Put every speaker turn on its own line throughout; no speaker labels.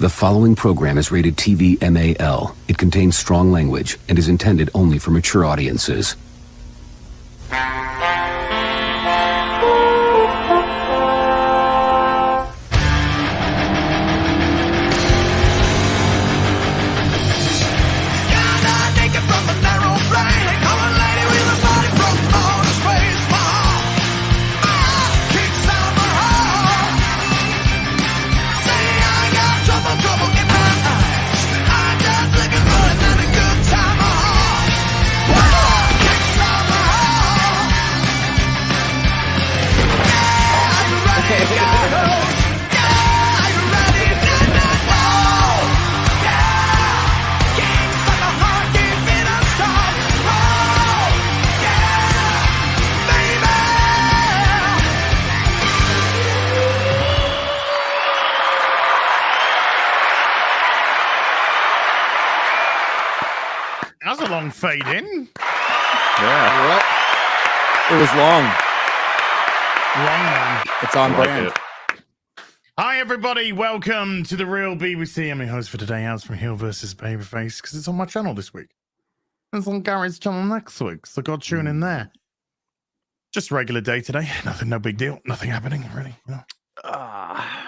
The following program is rated TV MAL. It contains strong language and is intended only for mature audiences.
That's a long fade in.
Yeah. What? It was long.
Long man.
It's on brand.
Hi, everybody. Welcome to The Real BBC. I'm your host for today, Alex from Heel vs. Babyface, because it's on my channel this week. It's on Gary's channel next week, so go tune in there. Just a regular day today. Nothing, no big deal. Nothing happening, really. You know?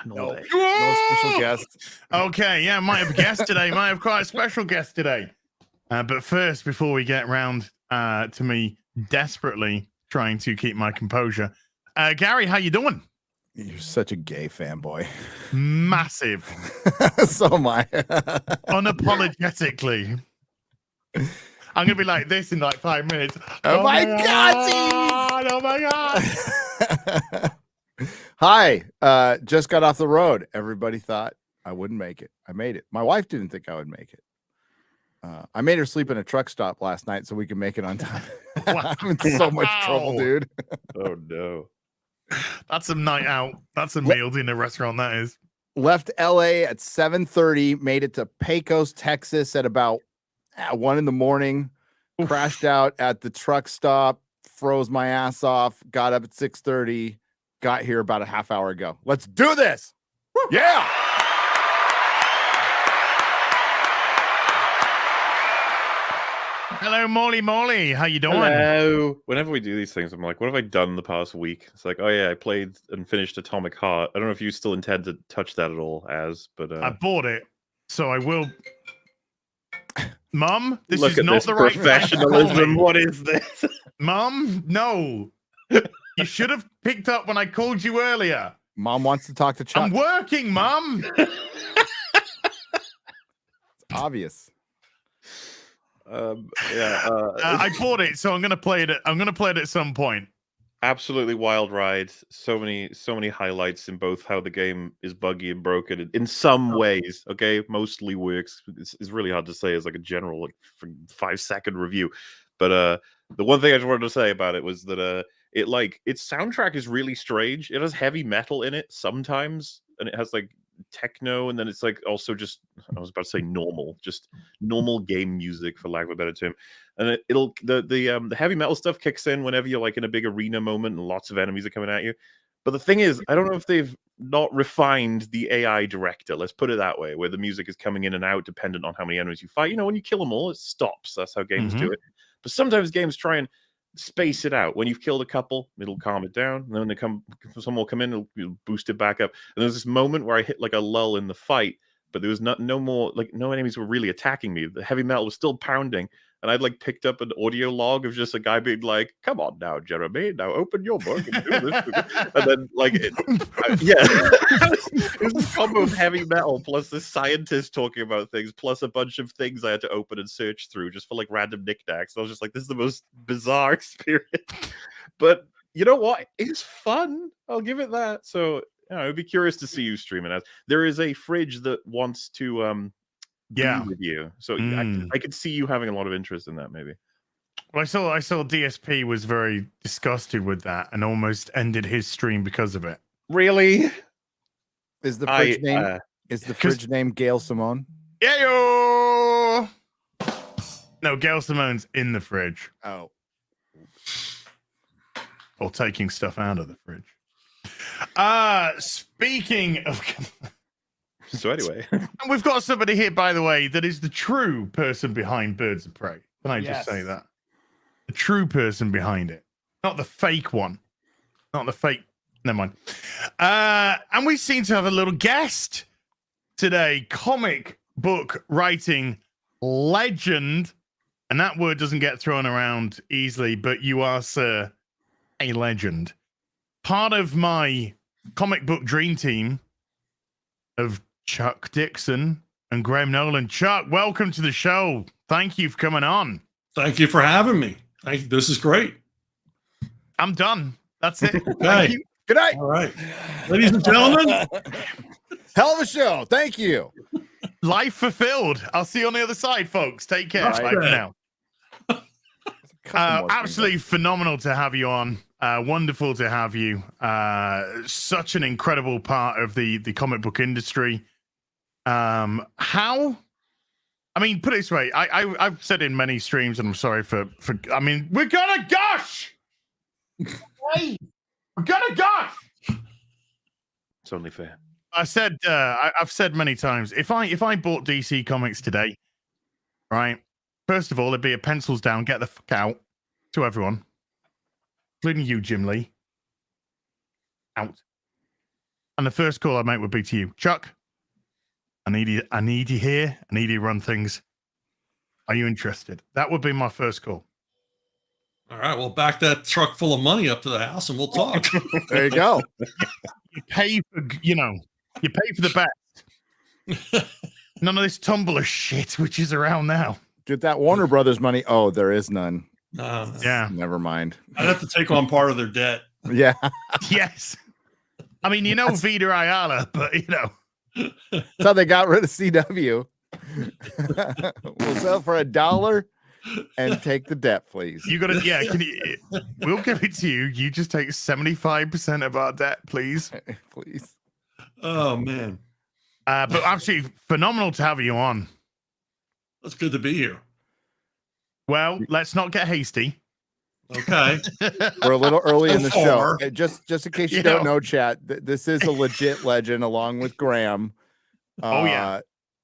No special guest.
Okay, yeah, might have a guest today. Might have quite a special guest today. But first, before we get round to me desperately trying to keep my composure, Gary, how you doing?
You're such a gay fanboy.
Massive.
So am I.
Unapologetically. I'm going to be like this in like 5 minutes.
Oh my God!
Oh my God!
Hi. Just got off the road. Everybody thought I wouldn't make it. I made it. My wife didn't think I would make it. I made her sleep in a truck stop last night so we can make it on time.
Wow.
I'm in so much trouble, dude.
Oh, no.
That's a night out. That's a meal in a restaurant, that is.
Left LA at 7:30, made it to Pecos, Texas at about 1 in the morning. Oof. Crashed out at the truck stop, froze my ass off, got up at 6:30, got here about a half hour ago. Let's do this. Woo. Yeah.
Hello, Molly. How you doing?
Hello. Whenever we do these things, I'm like, what have I done the past week? It's like, oh yeah, I played and finished Atomic Heart. I don't know if you still intend to touch that at all, but
I bought it, so I will. Mom, this
look
is
at
not
this
the right
professionalism. What is this?
Mom, no. You should have picked up when I called you earlier.
Mom wants to talk to Chuck.
I'm working, Mom.
It's obvious.
I bought it, so I'm gonna play it. I'm gonna play it at some point.
Absolutely wild ride. So many highlights in both how the game is buggy and broken in some ways. Okay, mostly works. It's really hard to say as like a general like 5-second review. But the one thing I just wanted to say about it was that its soundtrack is really strange. It has heavy metal in it sometimes, and it has like techno, and then it's like also just, I was about to say normal game music, for lack of a better term. And the heavy metal stuff kicks in whenever you're like in a big arena moment and lots of enemies are coming at you. But the thing is, I don't know if they've not refined the AI director, let's put it that way, where the music is coming in and out dependent on how many enemies you fight. You know, when you kill them all, it stops. That's how games do it. But sometimes games try and space it out. When you've killed a couple, it'll calm it down, and then when some will come in, it'll boost it back up. And there's this moment where I hit like a lull in the fight, but there was no more, like no enemies were really attacking me. The heavy metal was still pounding, and I'd like picked up an audio log of just a guy being like, "Come on now, Jeremy, now open your book and do this." And then like, it was this combo of heavy metal plus this scientist talking about things, plus a bunch of things I had to open and search through just for like random knickknacks. I was just like, this is the most bizarre experience. But you know what? It's fun. I'll give it that. So I'd be curious to see you stream it as. There is a fridge that wants to be with you, so I could see you having a lot of interest in that. Maybe.
Well, I saw DSP was very disgusted with that and almost ended his stream because of it.
Really?
Is the fridge name? Is the fridge name Gail Simone?
Yeah, yo. No, Gail Simone's in the fridge.
Oh.
Or taking stuff out of the fridge. Speaking of
So anyway,
And we've got somebody here, by the way, that is the true person behind Birds of Prey. Can I just say that? The true person behind it, not the fake one, not the fake. Never mind. And we seem to have a little guest today, comic book writing legend. And that word doesn't get thrown around easily, but you are, sir, a legend. Part of my comic book dream team of Chuck Dixon and Graham Nolan. Chuck, welcome to the show. Thank you for coming on.
Thank you for having me. This is great.
I'm done. That's it.
Okay.
Thank you.
Good night.
All right. Ladies and gentlemen,
Hell of a show. Thank you.
Life fulfilled. I'll see you on the other side, folks. Take care.
That's
Bye for
right.
now. Absolutely phenomenal to have you on. Wonderful to have you. Such an incredible part of the comic book industry. How? I mean, put it this way. I've said in many streams, and I'm sorry for. I mean, we're gonna gush. Hey, we're gonna gush.
it's only fair.
I said. I've said many times. If I bought DC Comics today, right? First of all, it'd be a pencils down, get the fuck out to everyone, including you, Jim Lee. Out. And the first call I make would be to you, Chuck. I need you here. I need you to run things. Are you interested? That would be my first call.
all right, we'll back that truck full of money up to the house and we'll talk.
There you go.
You pay for, you pay for the best. None of this Tumblr shit, which is around now.
Get that Warner Brothers money. Oh, there is none.
Yeah.
Never mind.
I'd have to take on part of their debt.
Yeah.
Yes. I mean, Vida Ayala, but
That's how they got rid of CW. We'll sell for $1 and take the debt, please.
you got to, we'll give it to you. You just take 75% of our debt, please.
Please.
Oh, man.
But absolutely phenomenal to have you on.
That's good to be here.
Well, let's not get hasty.
Okay.
We're a little early in the
So
show.
far.
Just in case you don't know, chat, this is a legit legend along with Graham.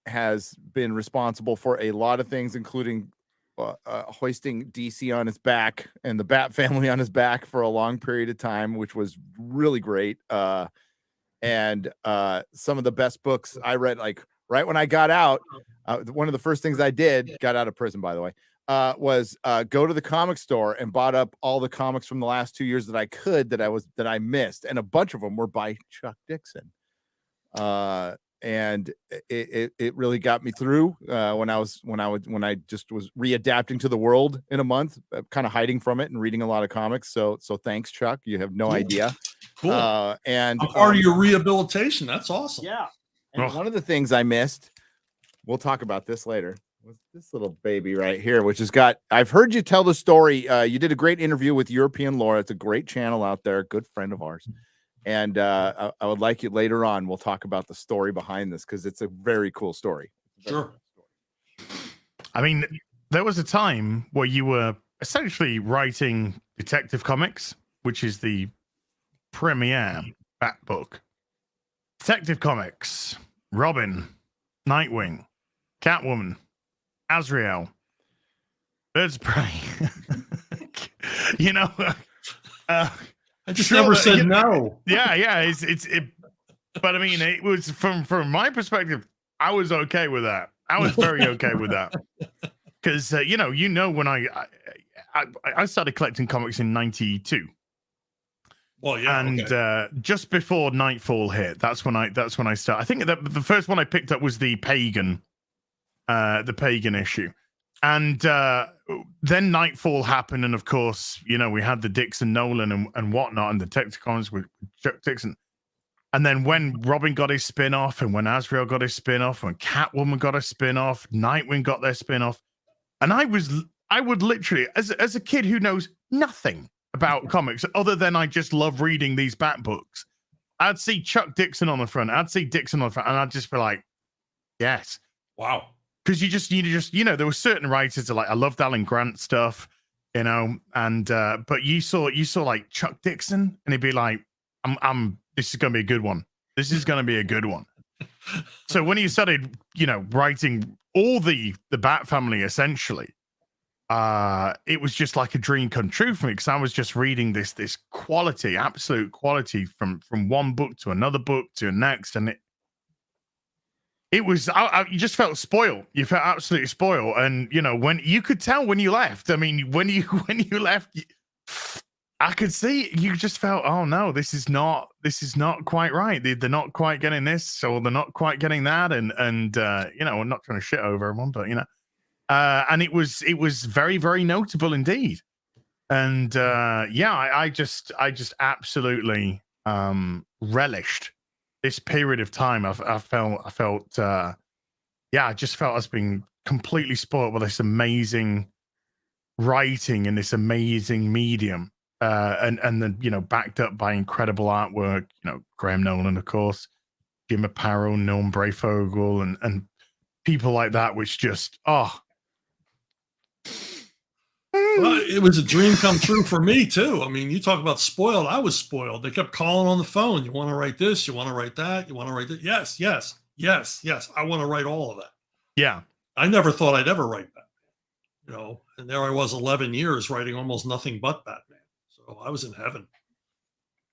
Has been responsible for a lot of things, including hoisting DC on his back and the Bat family on his back for a long period of time, which was really great. And some of the best books I read, like right when I got out, one of the first things I did, got out of prison, by the way, was go to the comic store and bought up all the comics from the last 2 years that I could, that I missed. And a bunch of them were by Chuck Dixon. And it really got me through when I just was readapting to the world in a month, kind of hiding from it and reading a lot of comics. So thanks, Chuck. You have no idea.
Cool.
And
I'm part of your rehabilitation. That's awesome.
yeah. And one of the things I missed, we'll talk about this later, was this little baby right here, which has got, I've heard you tell the story. You did a great interview with European Laura. It's a great channel out there, good friend of ours. And I would like you later on, we'll talk about the story behind this, because it's a very cool story.
Sure.
I mean, there was a time where you were essentially writing Detective Comics, which is the premier Bat book. Detective Comics, Robin, Nightwing, Catwoman, Azrael, Birds of Prey.
I just never said no.
Yeah. It. But I mean, it was from my perspective, I was okay with that. I was very okay with that, because when I started collecting comics in '92.
Well, yeah.
And just before Nightfall hit, that's when I started. I think that the first one I picked up was the Pagan issue. And then Nightfall happened, and of course, we had the Dixon, Nolan, and whatnot, and the Detective Comics with Chuck Dixon. And then when Robin got his spin-off, and when Azrael got his spin-off, when Catwoman got a spin-off, Nightwing got their spin-off, and I would literally, as a kid who knows nothing about comics other than I just love reading these Bat books, I'd see Chuck Dixon on the front, I'd see Dixon on the front, and I'd just be like, yes.
Wow.
Because you there were certain writers that, like, I loved Alan Grant stuff, and but you saw like Chuck Dixon, and he'd be like, this is gonna be a good one. This is gonna be a good one. So when you started, writing all the Bat family essentially, it was just like a dream come true for me, because I was just reading this quality, absolute quality from one book to another book to the next, and it was you just felt spoiled. You felt absolutely spoiled, and when you could tell when you left. I mean, when you left, I could see you just felt, oh no, this is not quite right. They're not quite getting this, or they're not quite getting that, and I'm not trying to shit over everyone, but and it was very, very notable indeed. And I just absolutely relished this period of time. I felt I just felt us being completely spoiled with this amazing writing and this amazing medium, and then backed up by incredible artwork. Graham Nolan, of course, Jim Aparo, Norm Brayfogle, and people like that, which just
Well, it was a dream come true for me too. I mean, you talk about spoiled. I was spoiled. They kept calling on the phone. You want to write this? You want to write that? You want to write that? Yes, yes, yes, yes. I want to write all of that.
Yeah.
I never thought I'd ever write Batman, and there I was 11 years writing almost nothing but Batman. So I was in heaven.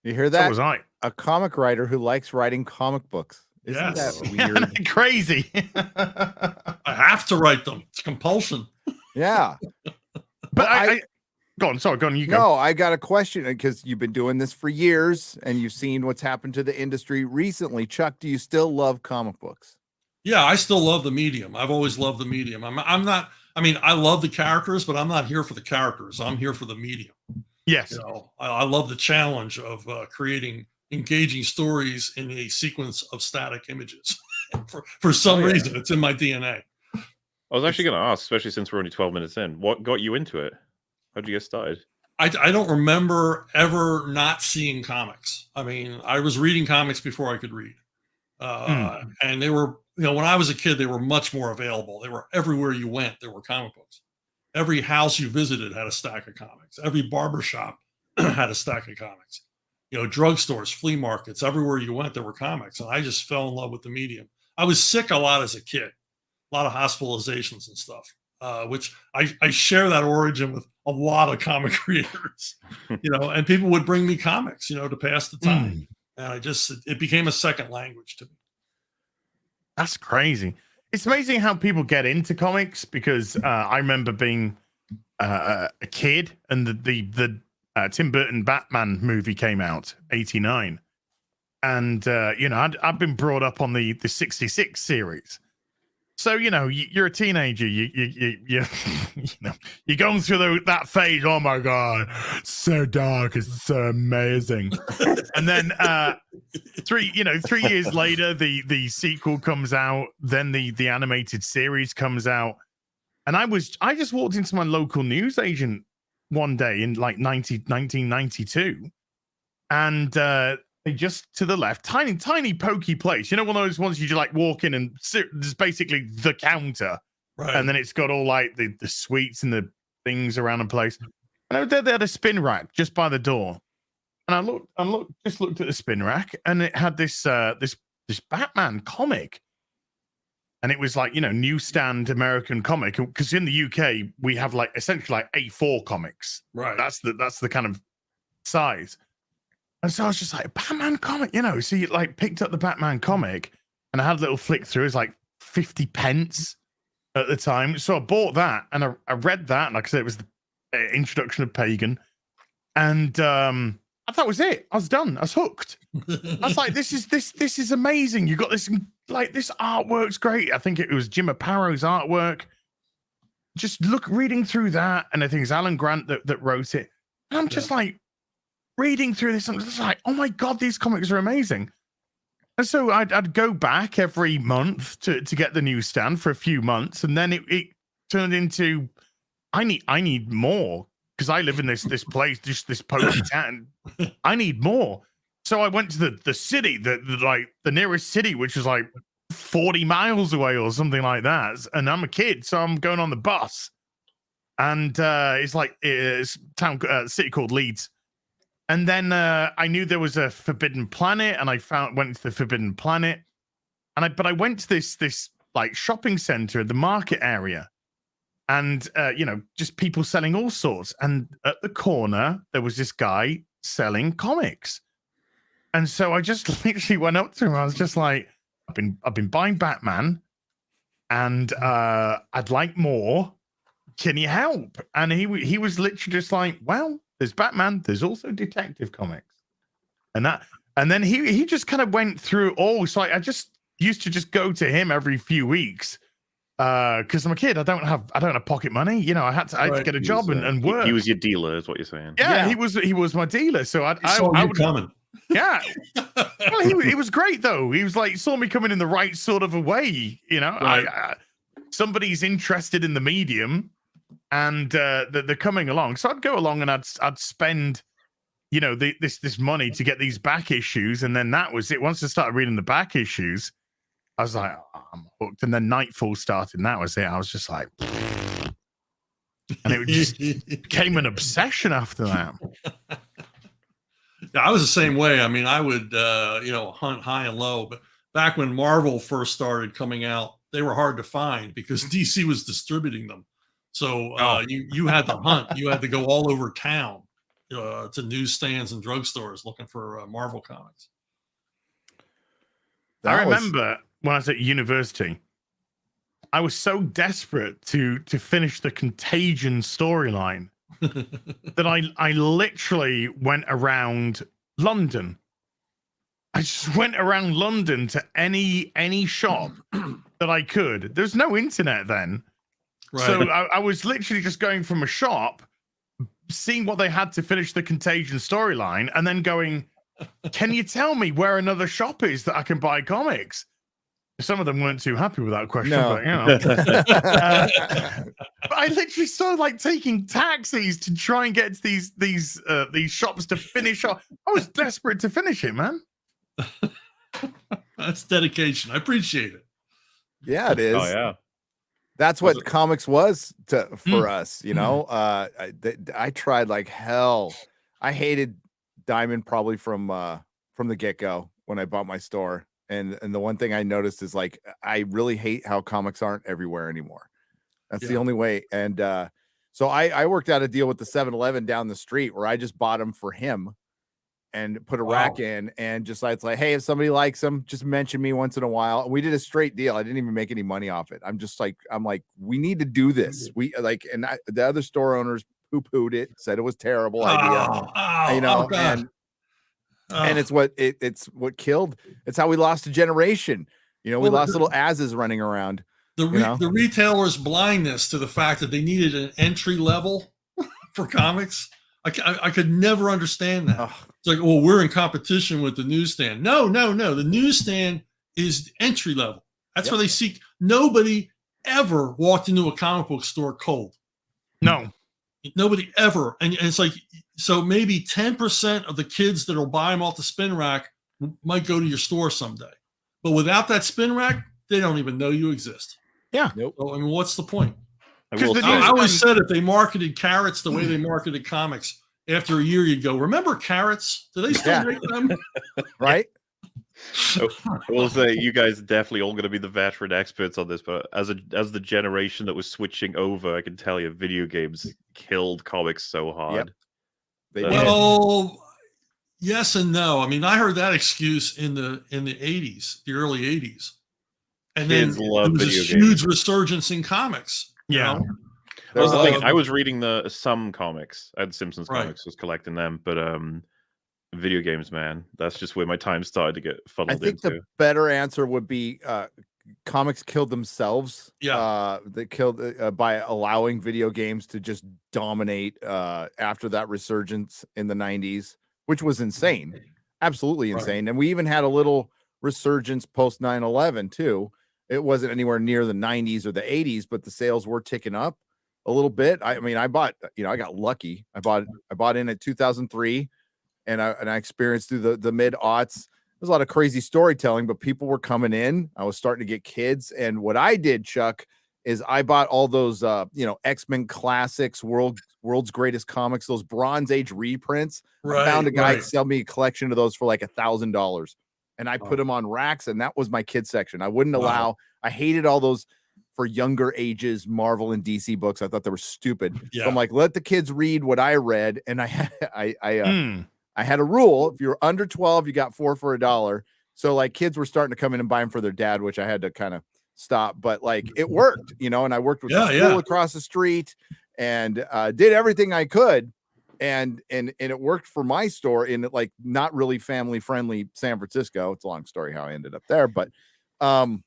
You hear that?
So was I.
A comic writer who likes writing comic books. Isn't
Yes.
that weird?
Crazy.
I have to write them. It's compulsion.
Yeah.
But
Well,
I go on. Sorry, go on. You go.
No, I got a question, because you've been doing this for years and you've seen what's happened to the industry recently. Chuck, do you still love comic books?
Yeah, I still love the medium. I've always loved the medium. I'm not. I mean, I love the characters, but I'm not here for the characters. I'm here for the medium.
Yes.
I love the challenge of creating engaging stories in a sequence of static images. for some reason, it's in my DNA.
I was actually going to ask, especially since we're only 12 minutes in, what got you into it? How did you get started?
I don't remember ever not seeing comics. I mean, I was reading comics before I could read. And they were, when I was a kid, they were much more available. They were everywhere you went. There were comic books. Every house you visited had a stack of comics. Every barbershop had a stack of comics. Drugstores, flea markets, everywhere you went, there were comics. And I just fell in love with the medium. I was sick a lot as a kid. A lot of hospitalizations and stuff, which I share that origin with a lot of comic creators, and people would bring me comics, to pass the time. And it became a second language to me.
That's crazy. It's amazing how people get into comics, because I remember being a kid and the Tim Burton Batman movie came out, 89. And, I've been brought up on the 66 series. So, you're a teenager, you're going through that phase. Oh my God, so dark, it's so amazing. And then 3 years later, the sequel comes out, then the animated series comes out. And I just walked into my local newsagent one day in like 1992. And just to the left, tiny pokey place. One of those ones you just like walk in and there's basically the counter,
right?
And then it's got all like the sweets and the things around the place. And I was there, they had a spin rack just by the door, and I looked at the spin rack, and it had this Batman comic, and it was like newsstand American comic, because in the UK we have like essentially like A4 comics,
right?
That's the kind of size. And so I was just like, Batman comic, so you like picked up the Batman comic, and I had a little flick through. It was like 50 pence at the time. So I bought that, and I read that. And like I said, it was the introduction of Pagan. And that was it. I was done. I was hooked. I was like, this is amazing. You got this, like, this artwork's great. I think it was Jim Aparo's artwork. Just reading through that. And I think it's Alan Grant that wrote it. And I'm just like, reading through this, I'm just like, oh my God, these comics are amazing. And so I'd go back every month to get the newsstand for a few months, and then it turned into I need more, because I live in this place, just this pokey town. I need more. So I went to the city, the nearest city, which was like 40 miles away or something like that. And I'm a kid, so I'm going on the bus, and it's a city called Leeds. And then I knew there was a Forbidden Planet, and I went to the Forbidden Planet, but I went to this like shopping center in the market area, and just people selling all sorts. And at the corner there was this guy selling comics, and so I just literally went up to him. I was just like, I've been buying Batman, and I'd like more. Can you help? And he was literally just like, well, there's Batman, there's also Detective Comics, and then he just kind of went through all. So I just used to just go to him every few weeks because I'm a kid. I don't have pocket money. I had to get a job and work.
He was your dealer, is what you're saying.
Yeah, he was my dealer. So I would
coming.
Yeah. Well, he was great though. He was like, saw me coming in the right sort of a way.
Right.
Somebody's interested in the medium, and they're coming along. So I'd go along and I'd spend, this money to get these back issues, and then that was it. Once I started reading the back issues, I was like, oh, I'm hooked. And then Nightfall started, and that was it. I was just like, and it just became an obsession after that.
Yeah, I was the same way. I mean, I would, hunt high and low. But back when Marvel first started coming out, they were hard to find because DC was distributing them. So you had to hunt. You had to go all over town to newsstands and drugstores looking for Marvel comics.
I remember when I was at university, I was so desperate to finish the Contagion storyline that I literally went around London. I just went around London to any shop that I could. There's no internet then. Right. So I was literally just going from a shop, seeing what they had to finish the Contagion storyline, and then going, can you tell me where another shop is that I can buy comics? Some of them weren't too happy with that question, but but I literally started like taking taxis to try and get to these shops to finish off. I was desperate to finish it, man.
That's dedication. I appreciate it.
Yeah, it is.
Oh yeah.
That's what comics was for us, I tried like hell. I hated Diamond probably from the get-go when I bought my store. And the one thing I noticed is like I really hate how comics aren't everywhere anymore. That's the only way. And so I worked out a deal with the 7-Eleven down the street where I just bought them for him and put a rack in, and just like, it's like, hey, if somebody likes them, just mention me once in a while. We did a straight deal. I didn't even make any money off it. I'm like, we need to do this. We like, and the other store owners poo-pooed it, said it was terrible idea, and it's what killed. It's how we lost a generation. We lost little asses running around.
The retailer's blindness to the fact that they needed an entry level for comics. I could never understand that. It's like, well, we're in competition with the newsstand. No. The newsstand is entry level. That's where they seek. Nobody ever walked into a comic book store cold.
No.
Nobody ever. And it's like, so maybe 10% of the kids that'll buy them off the spin rack might go to your store someday. But without that spin rack, they don't even know you exist.
Yeah.
Nope.
So, I mean, what's the point?
I
always said if they marketed carrots the way they marketed comics, after a year you'd go, remember carrots? Do they still make them?
Right?
I will say you guys are definitely all going to be the veteran experts on this, but as the generation that was switching over, I can tell you, video games killed comics so hard.
Yep.
Well, yes and no. I mean, I heard that excuse in the 80s, the early 80s. And
Kids
then
love
there was
video
a
games.
huge resurgence in comics.
Yeah.
That was the thing. I was reading some comics. I had Simpsons
Right.
comics, was collecting them, but video games, man, that's just where my time started to get
I
funneled
think
into.
the better answer would be comics killed themselves. They killed by allowing video games to just dominate after that resurgence in the 90s, which was insane. Absolutely insane. And we even had a little resurgence post 9/11 too. It wasn't anywhere near the 90s or the 80s, but the sales were ticking up a little bit. I mean, I bought, I got lucky. I bought in at 2003, and I experienced through the mid aughts. There's a lot of crazy storytelling, but people were coming in. I was starting to get kids, and what I did, Chuck, is I bought all those X-Men classics, world's greatest comics, those Bronze Age reprints. I found a guy sell me a collection of those for like $1,000. and I put them on racks, and that was my kids section. I wouldn't allow. I hated all those for younger ages Marvel and DC books. I thought they were stupid.
Yeah.
So I'm like, let the kids read what I read, and I had a rule: if you're under 12, you got 4 for $1. So like kids were starting to come in and buy them for their dad, which I had to kind of stop. But like it worked, and I worked with the school across the street and did everything I could. And it worked for my store in like not really family friendly San Francisco. It's a long story how I ended up there, but and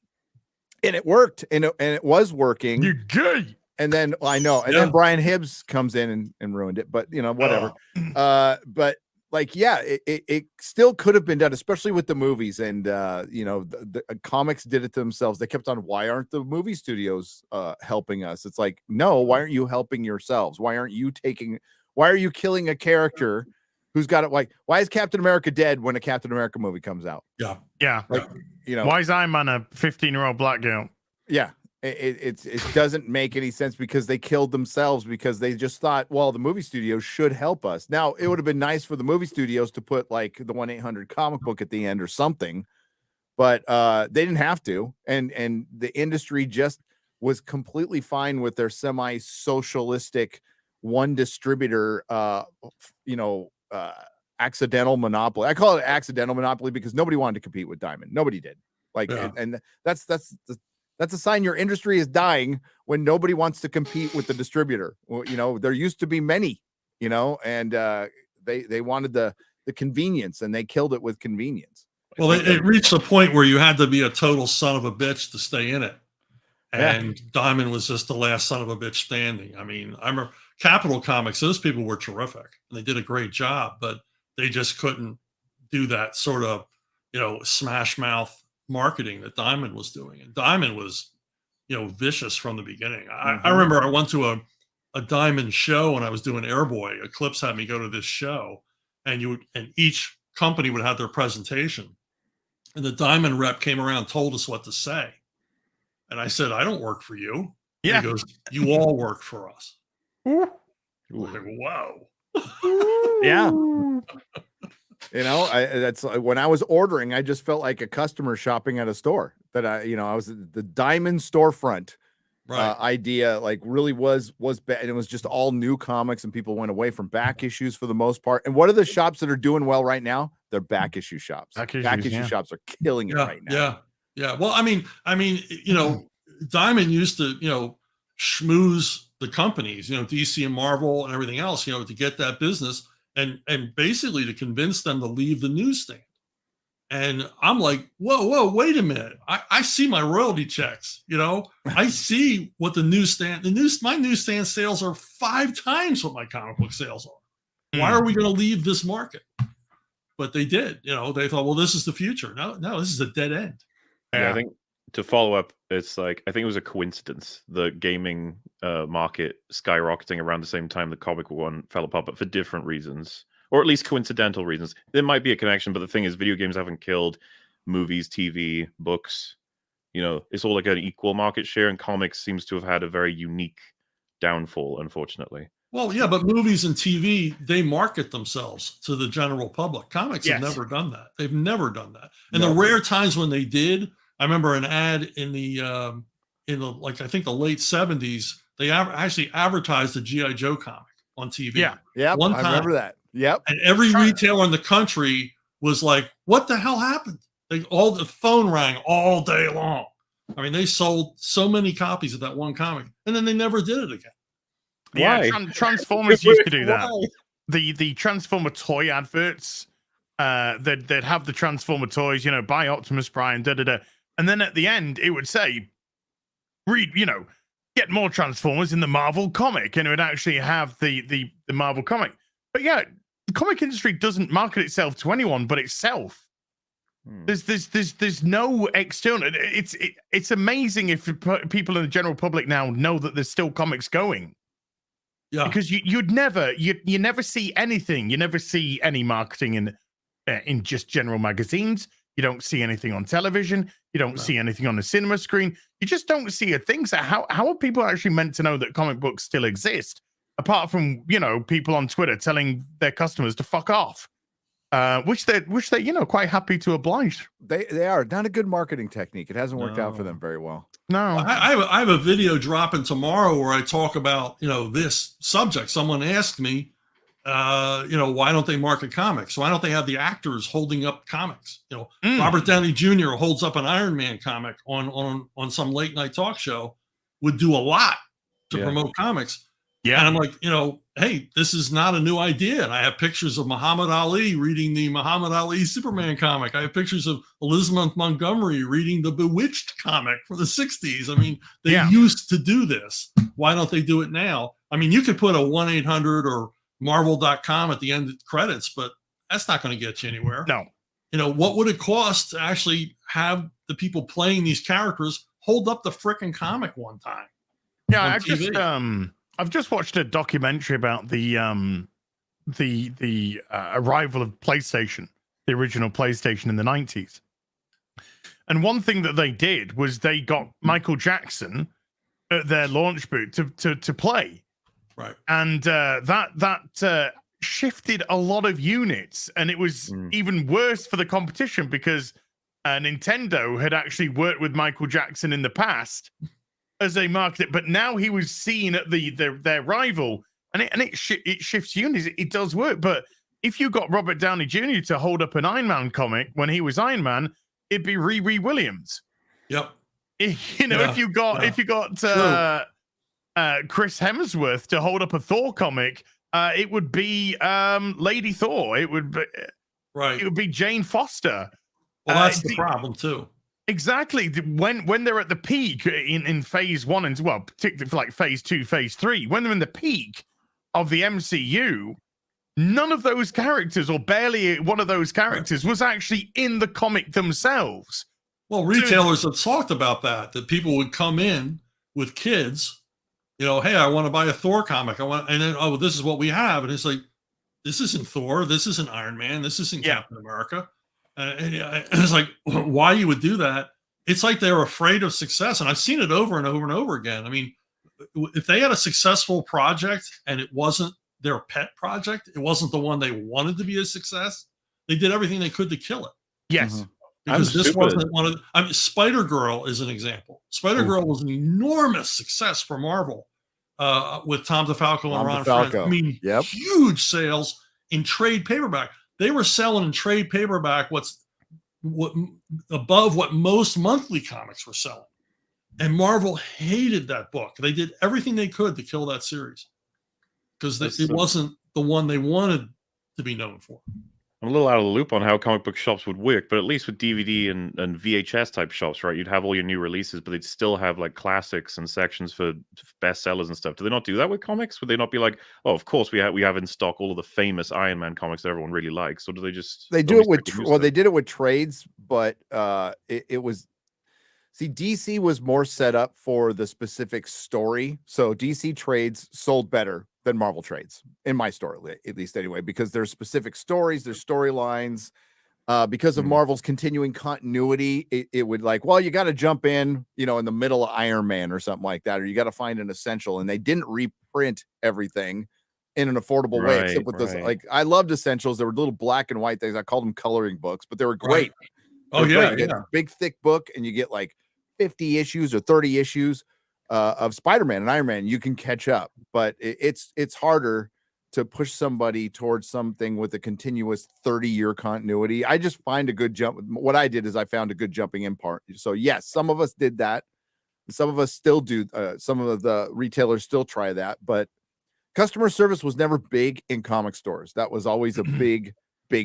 it worked, and it was working.
You're gay.
And then I know, and then Brian Hibbs comes in and ruined it, but whatever. But like, yeah, it still could have been done, especially with the movies. And the comics did it to themselves. They kept on, why aren't the movie studios helping us? It's like, no, why aren't you helping yourselves? Why are you killing a character who's got it? Like, why is Captain America dead when a Captain America movie comes out?
Yeah.
Like,
why is Iron Man a 15-year-old black girl?
Yeah. It doesn't make any sense, because they killed themselves, because they just thought, well, the movie studios should help us. Now, it would have been nice for the movie studios to put like the 1-800 comic book at the end or something, but they didn't have to. And the industry just was completely fine with their semi-socialistic one distributor, accidental monopoly. I call it accidental monopoly because nobody wanted to compete with Diamond. Nobody did. Like, and that's a sign your industry is dying when nobody wants to compete with the distributor. Well, there used to be many, and they wanted the convenience, and they killed it with convenience.
Well, it reached a point where you had to be a total son of a bitch to stay in it. And Diamond was just the last son of a bitch standing. I mean, I remember Capital Comics, those people were terrific and they did a great job, but they just couldn't do that sort of, smash mouth marketing that Diamond was doing. And Diamond was, vicious from the beginning. I remember I went to a Diamond show when I was doing Airboy. Eclipse had me go to this show, and each company would have their presentation. And the Diamond rep came around and told us what to say. And I said, I don't work for you. Yeah. He goes, you all work for us. Like, wow.
Yeah. That's when I was ordering, I just felt like a customer shopping at a store. That I was the Diamond storefront idea, like really was bad. And it was just all new comics, and people went away from back issues for the most part. And what are the shops that are doing well right now? They're back issue shops. Back issue shops are killing it right now.
Yeah. Well, I mean, Diamond used to, schmooze the companies, DC and Marvel and everything else, to get that business and basically to convince them to leave the newsstand. And I'm like, whoa, wait a minute. I see my royalty checks, I see what my newsstand sales are 5 times what my comic book sales are. Why are we going to leave this market? But they did, they thought, well, this is the future. No, this is a dead end.
Yeah, I think to follow up, it's like, I think it was a coincidence, the gaming market skyrocketing around the same time the comic one fell apart, but for different reasons, or at least coincidental reasons. There might be a connection, but the thing is, video games haven't killed movies, TV, books. It's all like an equal market share, and comics seems to have had a very unique downfall, unfortunately.
Well, yeah, but movies and TV, they market themselves to the general public. Comics have never done that. They've never done that. And the rare times when they did, I remember an ad in the I think the late 70s, they actually advertised a G.I. Joe comic on TV.
Yeah.
One time.
I remember that. Yep.
And every retailer in the country was like, what the hell happened? All the phone rang all day long. I mean, they sold so many copies of that one comic, and then they never did it again.
Yeah, Transformers used to do that. The Transformer toy adverts, they'd have the Transformer toys, buy Optimus Prime, da-da-da. And then at the end, it would say, get more Transformers in the Marvel comic. And it would actually have the Marvel comic. But yeah, the comic industry doesn't market itself to anyone but itself. There's no external. It's amazing if people in the general public now know that there's still comics going. Yeah, because you never see anything. You never see any marketing in just general magazines. You don't see anything on television. You don't see anything on the cinema screen. You just don't see a thing. So how are people actually meant to know that comic books still exist? Apart from, people on Twitter telling their customers to fuck off. which they're quite happy to oblige.
They are not a good marketing technique. It hasn't worked out for them very well.
No,
I have a video dropping tomorrow where I talk about this subject. Someone asked me, why don't they market comics? Why don't they have the actors holding up comics? Robert Downey Jr. holds up an Iron Man comic on some late night talk show, would do a lot to promote comics. Yeah. And I'm like, hey, this is not a new idea. And I have pictures of Muhammad Ali reading the Muhammad Ali Superman comic. I have pictures of Elizabeth Montgomery reading the Bewitched comic from the 60s. I mean, they used to do this. Why don't they do it now? I mean, you could put a 1-800 or Marvel.com at the end of credits, but that's not going to get you anywhere.
No.
What would it cost to actually have the people playing these characters hold up the frickin' comic one time?
Yeah, I've just watched a documentary about the arrival of PlayStation, the original PlayStation in the 90s. And one thing that they did was they got Michael Jackson at their launch booth to play.
Right.
And that shifted a lot of units, and it was even worse for the competition because Nintendo had actually worked with Michael Jackson in the past as they marketed, but now he was seen at their rival, and it shifts units. It does work, but if you got Robert Downey Jr. to hold up an Iron Man comic when he was Iron Man, it'd be Riri Williams.
Yep.
If you got Chris Hemsworth to hold up a Thor comic, it would be Lady Thor. It would be It would be Jane Foster.
Well, that's the problem too.
Exactly. When they're at the peak in phase 1 and particularly for like phase 2, phase 3, when they're in the peak of the MCU, none of those characters, or barely one of those characters, was actually in the comic themselves.
Well, retailers have talked about that people would come in with kids, hey, I want to buy a Thor comic. And then, this is what we have. And it's like, this isn't Thor. This isn't Iron Man. This isn't Captain America. And it's like, why you would do that? It's like they're afraid of success. And I've seen it over and over and over again. I mean, if they had a successful project and it wasn't their pet project, it wasn't the one they wanted to be a success, they did everything they could to kill it.
Yes.
Mm-hmm. Because this wasn't one of Spider-Girl is an example. Spider-Girl was an enormous success for Marvel with Tom DeFalco and Ron Frenz. I mean, huge sales in trade paperback. They were selling in trade paperback what above what most monthly comics were selling. And Marvel hated that book. They did everything they could to kill that series because it wasn't the one they wanted to be known for.
I'm a little out of the loop on how comic book shops would work, but at least with DVD and VHS type shops, right? You'd have all your new releases, but they'd still have like classics and sections for bestsellers and stuff. Do they not do that with comics? Would they not be like, oh, of course we have in stock all of the famous Iron Man comics that everyone really likes? Or do they just?
They do it with they did it with trades, but it was. See, DC was more set up for the specific story, so DC trades sold better than Marvel trades, in my story, at least anyway, because there's specific stories, there's storylines. Because of Marvel's continuing continuity, it would like, well, you got to jump in, in the middle of Iron Man or something like that, or you got to find an essential. And they didn't reprint everything in an affordable way, except with those. Like, I loved essentials. There were little black and white things. I called them coloring books, but they were great.
Oh,
yeah.
Great.
A big, thick book, and you get like 50 issues or 30 issues of Spider-Man and Iron Man. You can catch up, but it's harder to push somebody towards something with a continuous 30-year continuity. I just find a good jump. What I did is I found a good jumping in part. So yes, some of us did that. Some of us still do. Some of the retailers still try that, but customer service was never big in comic stores. That was always a big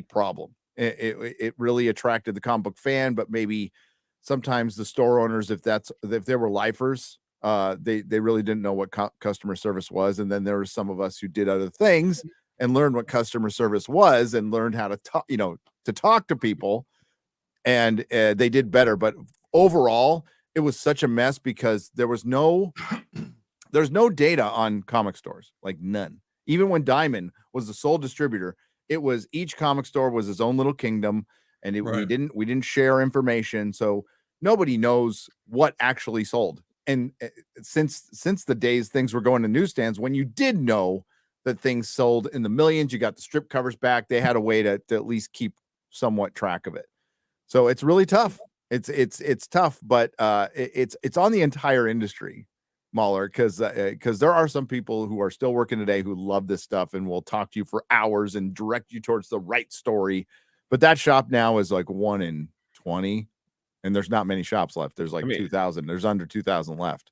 problem. It really attracted the comic book fan, but maybe sometimes the store owners, if they were lifers, they really didn't know what customer service was. And then there were some of us who did other things and learned what customer service was and learned how to talk to people, and they did better. But overall, it was such a mess because there's no data on comic stores, like none. Even when Diamond was the sole distributor, it was each comic store was his own little kingdom, and we didn't share information, so nobody knows what actually sold. And since the days things were going to newsstands, when you did know that things sold in the millions. You got the strip covers back. They had a way to at least keep somewhat track of it. So it's really tough. It's tough, but it's on the entire industry, Mahler, because there are some people who are still working today who love this stuff and will talk to you for hours and direct you towards the right story. But that shop now is like 1 in 20, and there's not many shops left. There's like 2,000. There's under 2,000 left.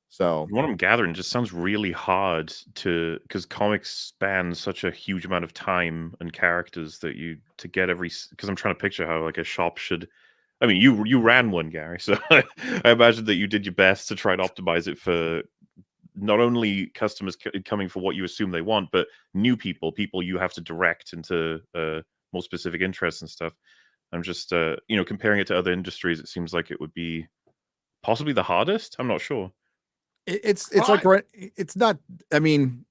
So
what I'm gathering just sounds really hard because comics span such a huge amount of time and characters that to get because I'm trying to picture how like a shop should. I mean, you ran one, Gary, so I imagine that you did your best to try and optimize it for not only customers coming for what you assume they want, but new people you have to direct into more specific interests and stuff. I'm just comparing it to other industries, it seems like it would be possibly the hardest. I'm not sure.
It's not. I mean,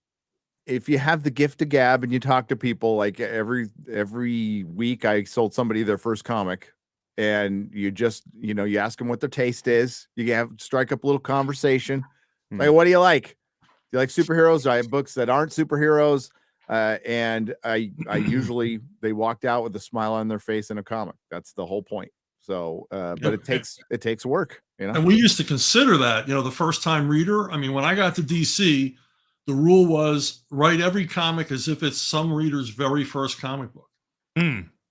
if you have the gift of gab and you talk to people, like every week, I sold somebody their first comic. And you just, you ask them what their taste is. You strike up a little conversation. Like, what do you like? Do you like superheroes? I have books that aren't superheroes. And I usually, they walked out with a smile on their face in a comic. That's the whole point. So, but it takes work,
And we used to consider that, the first time reader. I mean, when I got to DC, the rule was write every comic as if it's some reader's very first comic book.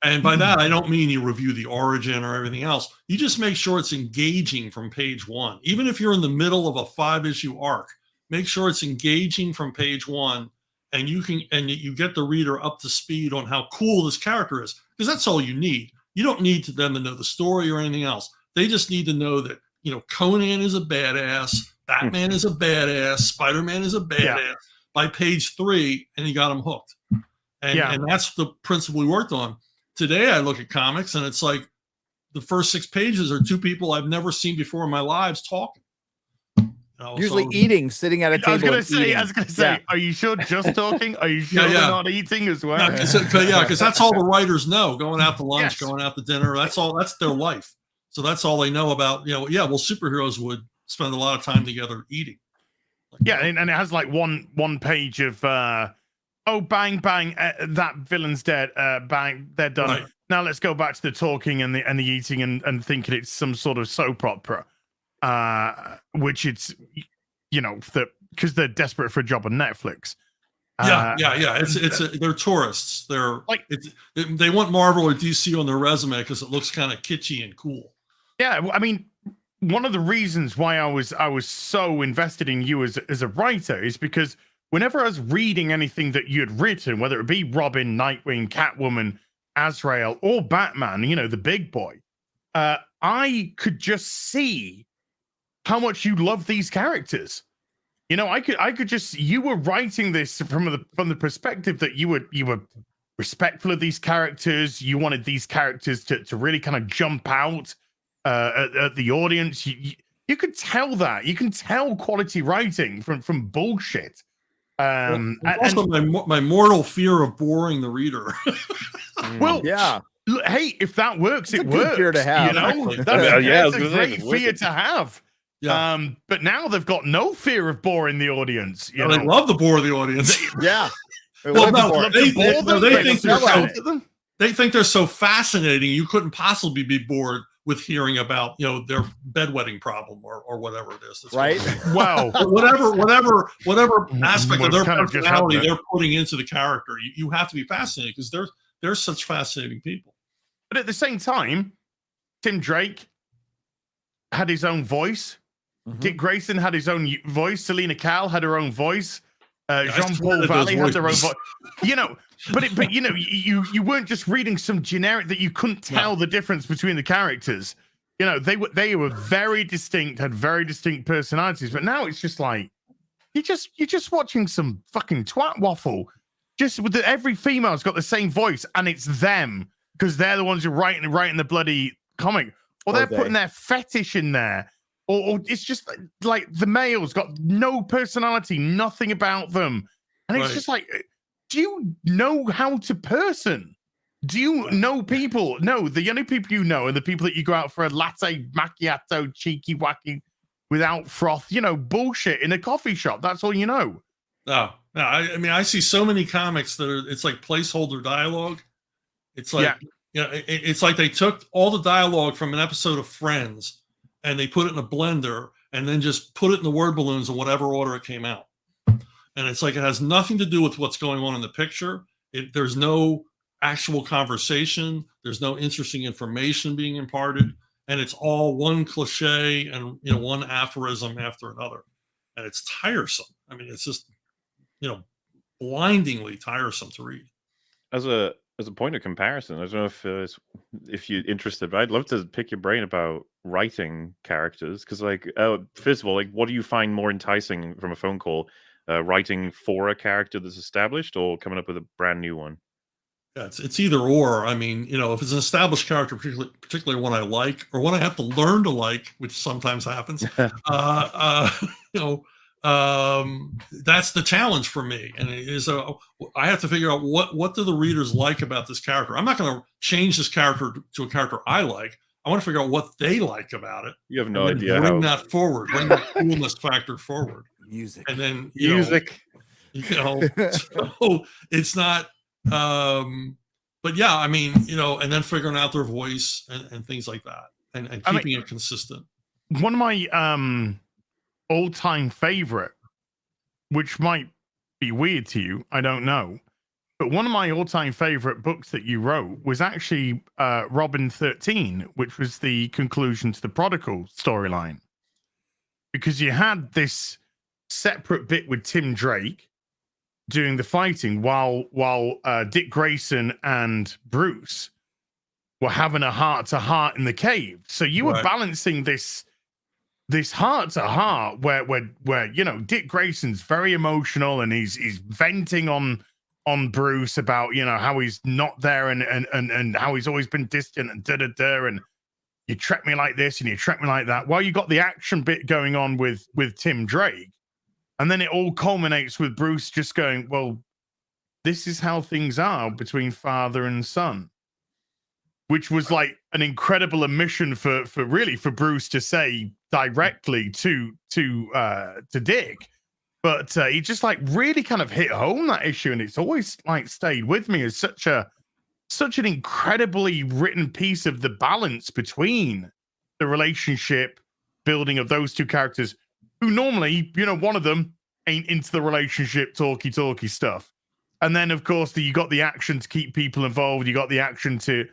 And by that, I don't mean you review the origin or everything else. You just make sure it's engaging from page 1. Even if you're in the middle of a 5-issue arc, make sure it's engaging from page 1, and you get the reader up to speed on how cool this character is, because that's all you need. You don't need them to know the story or anything else. They just need to know that, Conan is a badass, Batman is a badass, Spider-Man is a badass by page 3, and you got them hooked. And that's the principle we worked on. Today, I look at comics and it's like the first 6 pages are 2 people I've never seen before in my lives talking.
Usually eating, sitting at a table.
I was going to say, are you sure just talking? Are you sure they're not eating as well?
Because that's all the writers know. Going out to lunch, going out to dinner. That's their life. So that's all they know about. Well, superheroes would spend a lot of time together eating.
And it has like one page of. Oh, bang, bang, that villain's dead. Bang, they're done. Right. Now let's go back to the talking and the eating and thinking it's some sort of soap opera, which it's, because they're desperate for a job on Netflix.
They're tourists. They're like they want Marvel or DC on their resume because it looks kind of kitschy and cool.
Yeah, I mean, one of the reasons why I was so invested in you as a writer is because whenever I was reading anything that you had written, whether it be Robin, Nightwing, Catwoman, Azrael, or Batman, the big boy, I could just see how much you love these characters. I could just, you were writing this from the perspective that you were respectful of these characters. You wanted these characters to really kind of jump out at the audience. You could tell that. You can tell quality writing from bullshit.
Also my mortal fear of boring the reader.
Well, hey, if that works, it works.
Fear to have.
That's a great fear to have. But now they've got no fear of boring the audience.
They love to bore the audience. They think they're so fascinating. You couldn't possibly be bored with hearing about their bedwetting problem or whatever it is. That's
right.
Wow.
whatever aspect of their personality they're putting into the character, you have to be fascinated because they're such fascinating people.
But at the same time, Tim Drake had his own voice. Dick Grayson had his own voice. Selena Kyle had her own voice. Jean-Paul Valley had their own voice. But you weren't just reading some generic that you couldn't tell the difference between the characters. They were very distinct, had very distinct personalities. But now it's just like you're just watching some fucking twat waffle. Just with every female's got the same voice, and it's them because they're the ones who are writing the bloody comic, or they're putting their fetish in there. Or it's just like the male's got no personality, nothing about them. And it's just like, do you know how to person? Do you know people? No, the only people you know are the people that you go out for a latte macchiato, cheeky wacky, without froth, bullshit in a coffee shop. That's all you know.
Oh, No, I mean, I see so many comics that it's like placeholder dialogue. It's like, it's like they took all the dialogue from an episode of Friends and they put it in a blender and then just put it in the word balloons in whatever order it came out. And it's like, it has nothing to do with what's going on in the picture. There's no actual conversation. There's no interesting information being imparted. And it's all one cliche and, one aphorism after another. And it's tiresome. I mean, it's just, blindingly tiresome to read.
As a point of comparison, I don't know if you're interested, but I'd love to pick your brain about writing characters, because first of all, what do you find more enticing from a phone call? Writing for a character that's established, or coming up with a brand new one?
Yeah, it's either or. I mean, if it's an established character, particularly one I like, or one I have to learn to like, which sometimes happens, that's the challenge for me. And it is I have to figure out what do the readers like about this character. I'm not going to change this character to a character I like. I want to figure out what they like about it.
You have no idea
bring that forward, bring that coolness factor forward.
Music.
And then
music.
So it's not. But yeah, I mean, and then figuring out their voice and things like that, and keeping it consistent.
One of my all-time favorite, which might be weird to you, I don't know, but one of my all-time favorite books that you wrote was actually Robin 13, which was the conclusion to the Prodigal storyline, because you had this separate bit with Tim Drake doing the fighting while Dick Grayson and Bruce were having a heart-to-heart in the cave. So you were balancing this heart-to-heart where Dick Grayson's very emotional and he's venting on Bruce about how he's not there and how he's always been distant and da-da-da, and you treat me like this and you treat me like that, while you got the action bit going on with Tim Drake. And then it all culminates with Bruce just going, well, this is how things are between father and son, which was like an incredible admission for Bruce to say directly to Dick. But he just really kind of hit home that issue, and it's always stayed with me as such an incredibly written piece of the balance between the relationship building of those two characters, who normally, one of them ain't into the relationship talky stuff. And then, of course, you got the action to keep people involved. You got the action to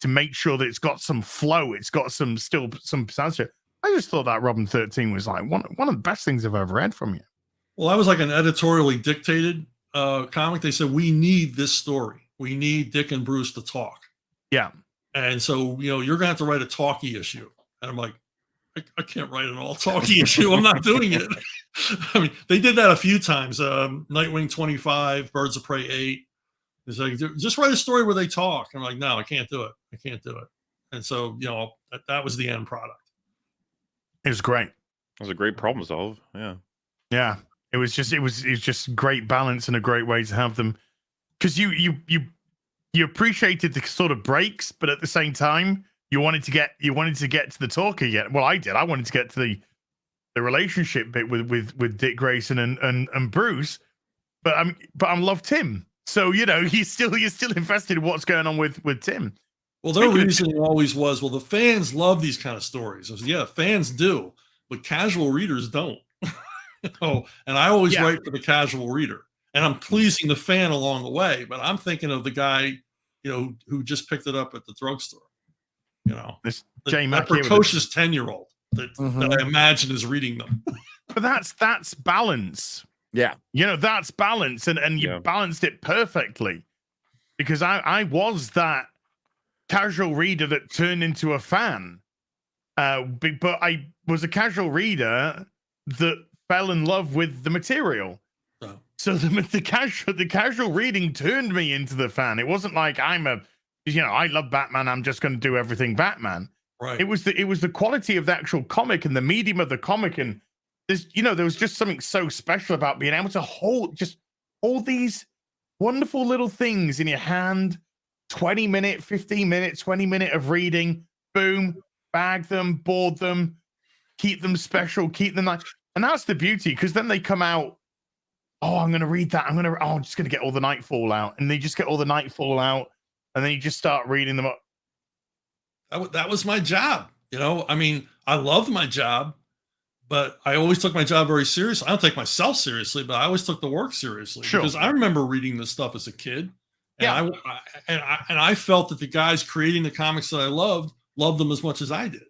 make sure that it's got some flow. It's got some sense. I just thought that Robin 13 was one of the best things I've ever read from you.
Well, that was like an editorially dictated comic. They said, we need this story. We need Dick and Bruce to talk.
Yeah. And
so, you're going to have to write a talky issue. And I'm like, I can't write an all talky issue. I'm not doing it. I mean, they did that a few times. Nightwing 25, Birds of Prey 8. It's like, just write a story where they talk. I'm like, no, I can't do it. And so, that was the end product.
It was great.
It was a great problem solve. Yeah.
Yeah. It was just great balance and a great way to have them. Because you appreciated the sort of breaks, but at the same time, you wanted to get to the talk again. Well, I did. I wanted to get to the relationship bit with Dick Grayson and Bruce, but I love Tim. So you're still invested in what's going on with Tim.
Well, their reasoning always was, well, the fans love these kind of stories. I was, yeah, fans do, but casual readers don't. And I always write for the casual reader, and I'm pleasing the fan along the way. But I'm thinking of the guy, who just picked it up at the drugstore.
This
that precocious 10-year-old that I imagine is reading them.
But that's balance.
Yeah.
That's balance. And you balanced it perfectly, because I was that casual reader that turned into a fan. But I was a casual reader that fell in love with the material. Oh. So the casual reading turned me into the fan. It wasn't like I love Batman, I'm just going to do everything Batman.
Right.
It was the quality of the actual comic and the medium of the comic, and there was just something so special about being able to hold all these wonderful little things in your hand. 20 minute, 15 minute, 20 minute of reading, boom, bag them, board them, keep them special, keep them and that's the beauty, because then they come out oh, I'm going to read that. I'm just going to get all the Nightfall out. And they just get all the Nightfall out. And then you just start reading them up.
That was my job. You know, I mean, I loved my job, but I always took my job very seriously. I don't take myself seriously, but I always took the work seriously.
Sure.
Because I remember reading this stuff as a kid. And
Yeah.
I felt that the guys creating the comics that I loved them as much as I did,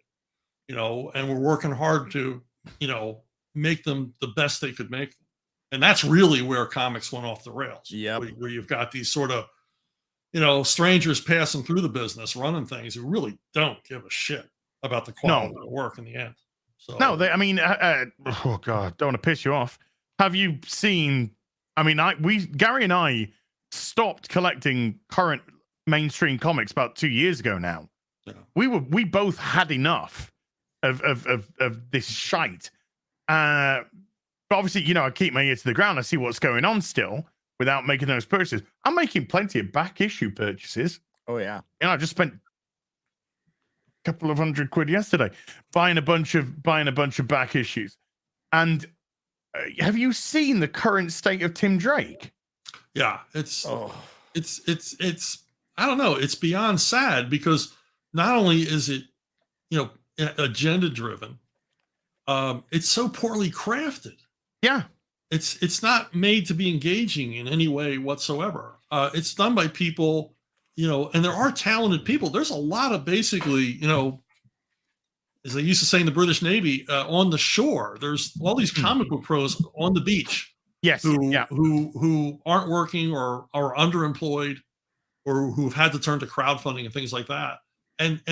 you know, and we're working hard to, you know, make them the best they could make them. And that's really where comics went off the rails.
Yep.
Where you've got these sort of, you know, strangers passing through the business, running things who really don't give a shit about the quality of the work in the end. So
No, I mean, oh God, don't want to piss you off. Have you seen? I mean, Gary and I stopped collecting current mainstream comics about 2 years ago now.
Yeah.
We both had enough of this shite. But obviously, you know, I keep my ear to the ground. I see what's going on still without making those purchases. I'm making plenty of back issue purchases.
Oh yeah.
You know, I just spent a couple of £100 yesterday buying a bunch of back issues. And have you seen the current state of Tim Drake?
Yeah, it's I don't know, it's beyond sad, because not only is it, you know, agenda driven, it's so poorly crafted.
Yeah.
It's not made to be engaging in any way whatsoever. It's done by people, you know, and there are talented people. There's a lot of, basically, you know, as they used to say in the British Navy, on the shore. There's all these comic book pros on the beach.
Yes.
Who aren't working or are underemployed, or who've had to turn to crowdfunding and things like that. And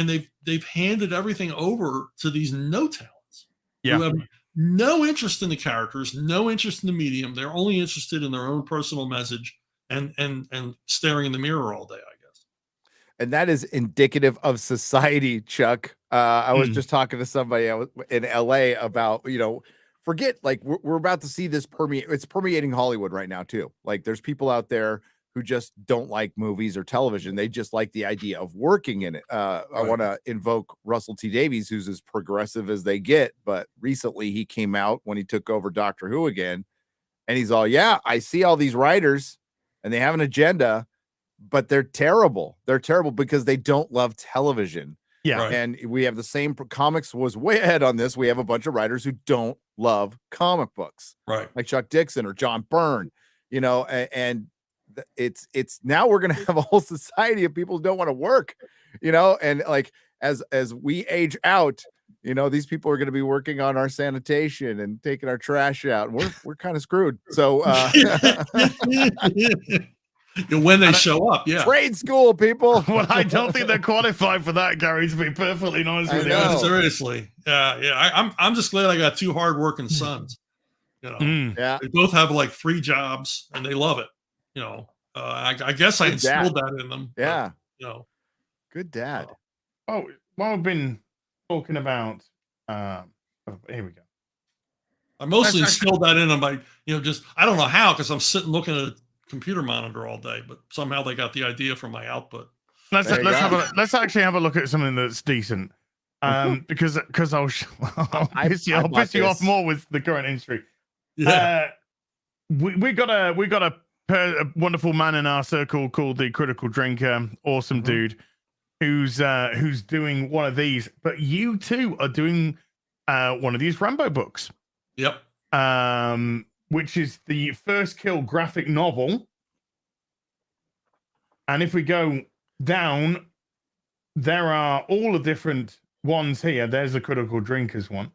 they've handed everything over to these no talents.
Yeah.
Who have no interest in the characters, no interest in the medium. They're only interested in their own personal message and staring in the mirror all day, I guess.
And that is indicative of society, Chuck. I was just talking to somebody in LA about, you know, forget, like, we're about to see this permeate. It's permeating Hollywood right now too. Like, there's people out there who just don't like movies or television. They just like the idea of working in it. I want to invoke Russell T Davies, who's as progressive as they get. But recently he came out when he took over Doctor Who again, and he's all, yeah, I see all these writers and they have an agenda, but they're terrible. They're terrible because they don't love television.
Yeah.
Right.
And we have the same, comics was way ahead on this. We have a bunch of writers who don't love comic books,
Right.
like Chuck Dixon or John Byrne, you know, and it's now we're going to have a whole society of people who don't want to work, you know, and like, as we age out, you know, these people are going to be working on our sanitation and taking our trash out. And we're kind of screwed. So,
when they show up, yeah.
Trade school people.
Well, I don't think they're qualified for that, Gary, to be perfectly honest with you.
know.
Seriously. Yeah. I'm just glad I got two hardworking sons. You know,
Yeah.
they both have like 3 jobs and they love it. You know, I guess I
Good
instilled
dad.
that in them.
Yeah.
But, you know,
Good dad.
Oh, well, we've been talking about, here we go.
I mostly
That's
instilled that in them by, you know, just, I don't know how, because I'm sitting looking at a computer monitor all day, but somehow they got the idea from my output.
Let's
There you go.
actually have a look at something that's decent. Because I'll piss you
bought
off
this.
more with the current industry.
Yeah.
We got a wonderful man in our circle called the Critical Drinker, awesome dude, who's doing one of these. But you too are doing one of these Rambo books,
Yep.
which is the First Kill graphic novel. And if we go down, there are all the different ones here. There's the Critical Drinkers one.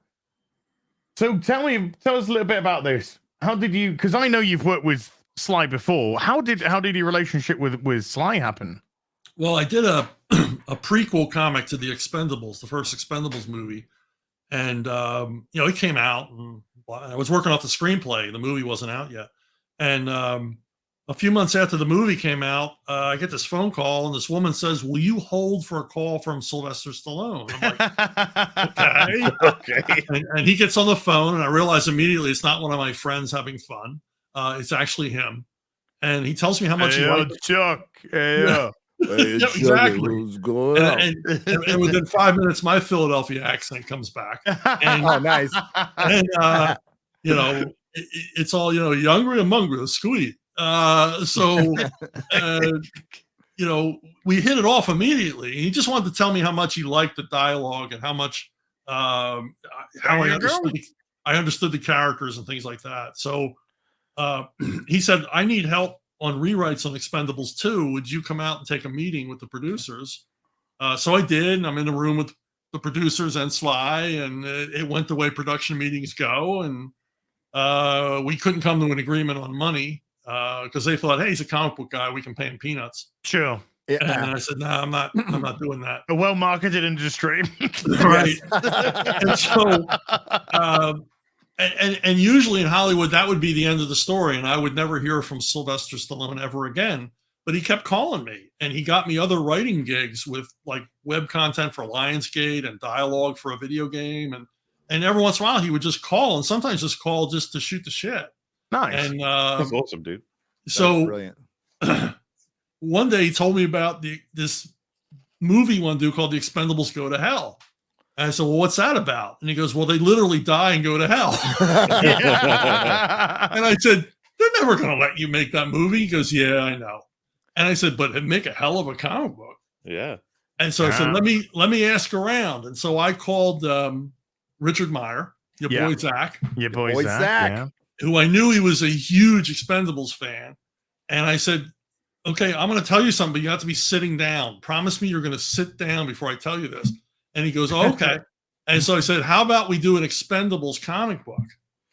So tell us a little bit about this. How did you? Because I know you've worked with Sly before. How did your relationship with Sly happen?
Well, I did a prequel comic to the Expendables, the first Expendables movie, and you know, it came out, and I was working off the screenplay. The movie wasn't out yet, and a few months after the movie came out, I get this phone call, and this woman says, "Will you hold for a call from Sylvester Stallone?" I'm like,
Okay.
and he gets on the phone, and I realize immediately it's not one of my friends having fun. It's actually him, and he tells me how much he liked it.
Chuck. Yeah.
Hey,
Yeah, exactly.
What's going on?
And within 5 minutes, my Philadelphia accent comes back. And,
Oh, nice.
and you know, it's all, you hungry or hungry, squeak. So, we hit it off immediately. He just wanted to tell me how much he liked the dialogue and how much, how I understood the characters and things like that. So, he said, I need help on rewrites on Expendables 2. Would you come out and take a meeting with the producers? So I did. And I'm in the room with the producers and Sly, and it went the way production meetings go. And we couldn't come to an agreement on money because they thought, hey, he's a comic book guy. We can pay him peanuts.
Sure.
Yeah. And I said, no, I'm not doing that.
A well-marketed industry.
Right. And so, and usually in Hollywood, that would be the end of the story. And I would never hear from Sylvester Stallone ever again. But he kept calling me, and he got me other writing gigs with like web content for Lionsgate and dialogue for a video game. And every once in a while he would just call, and sometimes just call just to shoot the shit.
Nice.
And
that's awesome, dude.
So
brilliant.
One day he told me about this movie one do called The Expendables Go to Hell. And I said, well, what's that about? And he goes, well, they literally die and go to hell. And I said, they're never going to let you make that movie. He goes, yeah, I know. And I said, but it'd make a hell of a comic book.
Yeah.
And so I said, let me ask around. And so I called Richard Meyer, your boy Zach.
Your boy Zach. Yeah.
Who I knew he was a huge Expendables fan. And I said, okay, I'm going to tell you something, but you have to be sitting down. Promise me you're going to sit down before I tell you this. And he goes, oh, okay. And so I said, how about we do an Expendables comic book?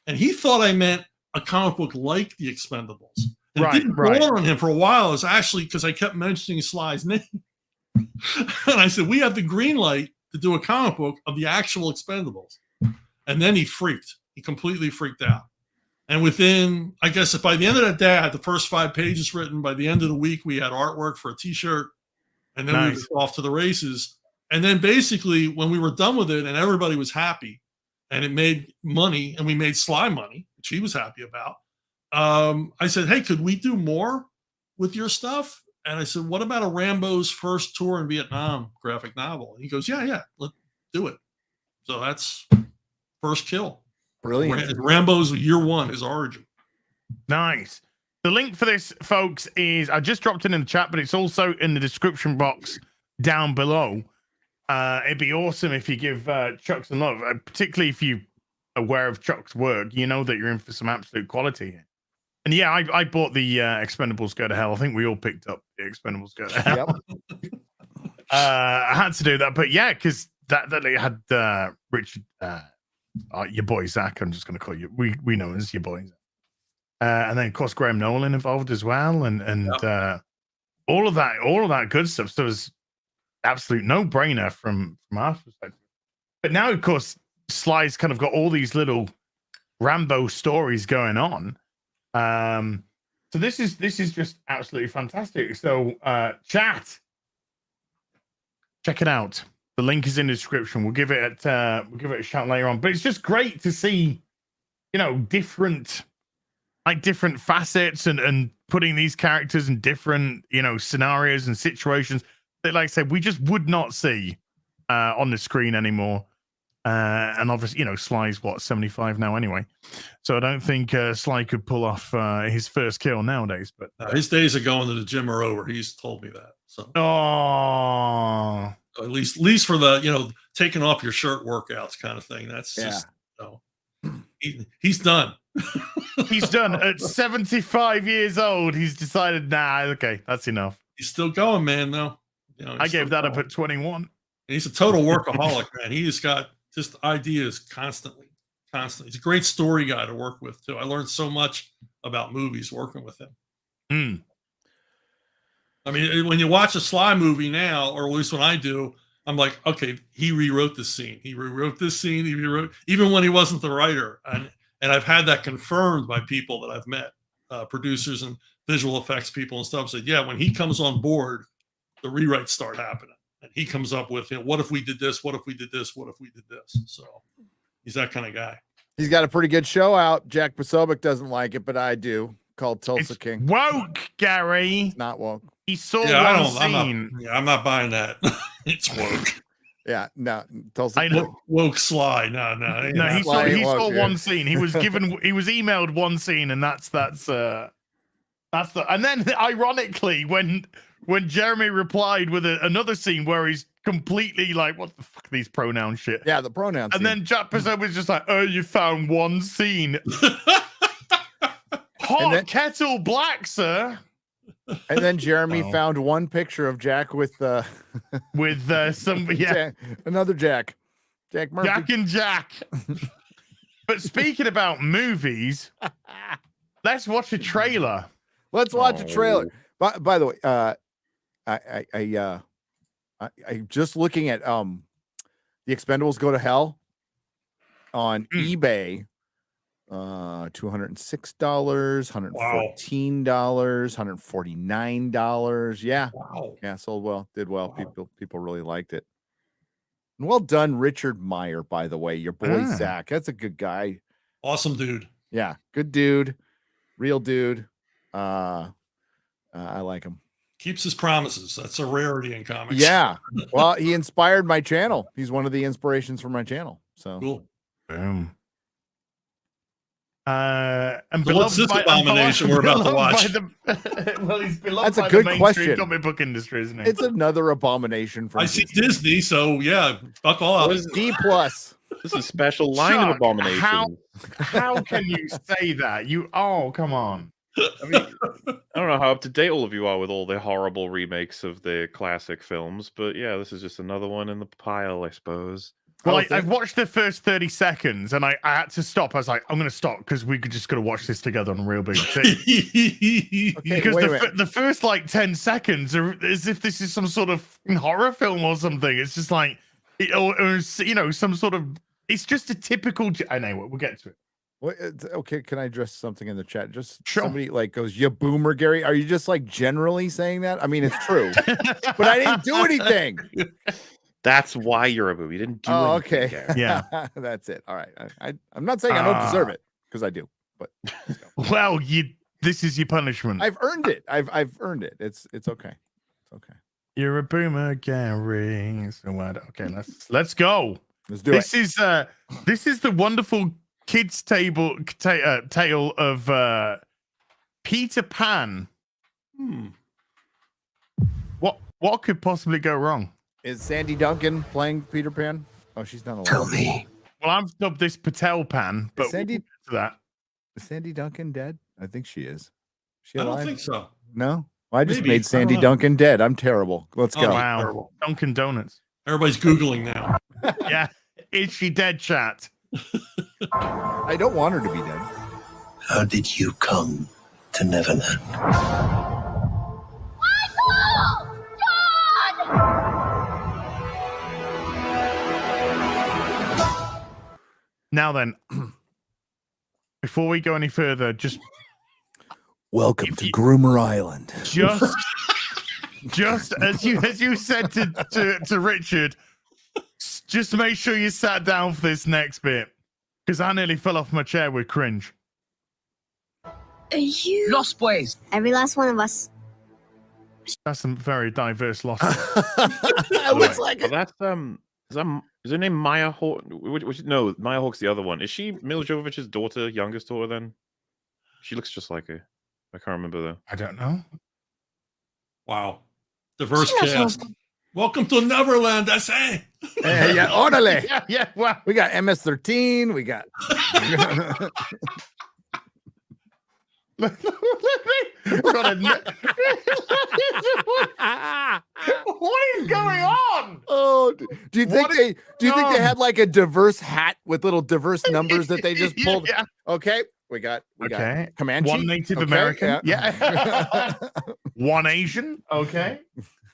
And he thought I meant a comic book like the Expendables. And it didn't dawn on him for a while. It was actually because I kept mentioning Sly's name. And I said, we have the green light to do a comic book of the actual Expendables. And then he freaked. He completely freaked out. And within, I guess, by the end of that day, I had the first 5 pages written. By the end of the week, we had artwork for a T-shirt. And then we were off to the races. And then basically, when we were done with it and everybody was happy and it made money and we made Sly money, which he was happy about, I said, hey, could we do more with your stuff? And I said, what about a Rambo's first tour in Vietnam graphic novel? And he goes, yeah, let's do it. So that's first kill.
Brilliant.
Rambo's year 1, his origin.
Nice. The link for this, folks, is I just dropped it in the chat, but it's also in the description box down below. It'd be awesome if you give Chuck some love, particularly if you're aware of Chuck's work. You know that you're in for some absolute quality here. And yeah, I bought the Expendables Go to Hell. I think we all picked up the Expendables Go to Hell. Yep. I had to do that, but yeah, because that it had Richard, your boy Zach. I'm just going to call you. We know as your boy. And then of course Graham Nolan involved as well, and all of that good stuff. So it was absolute no-brainer from our perspective. But now, of course, Sly's kind of got all these little Rambo stories going on. So this is just absolutely fantastic. So chat, check it out. The link is in the description. We'll give it a shout later on. But it's just great to see, different facets and putting these characters in different, scenarios and situations that, like I said, we just would not see on the screen anymore. And obviously, Sly's 75 now anyway. So I don't think Sly could pull off his first kill nowadays. But
his days of going to the gym are over. He's told me that. So at least for the taking off your shirt workouts kind of thing. That's just he's done.
He's done at 75 years old. He's decided, okay, that's enough.
He's still going, man. Though
I gave that up at 21.
He's a total workaholic, man. He just got just ideas constantly. He's a great story guy to work with too. I learned so much about movies working with him. I mean, when you watch a Sly movie now, or at least when I do, I'm like, okay, he rewrote this scene. He rewrote this scene. He rewrote, even when he wasn't the writer. And I've had that confirmed by people that I've met, producers and visual effects people and stuff. Said, yeah, when he comes on board, the rewrites start happening. And he comes up with, what if we did this? What if we did this? What if we did this? So he's that kind of guy.
He's got a pretty good show out. Jack Posobiec doesn't like it, but I do. Called Tulsa King.
Woke, Gary.
Not woke.
He saw
I'm not buying that. It's woke.
Yeah, no, Tulsa.
I know.
Woke Sly. No.
No, he saw
Sly woke, yeah.
one scene. He was emailed one scene, and that's the. And then ironically, when Jeremy replied with another scene where he's completely like, what the fuck, these pronoun shit.
Yeah, the pronouns.
And then Jack Purcell was just like, oh, you found one scene. Hot kettle black, sir.
And then Jeremy found one picture of Jack with some another Jack Murphy.
Jack and Jack. But speaking about movies, let's watch a trailer.
Let's watch a trailer. By the way, I just looking at The Expendables Go to Hell on eBay. $206, $114, $149. Yeah.
Wow.
Yeah, sold well, did well. People really liked it. And well done, Richard Meyer, by the way. Your boy Zach. That's a good guy.
Awesome dude.
Yeah, good dude. Real dude. I like him.
Keeps his promises. That's a rarity in comics.
Yeah. Well, he inspired my channel. He's one of the inspirations for my channel. So
cool.
Boom. And
so what's this abomination we're about to watch?
Well, he's beloved
That's a
by
good
the mainstream
question.
comic book industry, isn't it?
it's another abomination from
I see Disney, so yeah, buckle up.
D plus.
This is a special line
Chuck,
of abomination.
How can you say that? Come on.
I mean, I don't know how up to date all of you are with all the horrible remakes of the classic films, but yeah, this is just another one in the pile, I suppose.
Well, I've watched the first 30 seconds and I had to stop. I was like, I'm going to stop because we could just got to watch this together on Real Big T. Because the first like 10 seconds are as if this is some sort of horror film or something. It's just like, or some sort of, it's just a typical, I know, we'll get to it.
What, okay, can I address something in the chat? Just
Sure.
Somebody like goes, "You boomer, Gary." Are you just like generally saying that? I mean, it's true, but I didn't do anything.
That's why you're a boomer. You didn't do anything.
Okay.
Gary.
Yeah.
That's it. All right. I'm not saying I don't deserve it because I do, but
well, this is your punishment.
I've earned it. I've earned it. It's okay. It's okay.
You're a boomer, Gary. So what? Okay, let's go.
Let's do
This is the wonderful kids' tale of Peter Pan. What could possibly go wrong?
Is Sandy Duncan playing Peter Pan? Oh, she's not alive.
Tell me.
Well, I've dubbed this Patel Pan, but
Sandy-
we'll get to that.
Is Sandy Duncan dead? I think she is. Is she
I
alive?
don't think so.
No. Well, I just
Maybe.
made Sandy
I don't know.
Duncan dead. I'm terrible. Let's
Oh,
go.
Wow.
terrible.
Dunkin' Donuts.
Everybody's Googling now.
Yeah. Is she dead, chat?
I don't want her to be dead.
How did you come to Neverland?
Now then, before we go any further, just
Welcome to Groomer Island.
just as you said to Richard, just make sure you sat down for this next bit, because I nearly fell off my chair with cringe.
Are you
Los Pues.
every last one of us?
That's some very diverse loss.
It looks like
Oh,
it.
that's is her name Maya Hawke? No, Maya Hawke's the other one. Is she Mila Jovovich's daughter, youngest daughter? Then she looks just like her. I can't remember though.
I don't know.
Wow. Diverse
She
cast. Welcome to Neverland, I say.
Yeah, orderly.
Yeah. Well,
We got MS-13. We got.
what is going on?
Oh, do you think
What
they
on?
had like a diverse hat with little diverse numbers that they just pulled?
Yeah.
Okay, we got
Okay.
Comanche.
One Native
Okay,
American. Yeah. One Asian. Okay.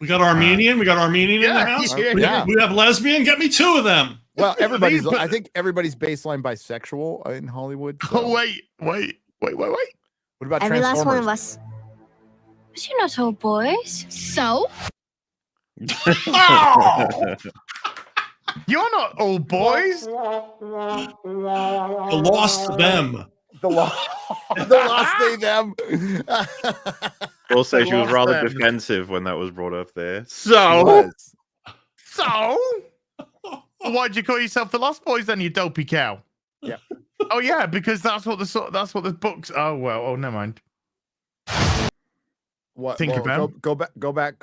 We got Armenian. In the house.
yeah.
We have lesbian. Get me two of them.
Well, everybody's.
But-
I think everybody's baseline bisexual in Hollywood.
Oh
so-
wait.
What about
Every last one of
Transformers?
us. But you're not all boys. So?
Oh!
You're not old boys.
The lost them.
The lost they them.
We'll say
I
she was
lost
rather
them.
defensive when that was brought up there.
It
So
was.
So Why'd you call yourself the Lost Boys then, you dopey cow?
Yeah.
Oh yeah, because that's what the books. Oh well. Oh, never mind.
What?
Tinkerbell?
Go back.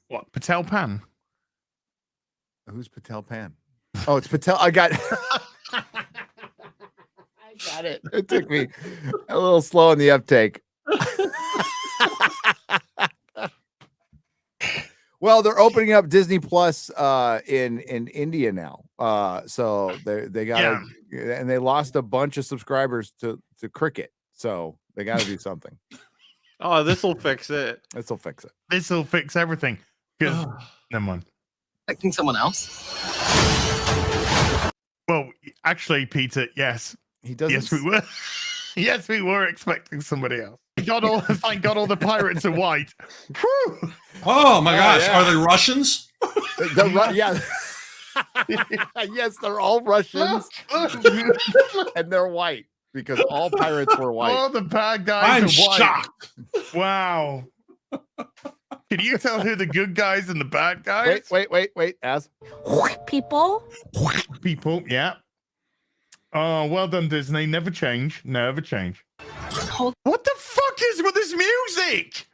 What? Patel Pan?
Who's Patel Pan? Oh, it's Patel. I got I got it. It took me a little slow in the uptake. Well, they're opening up Disney Plus in India now. So they got and they lost a bunch of subscribers to Cricket. So they got to do something.
Oh, this will fix it.
This will fix it.
This will fix everything. Because never mind.
Expecting someone else?
Well, actually, Peter, yes.
He doesn't.
Yes, we were. Yes, we were expecting somebody else. Thank God all the pirates are white. Whew.
Oh my gosh,
yeah.
are they Russians?
Yeah. Yes, they're all Russians and they're white because all pirates were white.
All the bad guys
I'm
are white.
shocked.
Wow. Can you tell who the good guys and the bad guys?
Wait. As
People.
People, yeah. Oh, well done, Disney. Never change. Never change.
Hold.
What the fuck is with this music?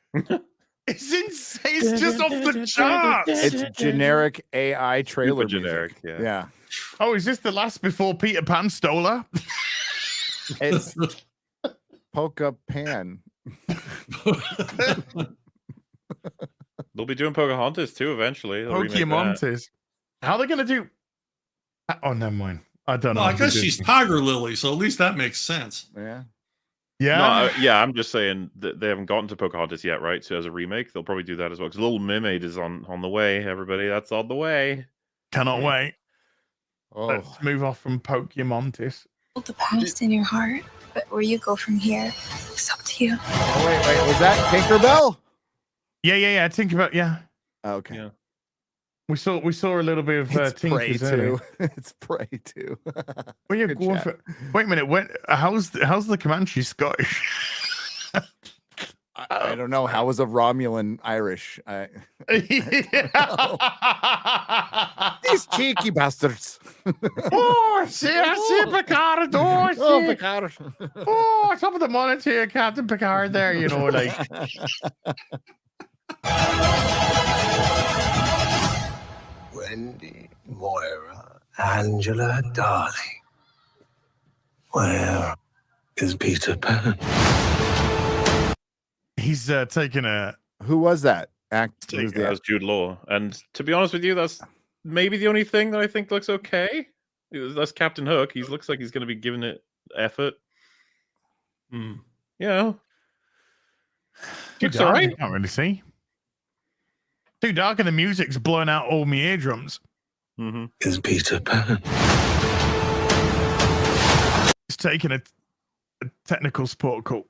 It's insane. It's just off the charts.
it's generic AI trailer
Super generic,
music.
yeah.
Yeah.
Oh, is this the last before Peter Pan stole her?
It's Polka Pan.
They'll be doing Pocahontas too eventually. They'll remake that.
Pokemon. How are they going to do? Oh, never mind. I don't know.
Well, I guess she's Tiger Lily, so at least that makes sense.
Yeah.
Yeah.
No, yeah, I'm just saying that they haven't gotten to Pocahontas yet, right? So as a remake, they'll probably do that as well. Because Little Mermaid is on the way, everybody. That's on the way.
Cannot wait.
Oh.
Let's move off from Pokemontis.
Hold the past in your heart, but where you go from here, it's up to you.
Oh, wait. Was that Tinkerbell?
Yeah. Think about
Oh, okay.
Yeah.
We saw a little bit of
It's Prey
Tinker's earlier.
too. It's Prey too.
Well, yeah,
Good
go on
chat.
for, wait a minute. How's the Comanche Scottish?
I don't know. How was a Romulan Irish? These cheeky bastards.
Oh, see Picard.
Oh, Picard.
Oh, top of the morning to you, Captain Picard. There, you know, like.
Wendy, Moira, Angela, darling. Where is Peter Pan?
He's taking a.
Who was that? Act. Who was
That
the
was Jude Law. And to be honest with you, that's maybe the only thing that I think looks okay. That's Captain Hook. He looks like he's going to be giving it effort.
Hmm.
Yeah.
Too
Looks
dark.
alright.
I can't really see. Too dark, and the music's blowing out all my eardrums.
Mm-hmm.
Is Peter Pan?
It's taking a technical support call.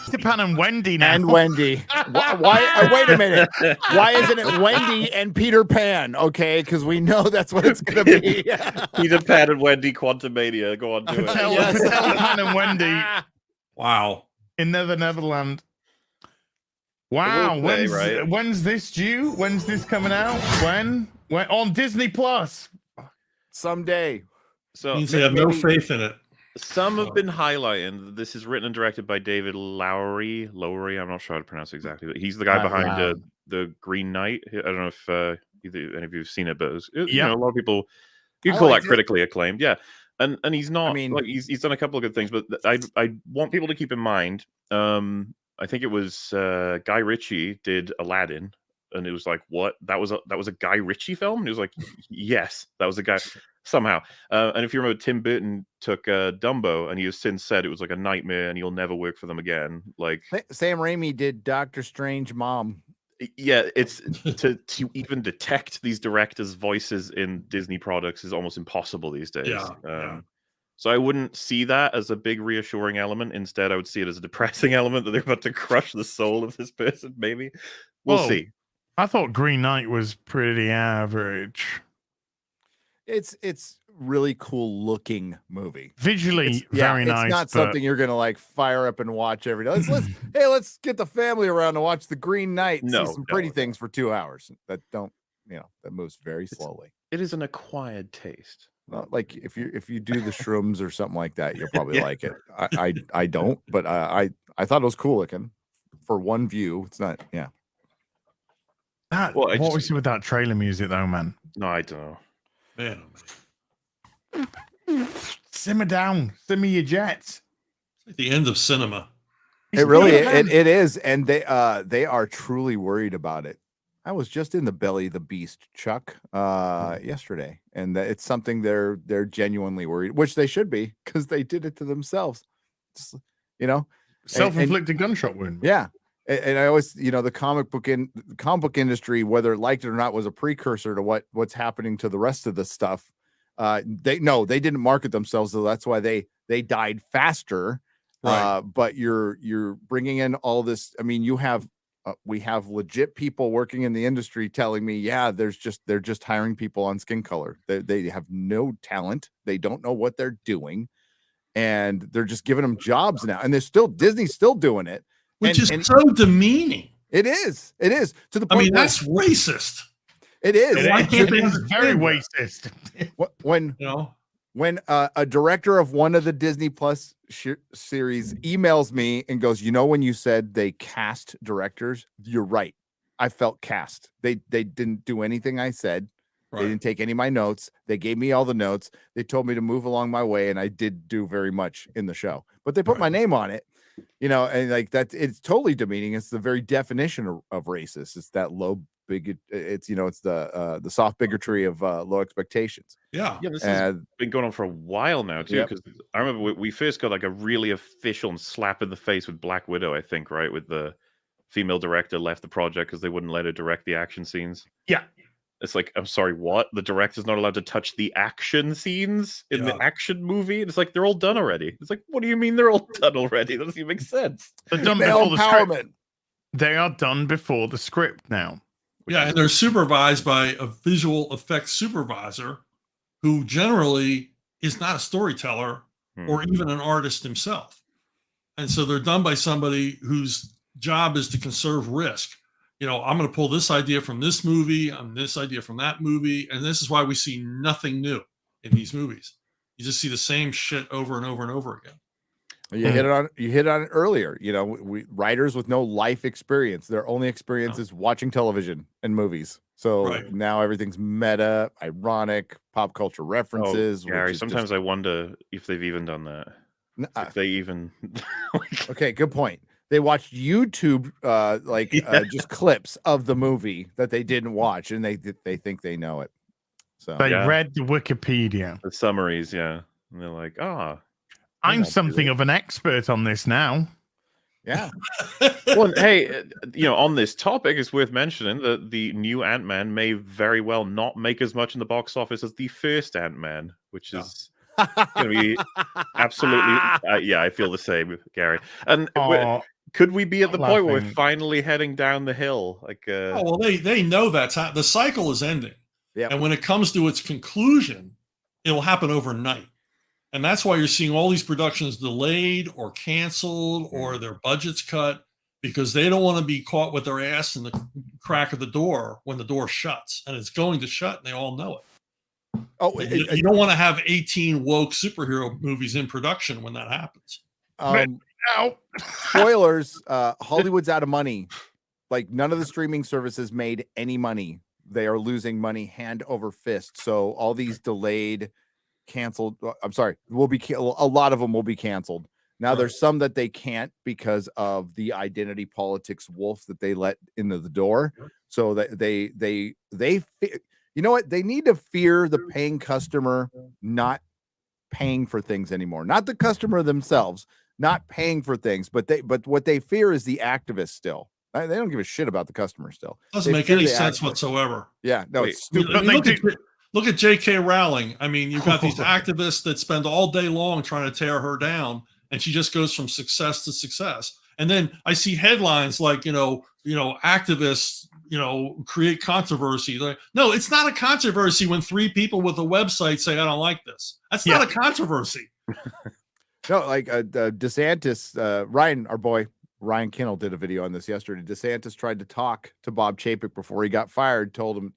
Peter Pan and Wendy now.
And Wendy. Why wait a minute. Why isn't it Wendy and Peter Pan? Okay, because we know that's what it's gonna be.
Peter Pan and Wendy Quantumania. Go on, do it.
Patel,
Yes.
Patel Pan and Wendy
Wow.
in Neverland. Wow,
will say, right?
when's this due? When's this coming out? When on Disney Plus?
Someday.
So
Means they have no
maybe-
faith in it.
Some have been highlighting that this is written and directed by David Lowery. I'm not sure how to pronounce it exactly, but he's the guy behind the Green Knight. I don't know if either any of you have seen it, but you know, a lot of people you
I
can call
liked
that
it.
critically acclaimed, yeah. And he's not.
I mean-
like he's done a couple of good things, but I want people to keep in mind. I think it was Guy Ritchie did Aladdin, and it was like, what? That was a Guy Ritchie film? And it was like, yes, that was a guy. Somehow. And if you remember, Tim Burton took Dumbo, and he has since said it was like a nightmare and he'll never work for them again. Like,
Sam Raimi did Doctor Strange Mom.
yeah, it's to even detect these directors' voices in Disney products is almost impossible these days.
Yeah.
So I wouldn't see that as a big reassuring element. Instead, I would see it as a depressing element that they're about to crush the soul of this person. Maybe we'll
Whoa.
see.
I thought Green Knight was pretty average.
It's really cool looking movie.
Visually, very nice.
It's not
but
something you're gonna like fire up and watch every day. Let's get the family around to watch The Green Knight and see some pretty things for 2 hours that don't, that moves very slowly.
It is an acquired taste.
Well, like if you do the shrooms or something like that, you'll probably like it. I don't, but I thought it was cool looking for one view. It's not,
What was it with that trailer music though, man?
No, I don't know.
Man,
Simmer down, simmer your jets.
it's like the end of cinema.
It really it is, and they are truly worried about it. I was just in the belly of the beast, Chuck, yesterday, and it's something they're genuinely worried, which they should be because they did it to themselves.
Self-inflicted gunshot wound.
Yeah, and I always, the comic book industry, whether it liked it or not, was a precursor to what's happening to the rest of the stuff. They didn't market themselves, so that's why they died faster.
Right.
But you're bringing in all this. I mean, we have legit people working in the industry telling me, they're just hiring people on skin color. They have no talent. They don't know what they're doing, and they're just giving them jobs now. And Disney's still doing it,
which is so demeaning.
It is to the point.
I mean, that's racist.
It is.
It's very racist.
When a director of one of the Disney Plus series emails me and goes, when you said they cast directors, you're right. I felt cast. They didn't do anything I said. Right. They didn't take any of my notes. They gave me all the notes. They told me to move along my way, and I did do very much in the show. But they put my name on it, and like that, it's totally demeaning. It's the very definition of racist. It's that low bigot. It's it's the soft bigotry of low expectations.
Yeah,
this has been going on for a while now too. Because I remember we first got like a really official slap in the face with Black Widow. I think with the female director left the project because they wouldn't let her direct the action scenes.
Yeah,
it's like, I'm sorry, what? The director's not allowed to touch the action scenes in the action movie? It's like they're all done already. It's like, what do you mean they're all done already? That doesn't even make sense.
They're done before the script. They are done before the script now.
Yeah, and they're supervised by a visual effects supervisor who generally is not a storyteller or even an artist himself. And so they're done by somebody whose job is to conserve risk. I'm going to pull this idea from this movie and this idea from that movie. And this is why we see nothing new in these movies. You just see the same shit over and over and over again.
You hit on it earlier. We writers with no life experience. Their only experience is watching television and movies. So now everything's meta, ironic, pop culture references.
Gary, sometimes I wonder if they've even done that. If they even.
Okay, good point. They watched YouTube, just clips of the movie that they didn't watch, and they think they know it. So
they read the Wikipedia,
the summaries, and they're like,
I'm something of an expert on this now.
Yeah.
Well, hey, on this topic, it's worth mentioning that the new Ant-Man may very well not make as much in the box office as the first Ant-Man, which is going to be absolutely. I feel the same, Gary. And could we be at the point where we're finally heading down the hill?
They know that's the cycle is ending.
Yep.
And when it comes to its conclusion, it will happen overnight. And that's why you're seeing all these productions delayed or canceled or their budgets cut, because they don't want to be caught with their ass in the crack of the door when the door shuts. And it's going to shut, and they all know it. You don't want to have 18 woke superhero movies in production when that happens.
Spoilers, Hollywood's out of money. Like, none of the streaming services made any money. They are losing money hand over fist. So all these delayed, canceled, a lot of them will be canceled. Now there's some that they can't because of the identity politics wolf that they let into the door. So that they you know what? They need to fear the paying customer not paying for things anymore. Not the customer themselves, not paying for things, but what they fear is the activists still. They don't give a shit about the customer still.
Doesn't make any sense whatsoever.
Yeah, no, it's stupid.
Look at J.K. Rowling. I mean, you've got these activists that spend all day long trying to tear her down, and she just goes from success to success. And then I see headlines like, activists, create controversy. Like, no, it's not a controversy when 3 people with a website say, I don't like this. That's not a controversy.
No, like DeSantis, Ryan, our boy, Ryan Kinnell did a video on this yesterday. DeSantis tried to talk to Bob Chapek before he got fired, told him,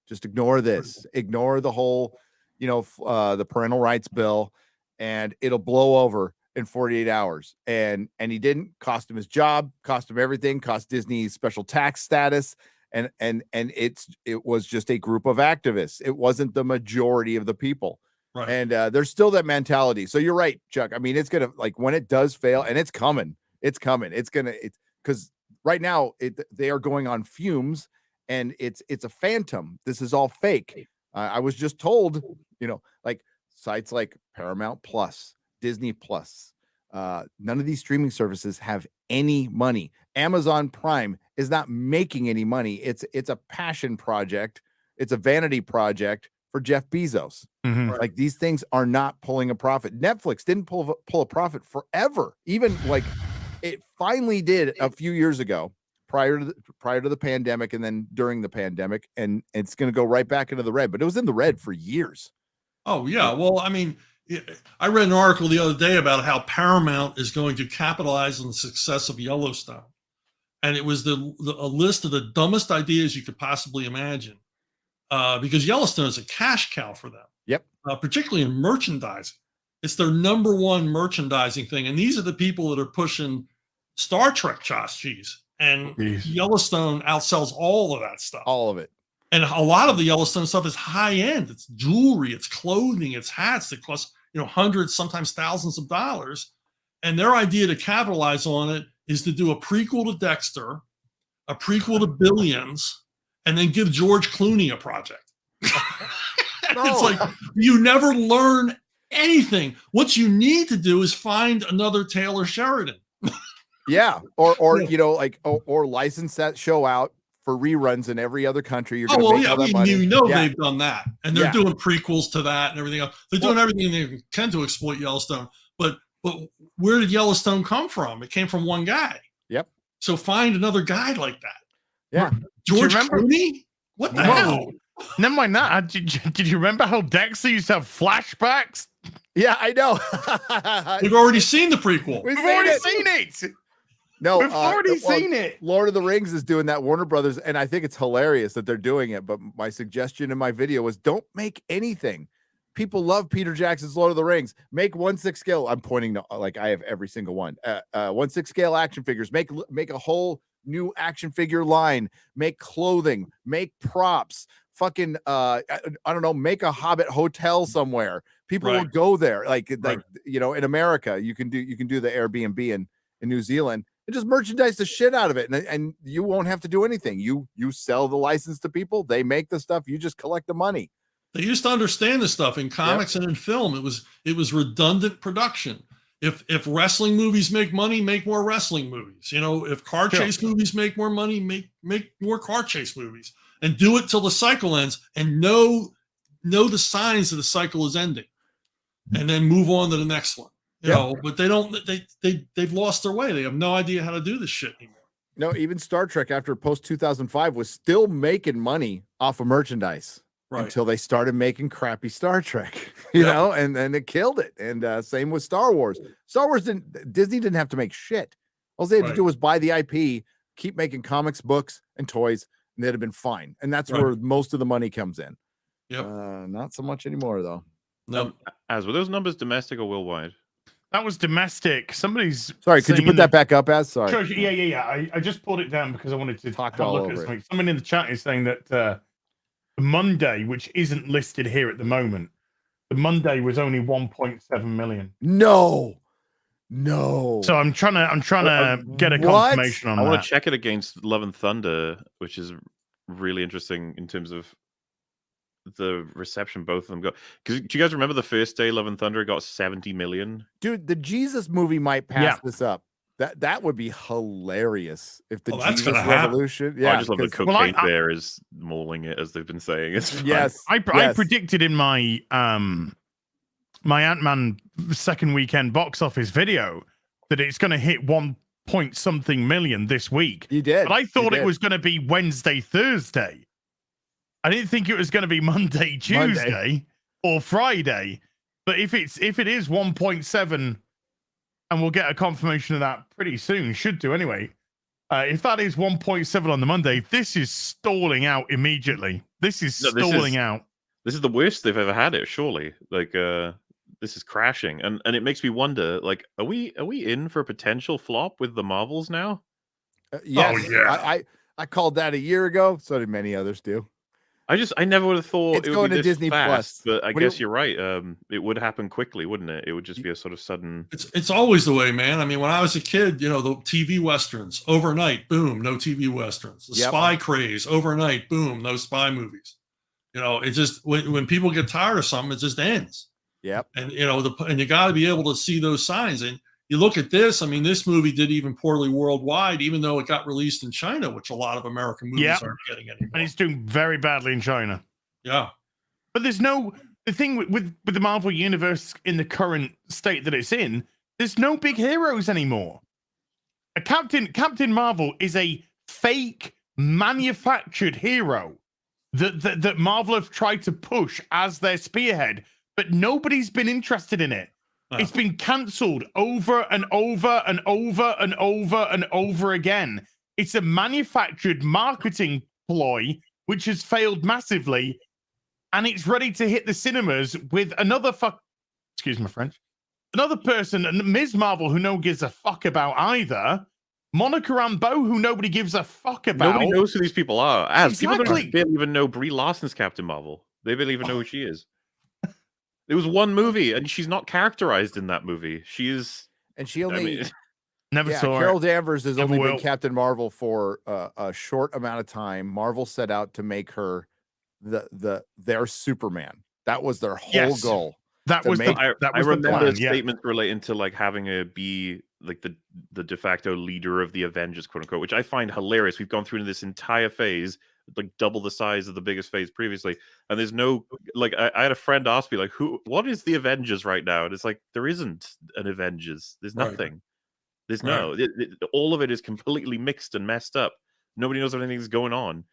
just ignore this, ignore the whole, the parental rights bill, and it'll blow over in 48 hours. And he didn't. Cost him his job, cost him everything, cost Disney special tax status. And it was just a group of activists. It wasn't the majority of the people.
Right.
And there's still that mentality. So you're right, Chuck. I mean, it's going to, like, when it does fail, and it's coming, because right now they are going on fumes, and it's a phantom. This is all fake. I was just told, like sites like Paramount Plus, Disney Plus, none of these streaming services have any money. Amazon Prime is not making any money. It's a passion project. It's a vanity project for Jeff Bezos.
Mm-hmm.
Like, these things are not pulling a profit. Netflix didn't pull a profit forever. Even like it finally did a few years ago, prior to the pandemic, and then during the pandemic, and it's going to go right back into the red. But it was in the red for years.
Oh yeah, well, I mean, I read an article the other day about how Paramount is going to capitalize on the success of Yellowstone, and it was a list of the dumbest ideas you could possibly imagine, because Yellowstone is a cash cow for them.
Yep.
Particularly in merchandising, it's their number one merchandising thing, and these are the people that are pushing Star Trek tchotchkes, and Yellowstone outsells all of that stuff.
All of it.
And a lot of the Yellowstone stuff is high end. It's jewelry, it's clothing, it's hats that cost, hundreds, sometimes thousands of dollars. And their idea to capitalize on it is to do a prequel to Dexter, a prequel to Billions, and then give George Clooney a project. It's like, you never learn anything. What you need to do is find another Taylor Sheridan.
Yeah. Or or license that show out for reruns in every other country. You're going to make all that money.
They've done that, and they're doing prequels to that and everything else. They're doing everything they can to exploit Yellowstone. But where did Yellowstone come from? It came from one guy.
Yep.
So find another guy like that.
Yeah.
George Clooney? What the hell?
Never mind that. Did you remember how Dexter used to have flashbacks?
Yeah, I know.
We've already seen the prequel.
We've already seen it.
No,
we've already seen it.
Lord of the Rings is doing that, Warner Brothers, and I think it's hilarious that they're doing it. But my suggestion in my video was, don't make anything. People love Peter Jackson's Lord of the Rings. Make 1/6 scale. I'm pointing to, like, I have every single one. 1/6 scale action figures. Make a whole new action figure line. Make clothing. Make props. Fucking I don't know. Make a Hobbit hotel somewhere. People will go there. Like in America, you can do the Airbnb in New Zealand. And just merchandise the shit out of it, and you won't have to do anything. You sell the license to people, they make the stuff, you just collect the money.
They used to understand this stuff in comics and in film. It was redundant production. If wrestling movies make money, make more wrestling movies. If car chase movies make more money, make more car chase movies, and do it till the cycle ends, and know the signs that the cycle is ending, and then move on to the next one. But they don't. They've lost their way. They have no idea how to do this shit anymore.
No, even Star Trek after post 2005 was still making money off of merchandise until they started making crappy Star Trek. You know, and it killed it. And same with Star Wars. Disney didn't have to make shit. All they had to do was buy the IP, keep making comics, books, and toys, and they'd have been fine. And that's where most of the money comes in.
Yep.
Not so much anymore though.
No.
As were those numbers domestic or worldwide?
That was domestic. Somebody's
sorry. Could you put that back up? Sorry.
Sure, yeah. I just pulled it down because I wanted to
talk
have a look at something. Someone in the chat is saying that the Monday, which isn't listed here at the moment, the Monday was only 1.7 million.
No.
So I'm trying to get a confirmation on that.
I want to check it against Love and Thunder, which is really interesting in terms of the reception both of them got. Because do you guys remember the first day Love and Thunder got 70 million?
Dude, the Jesus movie might pass this up. That would be hilarious if the Jesus Revolution. Yeah,
I just love the cocaine there is mauling it, as they've been saying. It's fun.
Yes.
I predicted in my my Ant-Man second weekend box office video that it's going to hit point something million this week.
You did.
But I thought
You
it
did.
was going to be Wednesday, Thursday. I didn't think it was going to be Monday, Tuesday, or Friday. But if it is 1.7, and we'll get a confirmation of that pretty soon, should do anyway. If that is 1.7 on the Monday, this is stalling out immediately. This is stalling out.
This is the worst they've ever had it, surely. Like, this is crashing, and it makes me wonder. Like, are we in for a potential flop with the Marvels now?
Yes.
Oh, yeah.
I called that a year ago. So did many others do.
I never would have thought
It's
it would
going
be
to
this
Disney
fast,
Plus.
but I guess you're right. It would happen quickly, wouldn't it? It would just be a sort of sudden.
It's always the way, man. I mean, when I was a kid, you know, the TV westerns overnight, boom, no TV westerns. The spy craze overnight, boom, no spy movies. You know, it just when people get tired of something, it just ends.
Yep.
And you know, and you got to be able to see those signs. And you look at this. I mean, this movie did even poorly worldwide, even though it got released in China, which a lot of American movies aren't getting anymore.
And it's doing very badly in China.
Yeah.
But there's the thing with the Marvel universe in the current state that it's in, there's no big heroes anymore. Captain Marvel is a fake manufactured hero that Marvel have tried to push as their spearhead, but nobody's been interested in it.
Oh.
It's been cancelled over and over and over and over and over again. It's a manufactured marketing ploy which has failed massively. And it's ready to hit the cinemas with another excuse my French, another person, Ms. Marvel, who no one gives a fuck about either. Monica Rambeau, who nobody gives a fuck about.
Nobody knows who these people are. People
Exactly.
don't even know Brie Larson's Captain Marvel. They barely even know who she is. There was one movie, and she's not characterized in that movie. She is,
and she only
never saw
Carol
it.
Danvers has
Never
only
will.
been Captain Marvel for a short amount of time. Marvel set out to make her their Superman. That was their whole goal.
That was the
I remember
plan.
statements relating to like having her be like the de facto leader of the Avengers, quote unquote, which I find hilarious. We've gone through this entire phase, like double the size of the biggest phase previously, and there's no like. I had a friend ask me like, what is the Avengers right now? And it's like there isn't an Avengers. There's nothing. There's no. All of it is completely mixed and messed up. Nobody knows what anything's going on.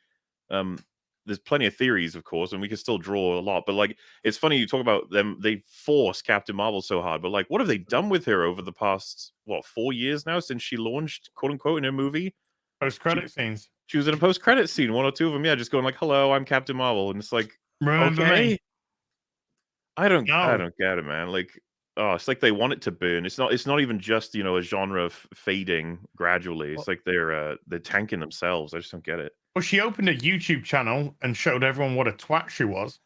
There's plenty of theories, of course, and we can still draw a lot. But like, it's funny you talk about them. They force Captain Marvel so hard, but like, what have they done with her over the past 4 years now since she launched, quote unquote, in her movie?
Post-credit scenes.
She was in a post-credit scene, one or two of them. Yeah, just going like, "Hello, I'm Captain Marvel," and it's like,
Remember
okay,
me?
I don't get it, man. Like, oh, it's like they want it to burn. It's not even just a genre fading gradually. It's like they're tanking themselves. I just don't get it.
Well, she opened a YouTube channel and showed everyone what a twat she was.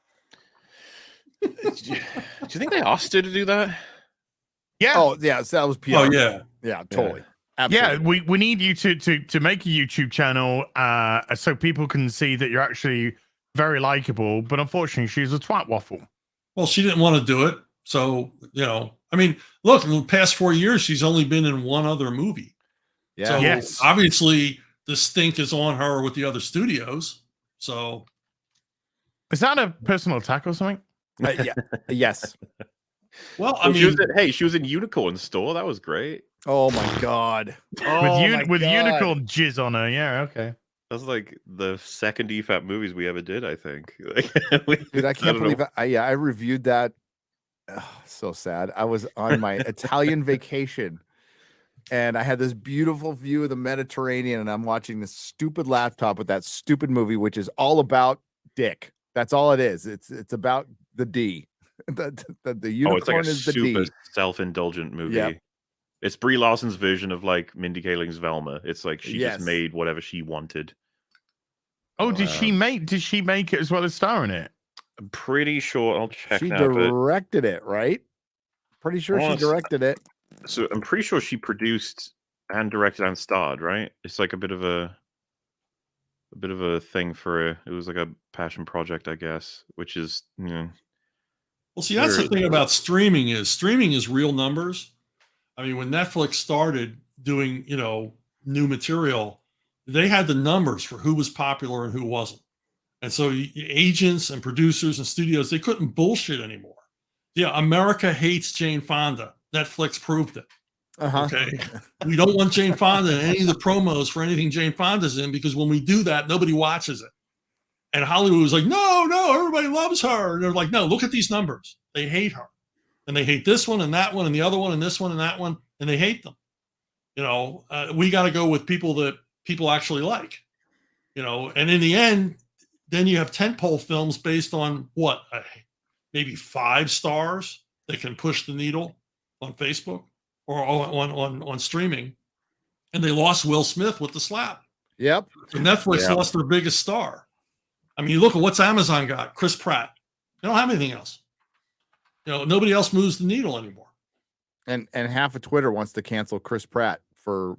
Do you think they asked her to do that?
Yeah.
Oh, yeah. So that was PR.
Oh, yeah.
Yeah, totally.
Yeah,
Absolutely.
we need you to make a YouTube channel so people can see that you're actually very likable. But unfortunately, she's a twat waffle.
Well, she didn't want to do it. So, I mean, look, in the past 4 years, she's only been in one other movie.
Yeah.
So obviously the stink is on her with the other studios. So
is that a personal attack or something?
Yeah. Yes.
Well,
she was in Unicorn Store. That was great.
Oh my god.
With unicorn jizz on her. Yeah. Okay.
That's like the second EFAP movies we ever did, I think.
Dude, I can't believe I reviewed that. Oh, so sad. I was on my Italian vacation and I had this beautiful view of the Mediterranean and I'm watching this stupid laptop with that stupid movie, which is all about dick. That's all it is. It's about the D. The unicorn
it's like a
is the
super
D.
self-indulgent movie.
Yep.
It's Brie Larson's version of like Mindy Kaling's Velma. It's like she just made whatever she wanted.
Oh, did she make it as well as star in it?
I'm pretty sure. I'll check.
She
now,
directed it, right? Pretty sure she directed it.
So I'm pretty sure she produced and directed and starred, right? It's like a bit of a thing for her. It was like a passion project, I guess, which is
Well, see, that's the thing about streaming is real numbers. I mean, when Netflix started doing, new material, they had the numbers for who was popular and who wasn't. And so agents and producers and studios, they couldn't bullshit anymore. Yeah, America hates Jane Fonda. Netflix proved it. Okay. We don't want Jane Fonda in any of the promos for anything Jane Fonda's in, because when we do that, nobody watches it. And Hollywood was like, no, everybody loves her. And they're like, no, look at these numbers. They hate her. And they hate this one and that one and the other one and this one and that one. And they hate them. We got to go with people that people actually like, and in the end, then you have tentpole films based on what, maybe 5 stars that can push the needle on Facebook or on streaming. And they lost Will Smith with The Slap.
Yep.
So Netflix lost their biggest star. I mean, you look at what's Amazon got, Chris Pratt. They don't have anything else. Nobody else moves the needle anymore.
And half of Twitter wants to cancel Chris Pratt for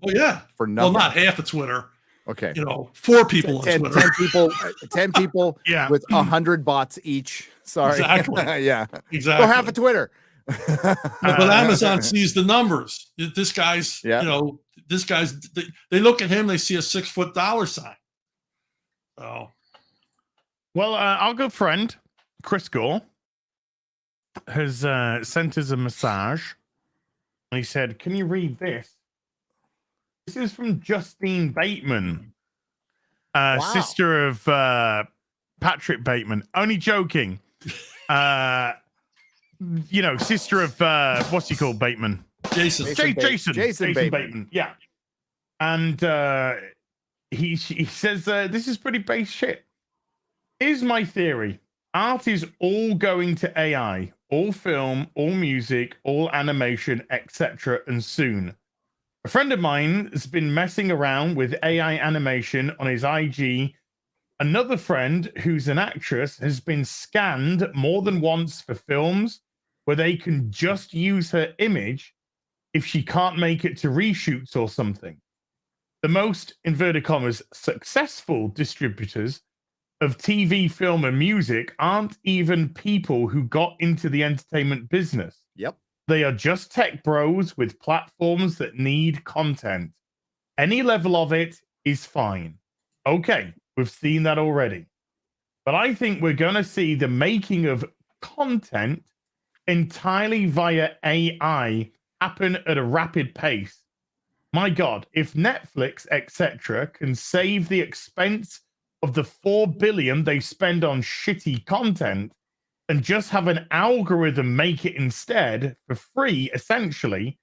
for nothing.
Well, not half of Twitter.
Okay.
4 people on
10
Twitter.
10 people with 100 bots each. Sorry.
Exactly.
Yeah.
Exactly.
So half of Twitter.
But Amazon sees the numbers. This guy's, this guy's, they look at him, they see a $6 dollar sign. So.
Well, our good friend, Chris Gore, has sent us a massage. And he said, can you read this? This is from Justine Bateman, sister of Patrick Bateman. Only joking. Sister of, what's he called, Bateman?
Jason
Bateman. Yeah. And he says, this is pretty base shit. Here's my theory. Art is all going to AI. All film, all music, all animation, etc. And soon. A friend of mine has been messing around with AI animation on his IG. Another friend, who's an actress, has been scanned more than once for films where they can just use her image if she can't make it to reshoots or something. The most, inverted commas, successful distributors of TV, film, and music aren't even people who got into the entertainment business.
Yep.
They are just tech bros with platforms that need content. Any level of it is fine. Okay, we've seen that already. But I think we're going to see the making of content entirely via AI happen at a rapid pace. My God, if Netflix, etc., can save the expense of the $4 billion they spend on shitty content and just have an algorithm make it instead for free, essentially,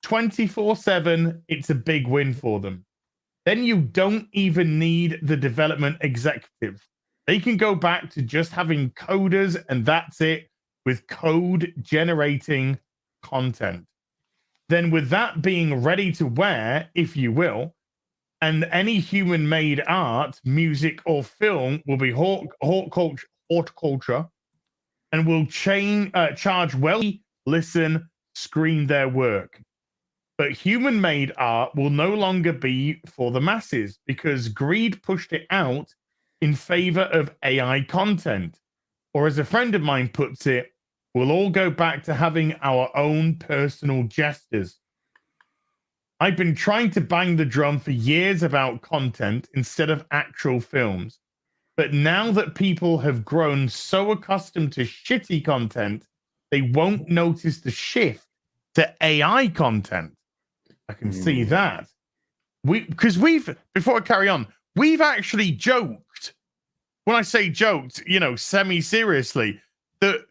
24/7, it's a big win for them. Then you don't even need the development executives. They can go back to just having coders and that's it, with code generating content. Then with that being ready to wear, if you will, and any human-made art, music, or film will be horticulture and will charge well, listen, screen their work. But human-made art will no longer be for the masses because greed pushed it out in favor of AI content. Or as a friend of mine puts it, we'll all go back to having our own personal jesters. I've been trying to bang the drum for years about content instead of actual films. But now that people have grown so accustomed to shitty content, they won't notice the shift to AI content. I can see that. Before I carry on, we've actually joked. When I say joked, semi-seriously, that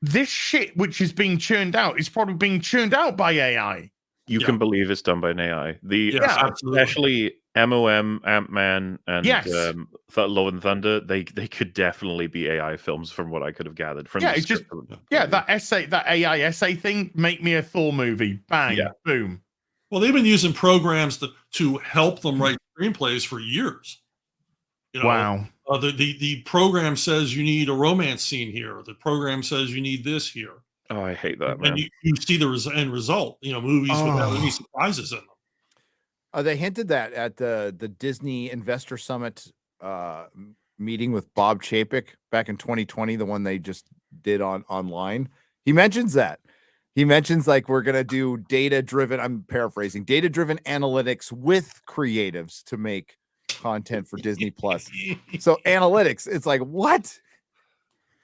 this shit which is being churned out is probably being churned out by AI.
You can believe it's done by an AI. Especially MOM, Ant-Man, and Love and Thunder, they could definitely be AI films from what I could have gathered from
that AI essay thing, make me a Thor movie. Bang, boom.
Well, they've been using programs to help them write screenplays for years.
Wow.
The program says you need a romance scene here. The program says you need this here.
Oh, I hate that, man.
And you see the end result, movies without any surprises in them.
They hinted that at the Disney Investor Summit meeting with Bob Chapek back in 2020, the one they just did online. He mentions that. He mentions we're going to do data-driven, I'm paraphrasing, data-driven analytics with creatives to make content for Disney Plus. So analytics, it's what?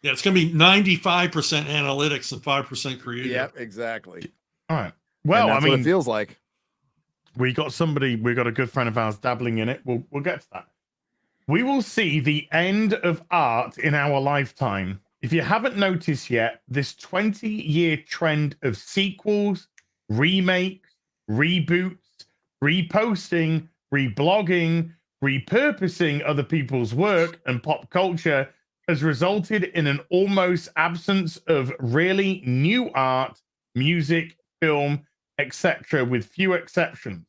Yeah, it's going to be 95% analytics and 5% creative.
Yep, exactly.
All right. Well,
and that's
I mean,
what it feels like.
we got a good friend of ours dabbling in it. We'll get to that. We will see the end of art in our lifetime. If you haven't noticed yet, this 20-year trend of sequels, remakes, reboots, reposting, reblogging, repurposing other people's work and pop culture has resulted in an almost absence of really new art, music, film, etc., with few exceptions.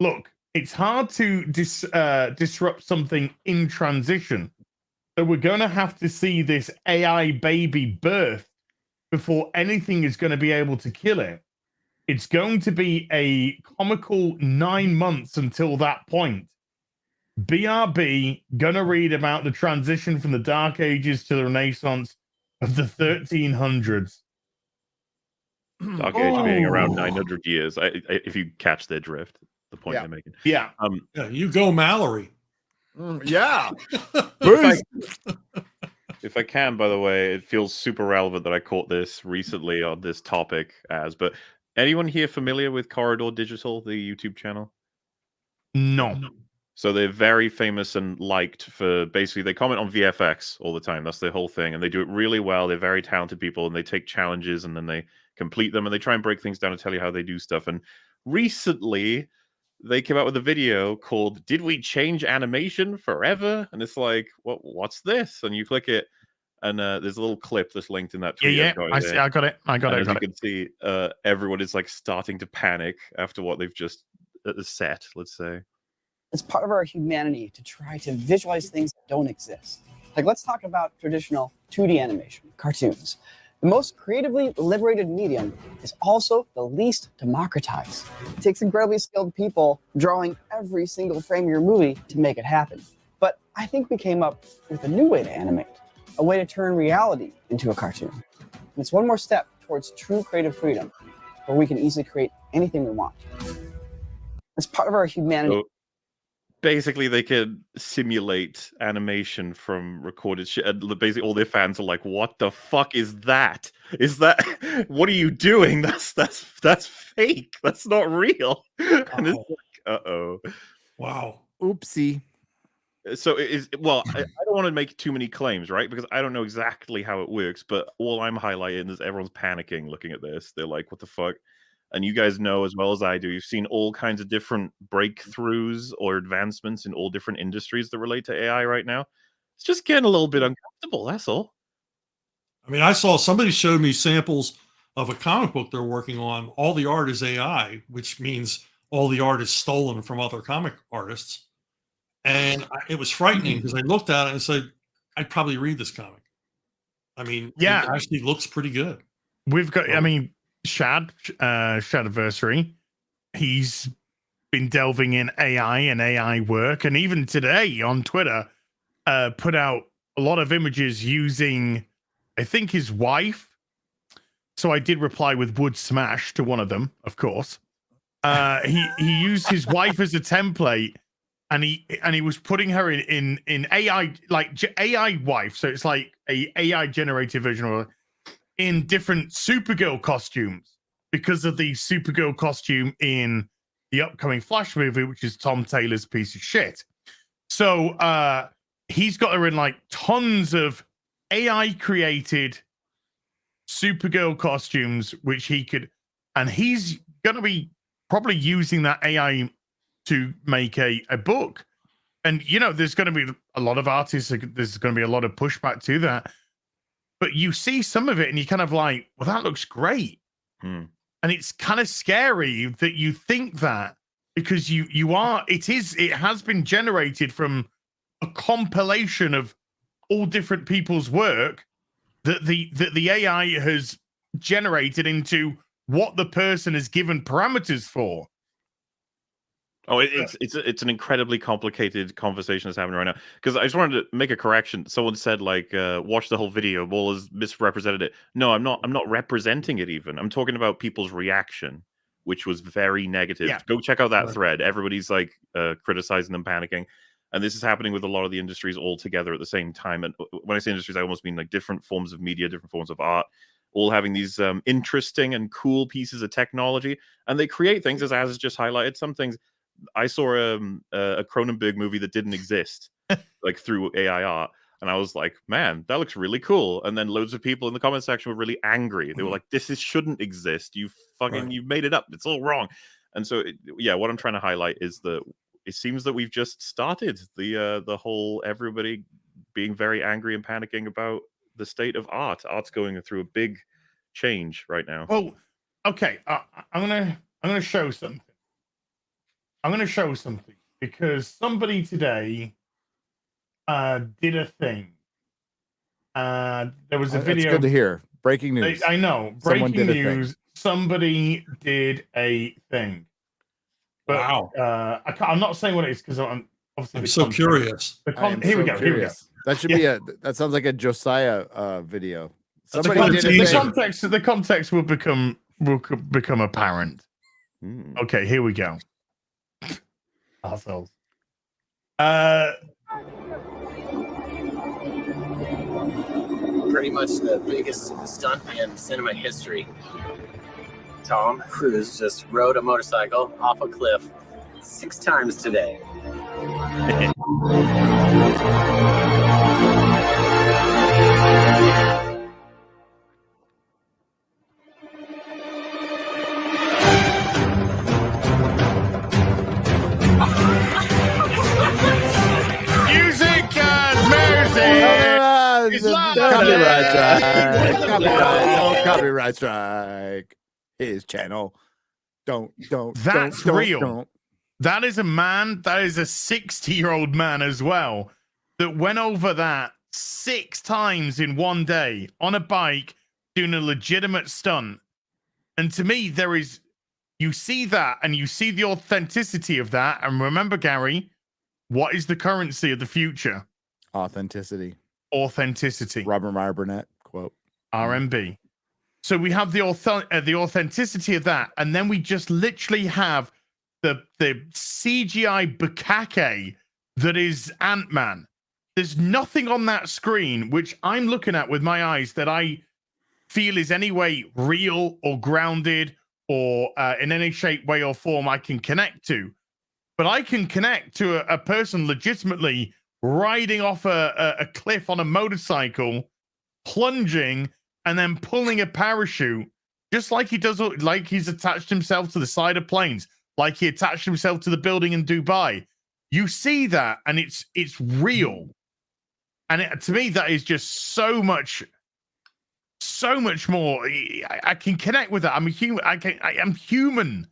Look, it's hard to disrupt something in transition. So we're going to have to see this AI baby birth before anything is going to be able to kill it. It's going to be a comical 9 months until that point. BRB gonna read about the transition from the Dark Ages to the Renaissance of the 1300s.
Dark Age being around 900 years. If you catch their drift, the point they're making.
Yeah.
Yeah, you go, Mallory.
Yeah.
If I can, by the way, it feels super relevant that I caught this recently on this topic but anyone here familiar with Corridor Digital, the YouTube channel?
No.
So they're very famous and liked for basically they comment on VFX all the time. That's their whole thing. And they do it really well. They're very talented people and they take challenges and then they complete them and they try and break things down and tell you how they do stuff. And recently they came out with a video called "Did We Change Animation Forever?" And it's like, what's this? And you click it and there's a little clip that's linked in that tweet.
Yeah, I got it.
As you can see, everyone is like starting to panic after what they've just set, let's say.
It's part of our humanity to try to visualize things that don't exist. Like, let's talk about traditional 2D animation, cartoons. The most creatively liberated medium is also the least democratized. It takes incredibly skilled people drawing every single frame of your movie to make it happen. But I think we came up with a new way to animate, a way to turn reality into a cartoon. And it's one more step towards true creative freedom, where we can easily create anything we want. It's part of our humanity.
So basically, they can simulate animation from recorded shit. And basically, all their fans are like, "What the fuck is that? Is that what are you doing? That's fake. That's not real." And it's like,
Wow.
Oopsie.
So I don't want to make too many claims, right? Because I don't know exactly how it works. But all I'm highlighting is everyone's panicking looking at this. They're like, "What the fuck?" And you guys know as well as I do, you've seen all kinds of different breakthroughs or advancements in all different industries that relate to AI right now. It's just getting a little bit uncomfortable, that's all.
I mean, I saw somebody showed me samples of a comic book they're working on. All the art is AI, which means all the art is stolen from other comic artists. And it was frightening because I looked at it and said, I'd probably read this comic. I mean, it actually looks pretty good.
We've got, I mean, Shadiversary, he's been delving in AI and AI work, and even today on Twitter put out a lot of images using, I think, his wife. So I did reply with wood smash to one of them, of course. He used his wife as a template, and he was putting her in AI, like AI wife, so it's like a AI generated version of her, in different Supergirl costumes because of the Supergirl costume in the upcoming Flash movie, which is Tom Taylor's piece of shit. So he's got her in like tons of AI created Supergirl costumes, which he could, and he's going to be probably using that AI to make a book. And, you know, there's going to be a lot of artists, there's going to be a lot of pushback to that. But you see some of it and you're kind of like, well, that looks great. And it's kind of scary that you think that, because it has been generated from a compilation of all different people's work that the AI has generated into what the person has given parameters for.
Oh, it's an incredibly complicated conversation that's happening right now. Because I just wanted to make a correction. Someone said like, watch the whole video. Wall has misrepresented it. No, I'm not representing it even. I'm talking about people's reaction, which was very negative.
Yeah.
Go check out that thread. Everybody's like criticizing them, panicking. And this is happening with a lot of the industries all together at the same time. And when I say industries, I almost mean like different forms of media, different forms of art. all having these interesting and cool pieces of technology, and they create things as has just highlighted. Some things I saw a Cronenberg movie that didn't exist, like through AI art. And I was like, man, that looks really cool. And then loads of people in the comment section were really angry. They were like, shouldn't exist. You made it up. It's all wrong. And so, what I'm trying to highlight is that it seems that we've just started the whole everybody being very angry and panicking about the state of art. Art's going through a big change right now.
Well, okay, I'm gonna show something. I'm gonna show something because somebody today did a thing. There was a video.
That's good to hear. Breaking news.
I know. Breaking news. Somebody did a thing. But,
wow.
I'm not saying what it is because I'm obviously
so curious.
Here we go.
That should be that sounds like a Josiah video.
The context will become apparent. Okay, here we go. Ourselves.
Pretty much the biggest stunt in cinema history. Tom Cruise just rode a motorcycle off a cliff 6 times today.
Copyright strike. His channel.
That's real. That is a man. That is a 60-year-old man as well that went over that 6 times in one day on a bike doing a legitimate stunt. And to me, you see that and you see the authenticity of that. And remember, Gary, what is the currency of the future?
Authenticity.
Robert
Meyer Burnett quote.
RMB. So we have the authenticity of that, and then we just literally have the CGI bukkake that is Ant-Man. There's nothing on that screen which I'm looking at with my eyes that I feel is any way real or grounded or in any shape, way, or form I can connect to. But I can connect to a person legitimately riding off a cliff on a motorcycle, plunging, and then pulling a parachute, just like he does, like he's attached himself to the side of planes, like he attached himself to the building in Dubai. You see that, and it's real. And to me, that is just so much more. I can connect with that. I'm a human. I am human.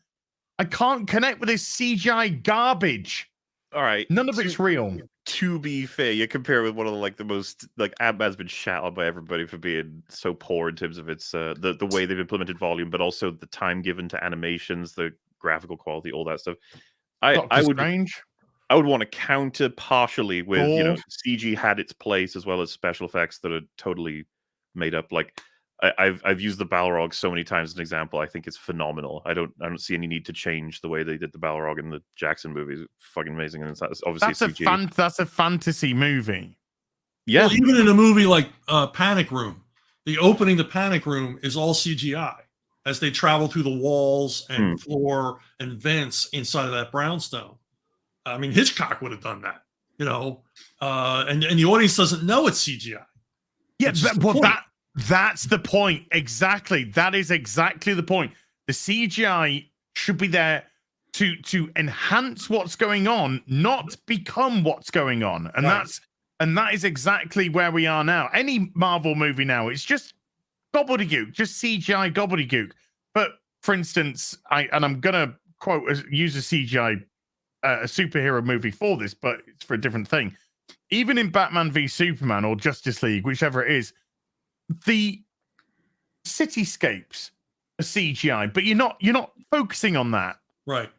I can't connect with this CGI garbage.
All right,
none of it's real.
To be fair, you compare with one of the most Ant-Man's been shat on by everybody for being so poor in terms of its the way they've implemented volume, but also the time given to animations, the graphical quality, all that stuff. I would want to counter partially with CG had its place as well as special effects that are totally made up. Like I've used the Balrog so many times as an example. I think it's phenomenal. I don't see any need to change the way they did the Balrog in the Jackson movies. It's fucking amazing, and that's obviously CG.
That's a fantasy movie.
Yeah,
well, even in a movie like Panic Room, the opening to Panic Room is all CGI as they travel through the walls and floor and vents inside of that brownstone. I mean, Hitchcock would have done that, and the audience doesn't know it's CGI.
Yeah, that's the point. Exactly. That is exactly the point. The CGI should be there to enhance what's going on, not become what's going on. And that is exactly where we are now. Any Marvel movie now, it's just gobbledygook, just CGI gobbledygook. But for instance, I'm gonna use a CGI a superhero movie for this, but it's for a different thing. Even in Batman v Superman or Justice League, whichever it is, the cityscapes are CGI, but you're not focusing on that,
right?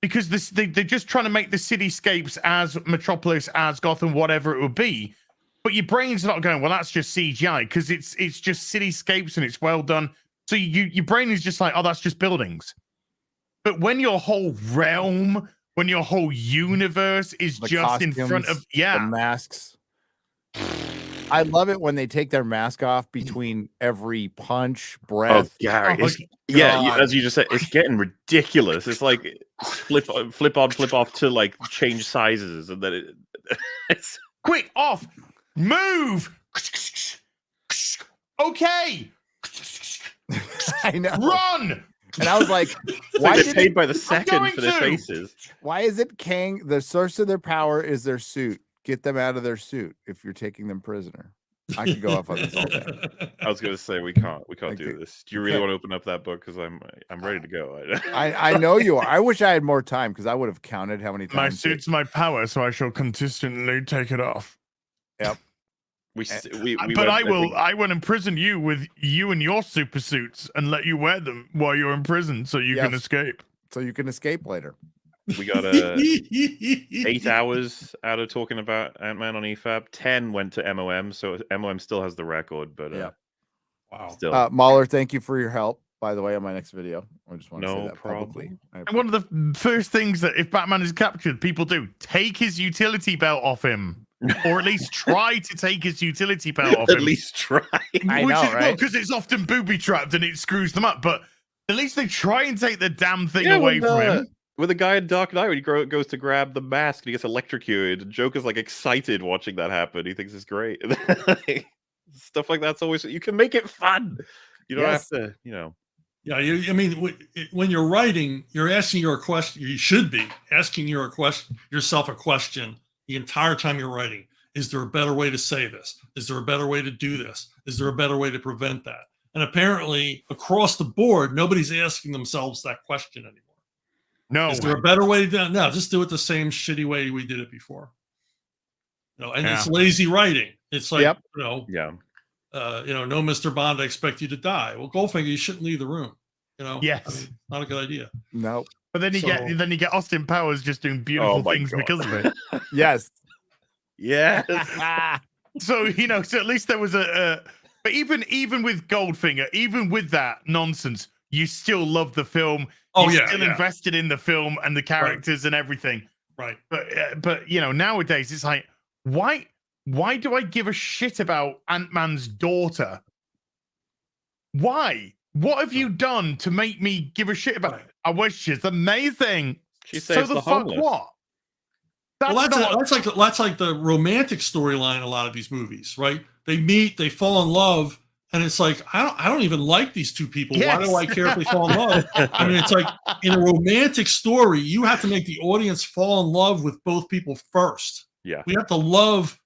Because they're just trying to make the cityscapes as Metropolis, as Gotham, whatever it would be. But your brain's not going, well, that's just CGI because it's just cityscapes and it's well done. So your brain is just like, oh, that's just buildings. But when your whole realm, when your whole universe is
the
just
costumes,
in front of
the masks. I love it when they take their mask off between every punch,
Oh,
breath.
Gary,
Oh,
God.
as you just said, it's getting ridiculous. It's like flip on, flip off to like change sizes, and then it's
Quick, off, move. Okay,
I know.
run.
And I was like,
why
why
they
did
paid
it,
by the second
going
for their
to.
faces.
why is it Kang? The source of their power is their suit. Get them out of their suit if you're taking them prisoner. I could go off on this all day.
I was gonna say we can't
Like,
do this. Do you really want to open up that book? Because I'm ready to go.
I know you are. I wish I had more time because I would have counted how many times.
My suit's my power, so I shall consistently take it off.
Yep.
we
But
went,
I will.
think-
I will imprison you with you and your super suits and let you wear them while you're in prison, so you can
Yes.
escape.
So you can escape later.
we got 8 hours out of talking about Ant-Man on EFAB. 10 went to MOM, so MOM still has the record. But
Yeah.
Wow.
still,
Mahler, thank you for your help, by the way, on my next video. I just want to say
No
that publicly.
And one of the first things that if Batman is captured, people do take his utility belt off him, or at least try to take his utility belt off him.
at least try.
I know, right?
Because it's often booby trapped and it screws them up. But at least they try and take the damn thing
Yeah,
away
with,
from him.
With the guy in Dark Knight, when he goes to grab the mask and he gets electrocuted, and Joker's like excited watching that happen. He thinks it's great. Stuff like that's always, you can make it fun. You don't
Yes.
have to,
Yeah, I mean, when you're writing, you're asking your question. You should be asking yourself a question the entire time you're writing. Is there a better way to say this? Is there a better way to do this? Is there a better way to prevent that? And apparently, across the board, nobody's asking themselves that question anymore.
No.
Is there a better way to do it? No, just do it the same shitty way we did it before. And it's lazy writing. It's like,
Yep.
no,
yeah.
Mr. Bond, I expect you to die. Well, Goldfinger, you shouldn't leave the room.
Yes.
I mean, not a good idea.
No.
But then you get Austin Powers just doing beautiful
my
things
God.
because of it.
Yes.
Yeah.
So so at least there was but even with Goldfinger, even with that nonsense, you still love the film. You're still invested in the film and the characters and everything.
Right.
But nowadays it's like, why do I give a shit about Ant-Man's daughter? Why? What have you done to make me give a shit about it? I wish she's amazing.
She
So
saves
the
the
fuck
homeless.
what?
That's like the romantic storyline in a lot of these movies, right? They meet, they fall in love, and it's like, I don't even like these two people.
Yes.
Why do I care if they fall in love? I mean, it's like in a romantic story, you have to make the audience fall in love with both people first.
Yeah.
We have to love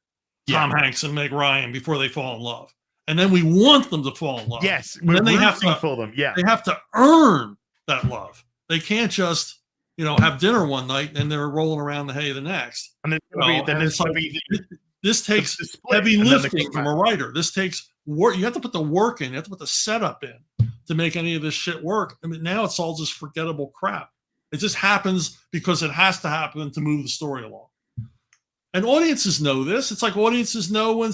Tom Hanks and Meg Ryan before they fall in love. And then we want them to fall in love.
Yes,
And then they have
rooting
to
for them. Yeah.
They have to earn that love. They can't just, have dinner one night and they're rolling around the hay the next.
And
This takes
the split,
heavy
and then the
lifting from a
comeback.
writer. This takes work. You have to put the work in. You have to put the setup in to make any of this shit work. I mean, now it's all just forgettable crap. It just happens because it has to happen to move the story along. And audiences know this. It's like audiences know when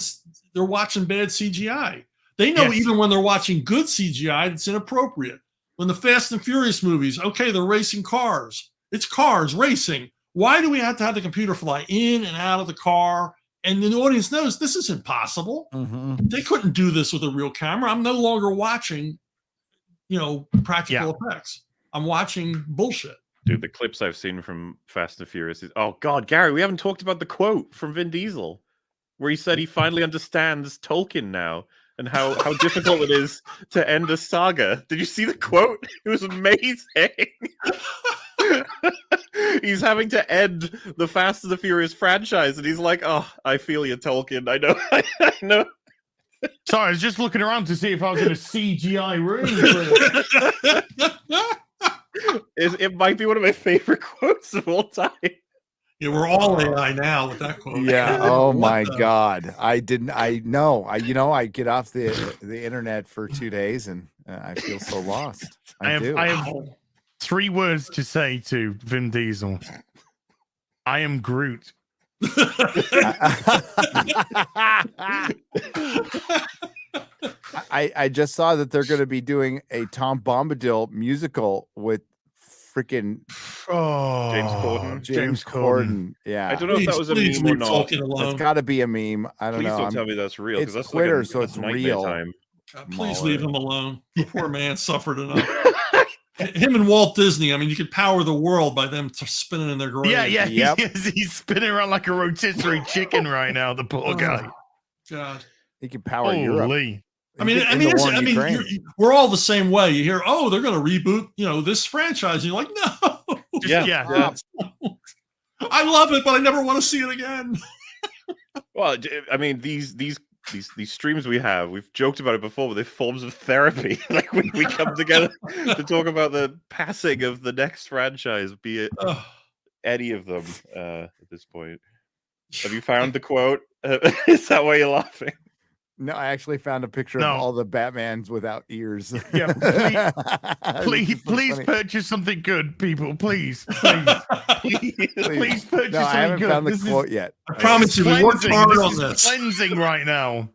they're watching bad CGI. They know even when they're watching good CGI, it's inappropriate. When the Fast and Furious movies, okay, they're racing cars. It's cars racing. Why do we have to have the computer fly in and out of the car? And the audience knows this is impossible.
Mm-hmm.
They couldn't do this with a real camera. I'm no longer watching, practical effects. I'm watching bullshit.
Dude, the clips I've seen from Fast and Furious is, oh God, Gary, we haven't talked about the quote from Vin Diesel where he said he finally understands Tolkien now and how difficult it is to end a saga. Did you see the quote? It was amazing. He's having to end the Fast and the Furious franchise, and he's like, "Oh, I feel you, Tolkien. I know, I know."
Sorry, I was just looking around to see if I was in a CGI room.
It might be one of my favorite quotes of all time.
Yeah, we're all AI now with that quote.
Yeah. Oh my God. I know. I get off the internet for 2 days and I feel so lost. I
have 3 words to say to Vin Diesel. I am Groot.
I just saw that they're going to be doing a Tom Bombadil musical with freaking
James Corden.
James Corden. Yeah.
I don't know if that was a meme or not.
It's got to be a meme. I don't
Please
know.
don't tell me that's real.
It's
That's
Twitter,
like
so it's real.
Time.
Please leave him alone. The poor man suffered enough. Him and Walt Disney. I mean, you could power the world by them spinning in their grave.
Yeah. He's spinning around like a rotisserie chicken right now. The poor guy.
God.
He can power Europe.
I mean, we're all the same way. You hear, oh, they're going to reboot, this franchise. And you're like, no.
Yeah.
I love it, but I never want to see it again.
Well, I mean, these streams we've joked about it before, but they're forms of therapy. Like we come together to talk about the passing of the next franchise, be it any of them at this point. Have you found the quote? Is that why you're laughing?
No, I actually found a picture of all the Batmans without ears.
Yeah, please purchase something good, people. Please purchase
No,
something
I haven't
good.
found the quote yet.
I promise you, we worked hard on this.
Cleansing right now.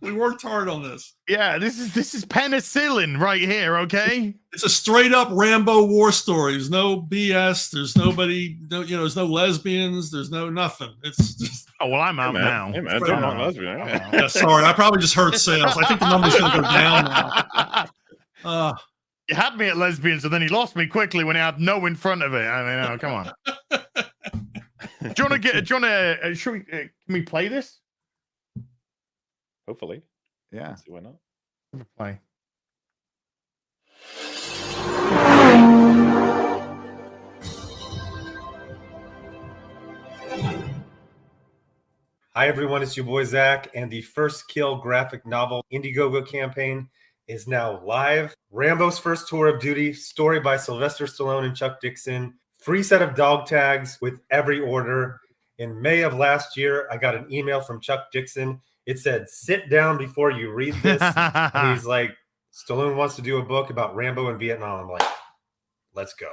We worked hard on this.
Yeah, this is penicillin right here. Okay,
it's a straight up Rambo war story. There's no BS. There's nobody. There's no lesbians. There's no nothing. It's just.
Oh well, I'm out now.
Hey man, don't want lesbian.
Yeah, sorry, I probably just hurt sales. I think the number's going to go down now.
You had me at lesbians, and then he lost me quickly when he had no in front of it. I mean, come on. Do you want to can we play this?
Hopefully.
Yeah.
See why not?
Play.
Hi everyone, it's your boy Zach, and the First Kill graphic novel Indiegogo campaign is now live. Rambo's First Tour of Duty, story by Sylvester Stallone and Chuck Dixon. Free set of dog tags with every order. In May of last year, I got an email from Chuck Dixon. It said, sit down before you read this. And he's like, Stallone wants to do a book about Rambo in Vietnam. I'm like, let's go.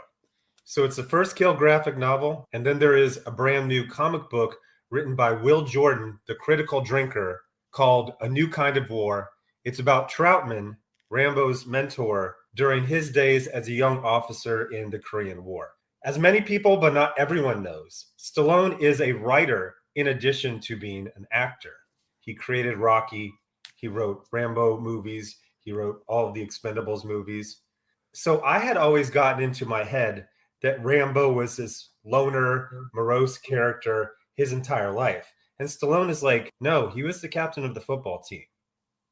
So it's the First Kill graphic novel. And then there is a brand new comic book written by Will Jordan, the critical drinker, called A New Kind of War. It's about Troutman, Rambo's mentor, during his days as a young officer in the Korean War. As many people, but not everyone knows, Stallone is a writer in addition to being an actor. He created Rocky. He wrote Rambo movies. He wrote all of the Expendables movies. So I had always gotten into my head that Rambo was this loner, morose character his entire life. And Stallone is like, no, he was the captain of the football team.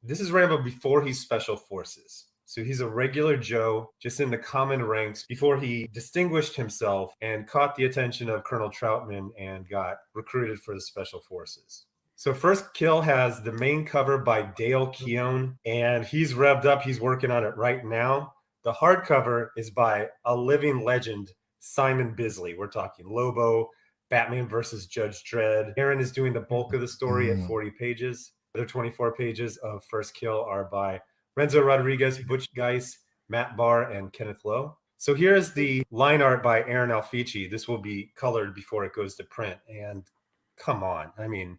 This is Rambo before he's special forces. So he's a regular Joe, just in the common ranks before he distinguished himself and caught the attention of Colonel Troutman and got recruited for the special forces. So First Kill has the main cover by Dale Keown, and he's revved up. He's working on it right now. The hardcover is by a living legend, Simon Bisley. We're talking Lobo, Batman versus Judge Dredd. Aaron is doing the bulk of the story at 40 pages. The other 24 pages of First Kill are by Renzo Rodriguez, Butch Geis, Matt Barr, and Kenneth Lowe. So here's the line art by Aaron Alfici. This will be colored before it goes to print. And come on, I mean,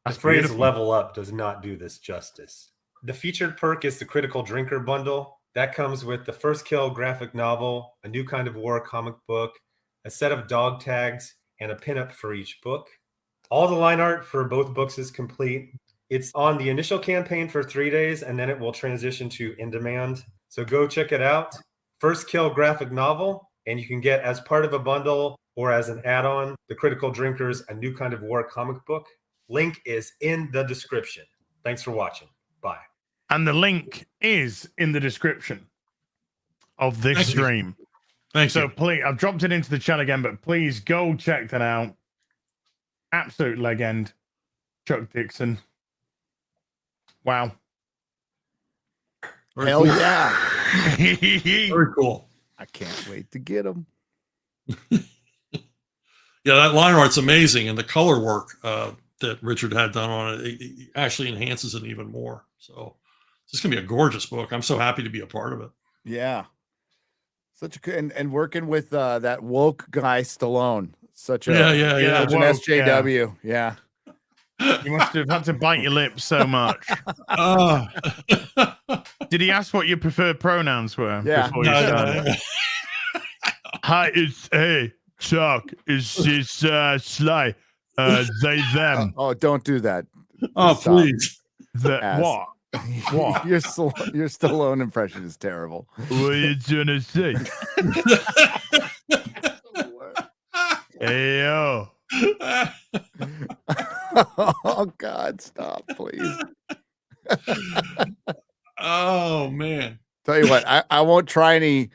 the phrase level up does not do this justice. The featured perk is the Critical Drinker bundle. That comes with the First Kill graphic novel, A New Kind of War comic book, a set of dog tags, and a pinup for each book. All the line art for both books is complete. It's on the initial campaign for 3 days, and then it will transition to in-demand. So go check it out. First Kill graphic novel, and you can get as part of a bundle or as an add-on, the Critical Drinkers, A New Kind of War comic book. Link is in the description. Thanks for watching. Bye.
And the link is in the description of this stream.
Thanks.
So please, I've dropped it into the chat again, but please go check that out. Absolute legend, Chuck Dixon. Wow.
Hell yeah.
Very cool.
I can't wait to get them.
Yeah, that line art's amazing, and the color work that Richard had done on it actually enhances it even more. So it's going to be a gorgeous book. I'm so happy to be a part of it.
Yeah. Such a good, and working with that woke guy Stallone. Such a such an SJW. Yeah.
You must have had to bite your lips so much. Did he ask what your preferred pronouns were?
Yeah.
Before you started? Hi, it's Chuck. It's Sly. They them.
Oh, don't do that.
Oh,
Stop.
please.
The
Ass.
what? What?
your Stallone impression is terrible.
What are you trying to say? Hey yo.
Oh God, stop, please.
Oh man.
Tell you what, I won't try any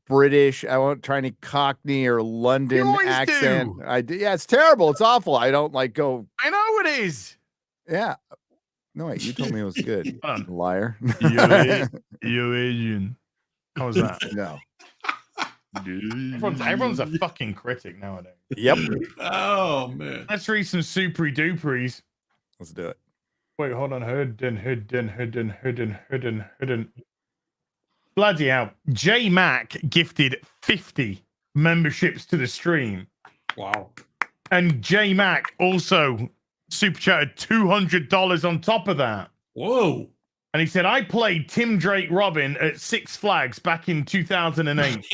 British. I won't try any Cockney or London
always
accent.
do.
Yeah, it's terrible. It's awful. I don't like go.
I know it is.
Yeah. No, wait, you told me it was good. Liar.
You Asian. How was that?
No.
Everyone's a fucking critic nowadays.
Yep.
Oh man.
Let's read some supery duperies.
Let's do it.
Wait, hold on. Hidden. Bloody hell. J Mac gifted 50 memberships to the stream.
Wow.
And J Mac also super chatted $200 on top of that.
Whoa.
And he said, I played Tim Drake Robin at Six Flags back in 2008.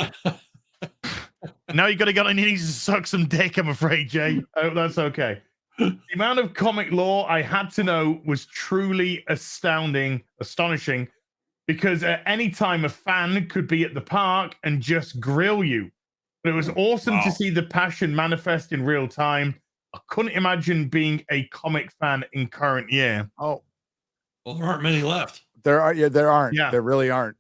Now you got to go and he needs to suck some dick, I'm afraid, Jay. I hope that's okay. The amount of comic lore I had to know was truly astonishing, because at any time a fan could be at the park and just grill you. But it was awesome to see the passion manifest in real time. I couldn't imagine being a comic fan in current year.
Oh,
well, there aren't many left.
there are. Yeah, there aren't.
Yeah.
There really aren't.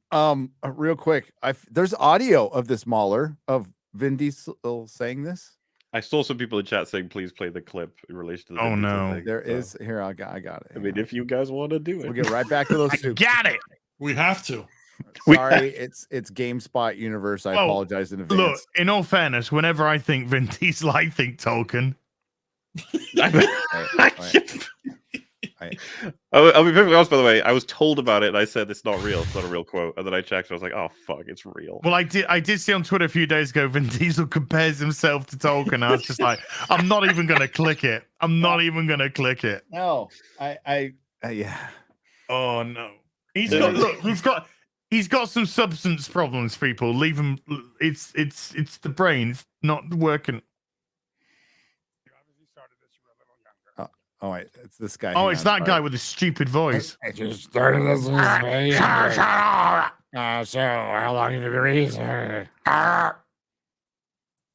Real quick, there's audio of this Mauler of Vin Diesel saying this.
I saw some people in chat saying, "Please play the clip in relation to the."
Oh,
Vin Diesel
no.
thing,
There
so-
is here. I got it.
I mean, if you guys want to do it,
We'll get right back to those.
I
soups.
got it.
We have to.
Sorry, it's GameSpot universe. I apologize in advance.
Look, in all fairness, whenever I think Vin Diesel, I think Tolkien.
I'll be perfectly honest. By the way, I was told about it, and I said it's not real. It's not a real quote. And then I checked, and I was like, "Oh fuck, it's real."
Well, I did see on Twitter a few days ago, Vin Diesel compares himself to Tolkien. I was just like, I'm not even going to click it.
No, yeah.
Oh no, he's got some substance problems. People, leave him. It's the brain. It's not working.
Oh wait, it's this guy.
Oh,
Hang
it's
on.
that guy with the stupid voice.
I just started this. So how long have you been reading?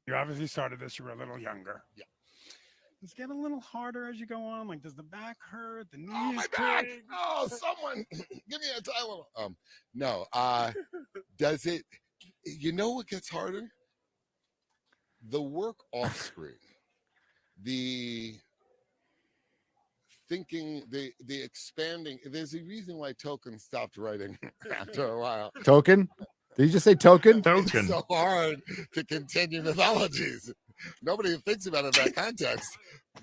You obviously started this. You were a little younger. Yeah. Does it get a little harder as you go on? Like, does the back hurt? The knees?
Oh, my back! Oh, someone give me a Tylenol. No. Does it? You know what gets harder? The work off screen, the thinking, the expanding. There's a reason why Tolkien stopped writing after a while.
Token? Did you just say token?
It's so hard to continue mythologies. Nobody thinks about it in that context,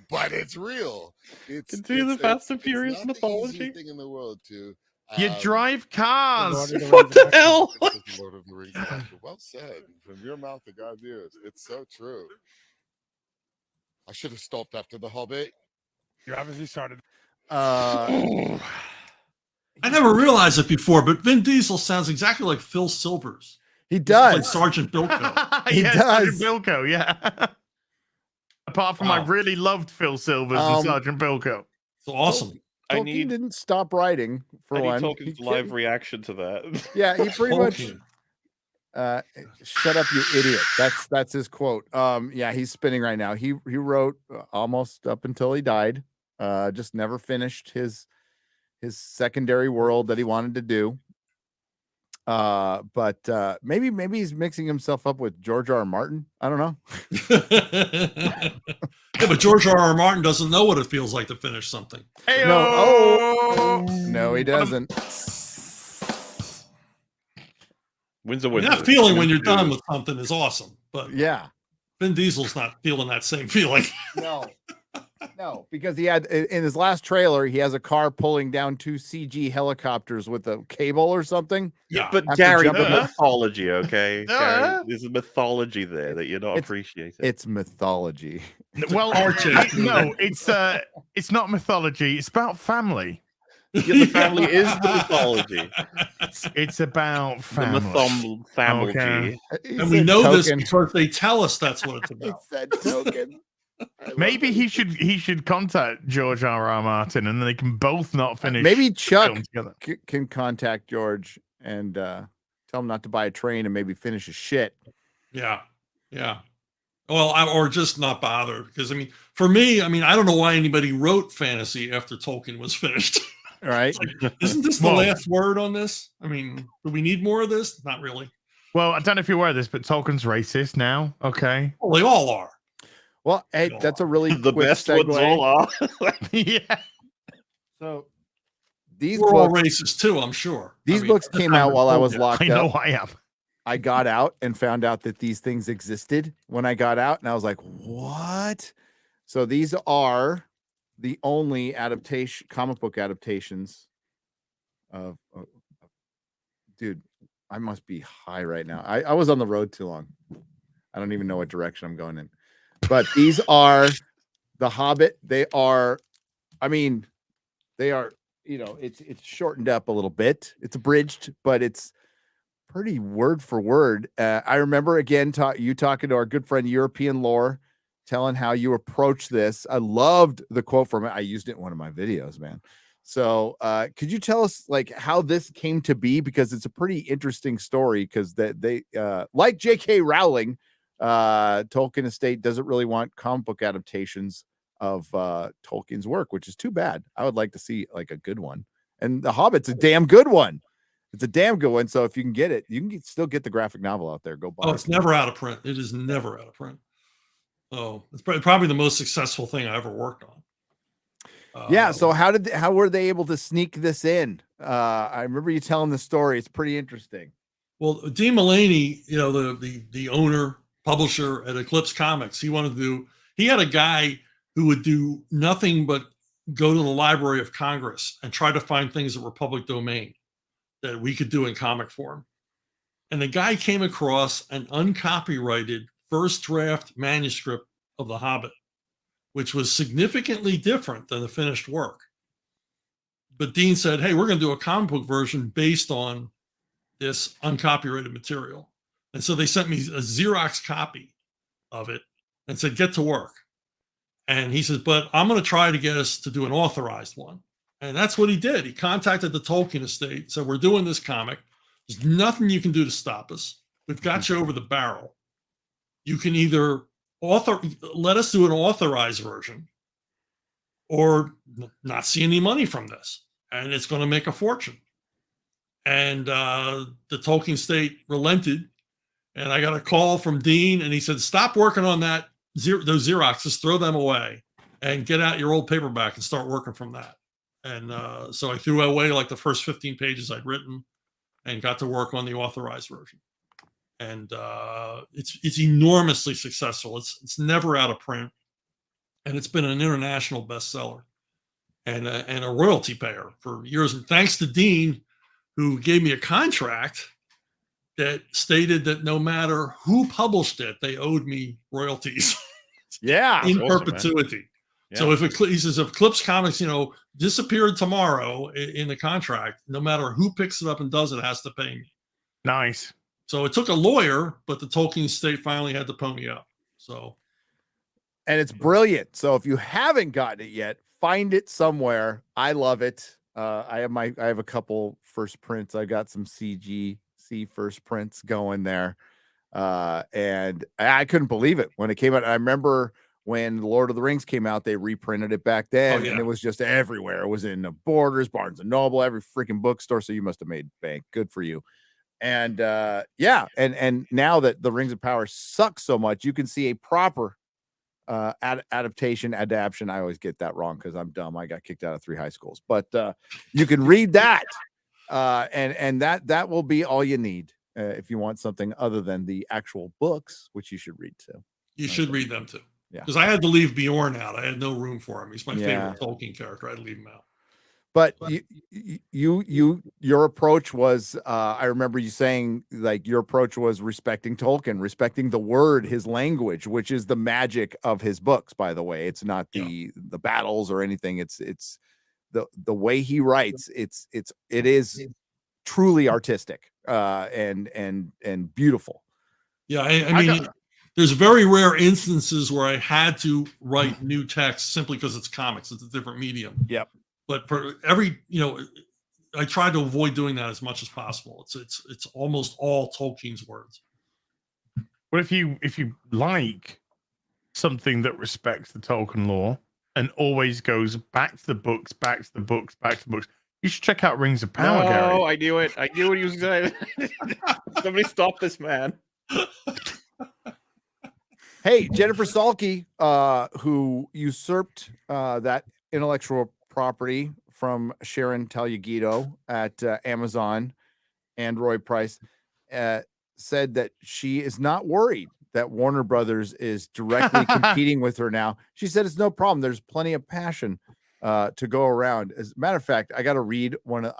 but it's real.
Continue the Fast and Furious
it's not
mythology.
the easiest thing in the world to.
You drive cars.
What the hell?
Lord of the Rings collection. Well said. From your mouth to God's ears. It's so true. I should have stopped after the Hobbit.
You obviously started.
I never realized it before, but Vin Diesel sounds exactly like Phil Silvers.
He does.
Like Sergeant Bilko.
He
Yeah,
does.
Sergeant Bilko, yeah. Apart from I really loved Phil Silvers and Sergeant Bilko.
It's awesome.
Tolkien didn't stop writing for
I need
one.
Tolkien's live reaction to that.
Yeah, he pretty much shut up, you idiot. That's his quote. Yeah, he's spinning right now. He wrote almost up until he died. Just never finished his secondary world that he wanted to do. But maybe he's mixing himself up with George R. R. Martin. I don't know.
Yeah, but George R. R. Martin doesn't know what it feels like to finish something.
No, he doesn't.
Wins a winner.
That feeling when you're done with something is awesome, but
yeah,
Vin Diesel's not feeling that same feeling.
No, because he had in his last trailer, he has a car pulling down 2 CG helicopters with a cable or something.
Yeah, but
After
Gary,
jumping
the
up-
mythology, okay? Gary, there's a mythology there that you're not appreciating.
It's mythology.
Well, no, it's not mythology. It's about family.
Yeah, the family is the mythology.
It's about
The
family.
family.
Okay.
And we know this because they tell us that's what it's
He
about.
said token.
Maybe he should contact George R.R. Martin, and they can both not finish.
Maybe
the
Chuck
film together.
can contact George and tell him not to buy a train and maybe finish his shit.
Yeah. Yeah. Well, or just not bother, because I mean, for me, I mean, I don't know why anybody wrote fantasy after Tolkien was finished.
Right?
Like, isn't this the last word on this? I mean, do we need more of this? Not really.
Well, I don't know if you're aware of this, but Tolkien's racist now. Okay.
Well, they all are.
Well, hey, that's a really
The
quick
best
segue.
ones all are.
Yeah.
So these
We're all
books,
racist too, I'm sure.
these books came out while I was locked
I know
up.
I am.
I got out and found out that these things existed when I got out, and I was like, "What?" So these are the only comic book adaptations of dude. I must be high right now. I was on the road too long. I don't even know what direction I'm going in. But these are the Hobbit. They are, I mean, they are, it's shortened up a little bit. It's abridged, but it's pretty word for word. I remember again you talking to our good friend European Lore, telling how you approach this. I loved the quote from it. I used it in one of my videos, man. So could you tell us like how this came to be? Because it's a pretty interesting story, because they like J.K. Rowling, Tolkien estate doesn't really want comic book adaptations of Tolkien's work, which is too bad. I would like to see like a good one. And The Hobbit's a damn good one. It's a damn good one. So if you can get it, you can still get the graphic novel out there. Go buy it.
Oh, it's never out of print. It is never out of print. Oh, it's probably the most successful thing I ever worked on.
Yeah. So how were they able to sneak this in? I remember you telling the story. It's pretty interesting.
Well, Dean Mulaney, the owner, publisher at Eclipse Comics, he had a guy who would do nothing but go to the Library of Congress and try to find things that were public domain that we could do in comic form. And the guy came across an uncopyrighted first draft manuscript of The Hobbit, which was significantly different than the finished work. But Dean said, hey, we're going to do a comic book version based on this uncopyrighted material. And so they sent me a Xerox copy of it and said, get to work. And he says, but I'm going to try to get us to do an authorized one. And that's what he did. He contacted the Tolkien estate, said, we're doing this comic. There's nothing you can do to stop us. We've got you over the barrel. You can either let us do an authorized version or not see any money from this. And it's going to make a fortune. And the Tolkien estate relented. And I got a call from Dean, and he said, stop working on those Xeroxes, throw them away, and get out your old paperback and start working from that. And so I threw away like the first 15 pages I'd written and got to work on the authorized version. And it's enormously successful. It's never out of print, and it's been an international bestseller and a royalty payer for years. And thanks to Dean, who gave me a contract that stated that no matter who published it, they owed me royalties.
Yeah,
in
awesome,
perpetuity.
Yeah.
So if he says if Eclipse Comics, disappeared tomorrow in the contract, no matter who picks it up and does it, has to pay me.
Nice.
So it took a lawyer, but the Tolkien estate finally had to pony up. So,
and it's brilliant. So if you haven't gotten it yet, find it somewhere. I love it. I have a couple first prints. I got some CGC first prints going there. And I couldn't believe it when it came out. I remember when The Lord of the Rings came out, they reprinted it back then, and it was just everywhere. It was in the Borders, Barnes and Noble, every freaking bookstore. So you must have made bank. Good for you. And and now that the Rings of Power sucks so much, you can see a proper adaptation. I always get that wrong because I'm dumb. I got kicked out of 3 high schools, but you can read that, and that will be all you need if you want something other than the actual books, which you should read too.
You should read them too.
Yeah,
because I had to leave Bjorn out. I had no room for him. He's my favorite Tolkien character. I had to leave him out.
But your approach was, I remember you saying like your approach was respecting Tolkien, respecting the word, his language, which is the magic of his books, by the way. It's not the battles or anything. It's the way he writes, it is truly artistic and beautiful.
Yeah, I mean, there's very rare instances where I had to write new text simply because it's comics. It's a different medium.
Yep.
But for every, I try to avoid doing that as much as possible. It's almost all Tolkien's words.
Well, if you like something that respects the Tolkien lore and always goes back to the books, you should check out Rings of Power, Gary.
Oh, I knew it. I knew what he was saying. Somebody stop this man.
Hey, Jennifer Salke, who usurped that intellectual property from Sharon Taliegido at Amazon and Roy Price, said that she is not worried that Warner Brothers is directly competing with her now. She said it's no problem. There's plenty of passion to go around. As a matter of fact, I got to read one.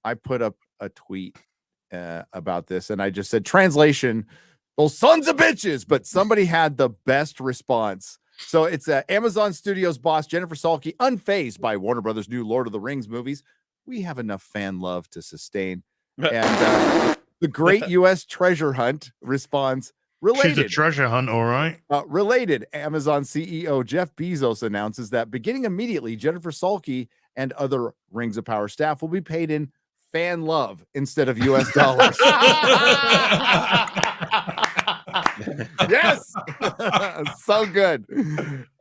I put up a tweet about this, and I just said, translation, those sons of bitches, but somebody had the best response. So it's Amazon Studios boss Jennifer Salke, unfazed by Warner Brothers' new Lord of the Rings movies. We have enough fan love to sustain. And the great U.S. treasure hunt responds, related.
She's a treasure hunt, all right.
Related, Amazon CEO Jeff Bezos announces that beginning immediately, Jennifer Salke and other Rings of Power staff will be paid in fan love instead of U.S. dollars. Yes, so good.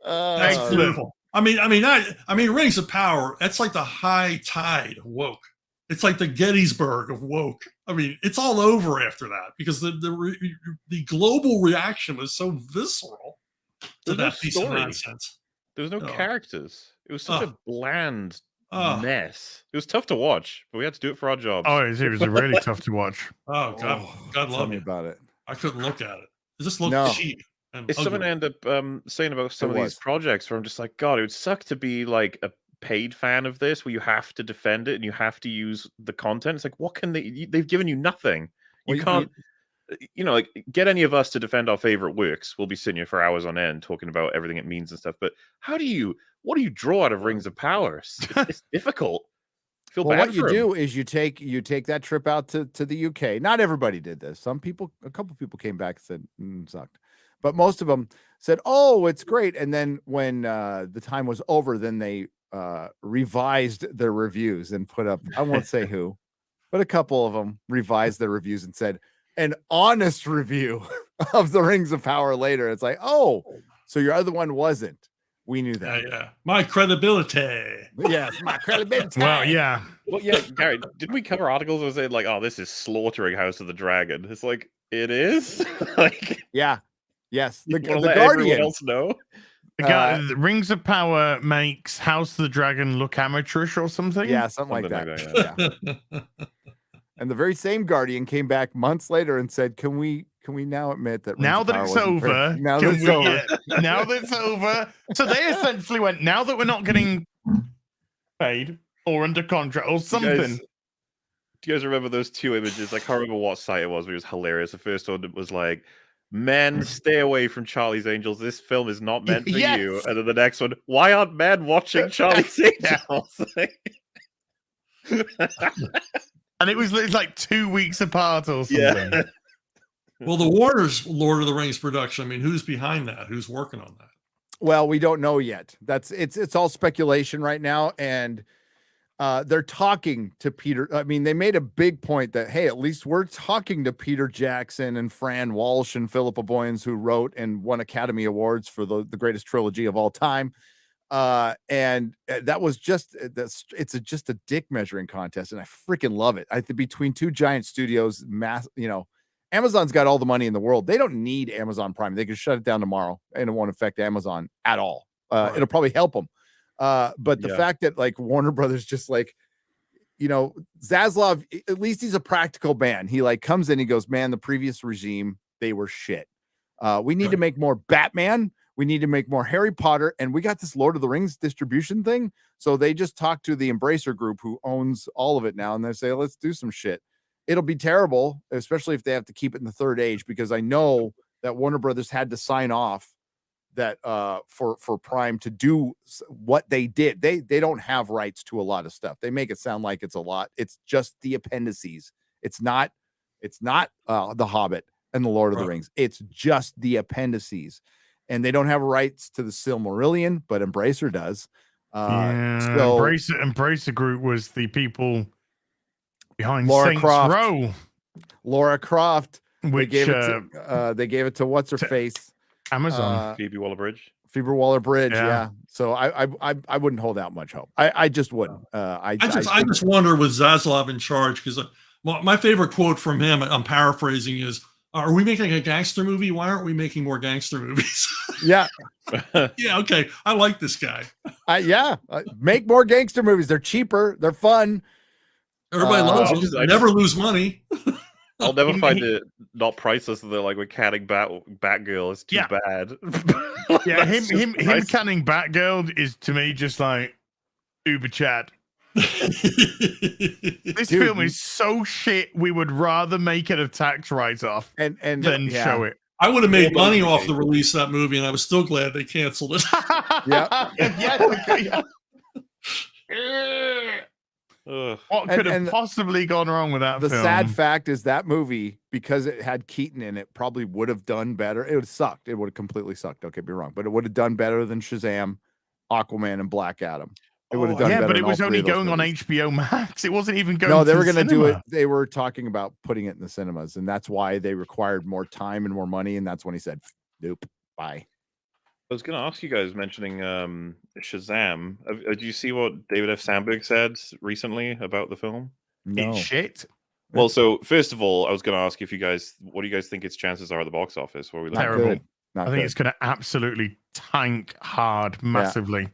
That's beautiful. I mean, Rings of Power. That's like the high tide of woke. It's like the Gettysburg of woke. I mean, it's all over after that because the global reaction was so visceral to that piece of nonsense.
There was no characters. It was such a bland mess. It was tough to watch, but we had to do it for our jobs.
Oh, it was really tough to watch.
Oh God, God love
me
you.
about it.
I couldn't look at it. It just looked cheap.
It's something I end up saying about some of these projects where I'm just like, God, it would suck to be like a paid fan of this where you have to defend it and you have to use the content. It's like, what can they've given you nothing. You can't, like, get any of us to defend our favorite works. We'll be sitting here for hours on end talking about everything it means and stuff. But what do you draw out of Rings of Power? It's difficult.
Well, what you do is you take that trip out to the UK. Not everybody did this. A couple people came back and said, sucked. But most of them said, oh, it's great. And then when the time was over, then they revised their reviews and put up, I won't say who, but a couple of them revised their reviews and said, an honest review of the Rings of Power later. It's like, oh, so your other one wasn't. We knew that.
Yeah. My credibility.
Yes, my credibility.
Well, yeah.
Well, yeah, Gary, didn't we cover articles that said like, oh, this is slaughtering House of the Dragon? It's like, it is? Like,
yeah. Yes.
The
Guardian.
Everyone else know?
The Rings of Power makes House of the Dragon look amateurish or something?
Yeah, something like that. Yeah. And the very same Guardian came back months later and said, can we now admit that
now that it's over, now that it's over. So they essentially went, now that we're not getting paid or under contract or something.
Do you guys remember those two images? I can't remember what site it was, but it was hilarious. The first one was like, men, stay away from Charlie's Angels. This film is not meant for you. And then the next one, why aren't men watching Charlie's Angels?
And it was like 2 weeks apart or something.
Yeah.
Well, the Warner's Lord of the Rings production. I mean, who's behind that? Who's working on that?
Well, we don't know yet. It's all speculation right now, and they're talking to Peter. I mean, they made a big point that, hey, at least we're talking to Peter Jackson and Fran Walsh and Philippa Boyens, who wrote and won Academy Awards for the greatest trilogy of all time. And that was just just a dick measuring contest, and I freaking love it. I think between two giant studios, Amazon's got all the money in the world. They don't need Amazon Prime. They can shut it down tomorrow, and it won't affect Amazon at all. It'll probably help them. But the fact that like Warner Brothers just like, Zaslav, at least he's a practical man. He like comes in, he goes, man, the previous regime, they were shit. We need to make more Batman. We need to make more Harry Potter. And we got this Lord of the Rings distribution thing. So they just talked to the Embracer Group, who owns all of it now. And they say, let's do some shit. It'll be terrible, especially if they have to keep it in the third age, because I know that Warner Brothers had to sign off that for Prime to do what they did. They don't have rights to a lot of stuff. They make it sound like it's a lot. It's just the appendices. It's not The Hobbit and the Lord of the Rings. It's just the appendices. And they don't have rights to the Silmarillion, but Embracer does.
Embracer Group was the people behind
Lara
Saints
Croft.
Row.
Lara Croft.
Which
they gave it to what's her face?
Amazon.
Phoebe Waller-Bridge.
Phoebe Waller-Bridge,
Yeah.
yeah. So I wouldn't hold out much hope. I just wouldn't. I
just wonder with Zaslav in charge, because my favorite quote from him, I'm paraphrasing, is, "Are we making a gangster movie? Why aren't we making more gangster movies?"
Yeah.
Yeah, okay. I like this guy.
Make more gangster movies. They're cheaper. They're fun.
Everybody loves them. Never lose money.
I'll never find it not priceless. They're like, we're canning Batgirl. It's too bad.
Yeah, him canning Batgirl is to me just like Uber chat. This film is so shit. We would rather make it a tax write-off
and
than show it.
I would have made money off the release of that movie, and I was still glad they canceled it.
What could have possibly gone wrong with that
the
film?
sad fact is that movie, because it had Keaton in it, probably would have done better. It would have sucked. It would have completely sucked. Don't get me wrong, but it would have done better than Shazam, Aquaman, and Black Adam. It would have done better.
But it
than
was
all
only
three of those
going on
movies.
HBO Max. It wasn't even going.
No, they
to
were going to do
cinema.
it. They were talking about putting it in the cinemas, and that's why they required more time and more money. And that's when he said, "Nope, bye."
I was going to ask you guys, mentioning Shazam. Did you see what David F. Sandberg said recently about the film?
No.
It's shit.
Well, so first of all, I was going to ask if you guys, what do you guys think its chances are at the box office? What are we looking
Terrible.
at?
Not
I think
good.
it's going to absolutely tank hard, massively.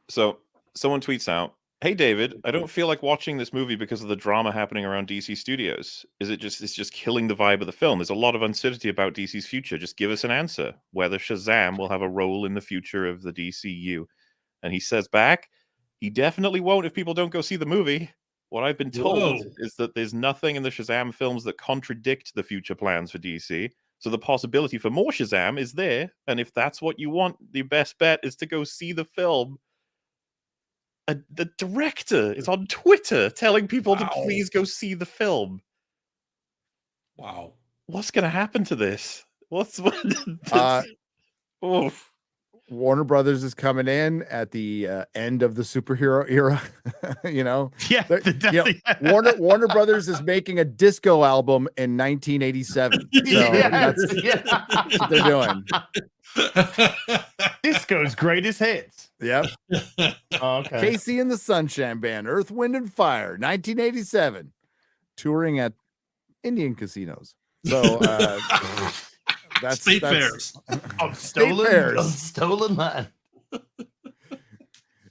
So someone tweets out, "Hey David, I don't feel like watching this movie because of the drama happening around DC Studios. It's just killing the vibe of the film. There's a lot of uncertainty about DC's future. Just give us an answer. Whether Shazam will have a role in the future of the DCU." And he says back, "He definitely won't if people don't go see the movie. What I've been told is that there's nothing in the Shazam films that contradict the future plans for DC. So the possibility for more Shazam is there. And if that's what you want, the best bet is to go see the film." The director is on Twitter telling people to please go see the film.
Wow.
What's going to happen to this?
Warner Brothers is coming in at the end of the superhero era. You know, Warner Brothers is making a disco album in 1987. So that's what they're doing.
Disco's greatest hits.
Yep.
Okay.
Casey and the Sunshine Band, Earth, Wind, and Fire, 1987, touring at Indian casinos. So that's
State fairs.
Stolen land.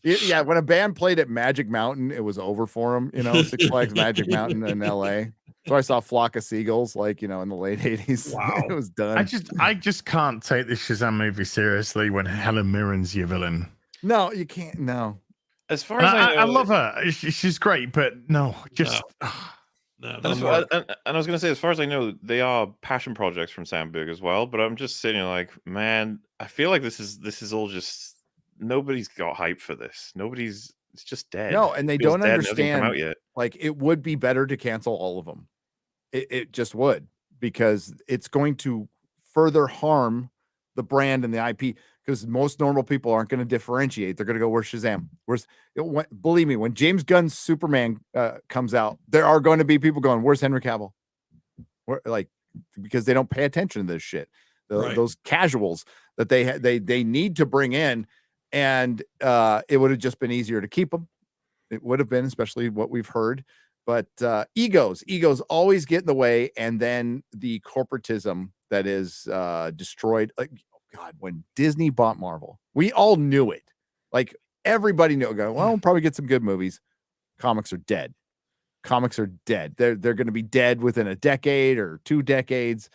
Yeah, when a band played at Magic Mountain, it was over for them. You know, Six Flags Magic Mountain in LA. So I saw Flock of Seagulls, like, you know, in the late 80s.
Wow.
It was done.
I just can't take this Shazam movie seriously when Helen Mirren's your villain.
No, you can't. No.
As far as I know,
I love her. She's great, but no, just
No,
and I was going to say, as far as I know, they are passion projects from Sandberg as well. But I'm just sitting here like, man, I feel like this is all just, nobody's got hype for this. It's just dead.
No, and they
It feels
don't
dead and it hasn't come
understand.
out yet.
Like, it would be better to cancel all of them. It just would, because it's going to further harm the brand and the IP. Because most normal people aren't going to differentiate. They're going to go, "Where's Shazam? Believe me, when James Gunn's Superman comes out, there are going to be people going, "Where's Henry Cavill?" Because they don't pay attention to this shit. Those casuals that they need to bring in, and it would have just been easier to keep them. It would have been, especially what we've heard. But egos always get in the way, and then the corporatism that is destroyed. Like, God, when Disney bought Marvel, we all knew it. Like, everybody knew. Well, we'll probably get some good movies. Comics are dead. They're going to be dead within a decade or 2 decades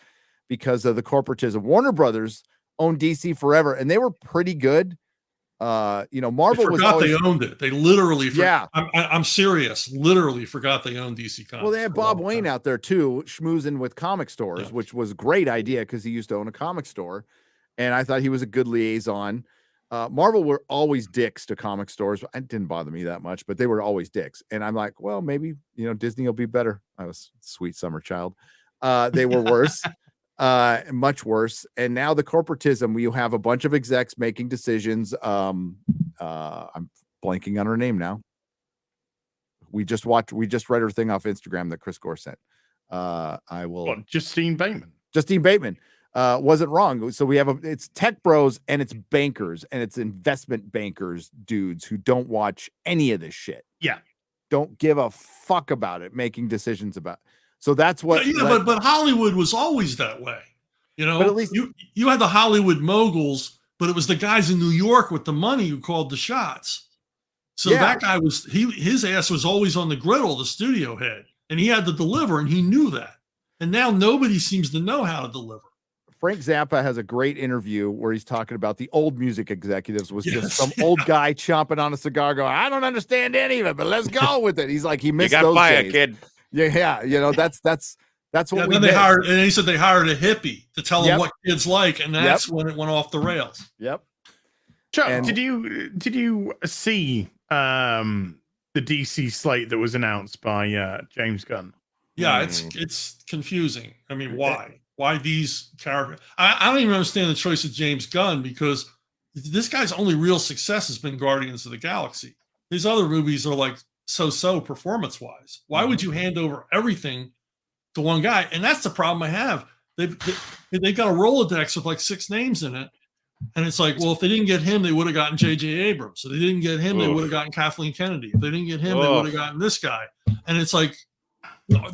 because of the corporatism. Warner Brothers owned DC forever, and they were pretty good. Marvel was always,
they owned it. They literally,
yeah.
I'm serious. Literally forgot they owned DC Comics.
Well, they had Bob Wayne out there too, schmoozing with comic stores, which was a great idea because he used to own a comic store. and I thought he was a good liaison. Marvel were always dicks to comic stores. It didn't bother me that much, but they were always dicks. And I'm like, well, maybe, Disney will be better. I was a sweet summer child. They were worse, much worse. And now the corporatism, you have a bunch of execs making decisions. I'm blanking on her name now. We just read her thing off Instagram that Chris Gore sent.
Justine Bateman.
Justine Bateman wasn't wrong. So we have it's tech bros and it's bankers and it's investment bankers, dudes who don't watch any of this shit.
Yeah.
Don't give a fuck about it, making decisions about. So that's what.
But Hollywood was always that way.
But at least
you had the Hollywood moguls, but it was the guys in New York with the money who called the shots. So that guy his ass was always on the griddle, the studio head, and he had to deliver, and he knew that. And now nobody seems to know how to deliver.
Frank Zappa has a great interview where he's talking about the old music executives was just some old guy chomping on a cigar going, I don't understand any of it, but let's go with it. He's like, he missed those days.
Kid.
Yeah. That's what we
then
missed.
he said they hired a hippie to tell them what kids like, and that's when it went off the rails.
Yep.
Chuck, did you see the DC slate that was announced by James Gunn?
Yeah, it's confusing. I mean, why? Why these characters? I don't even understand the choice of James Gunn, because this guy's only real success has been Guardians of the Galaxy. His other movies are like so performance-wise. Why would you hand over everything to one guy? And that's the problem I have. They've got a Rolodex with like 6 names in it. And it's like, well, if they didn't get him, they would have gotten J.J. Abrams. So they didn't get him, they would have gotten Kathleen Kennedy. If they didn't get him, they would have gotten this guy. And it's like,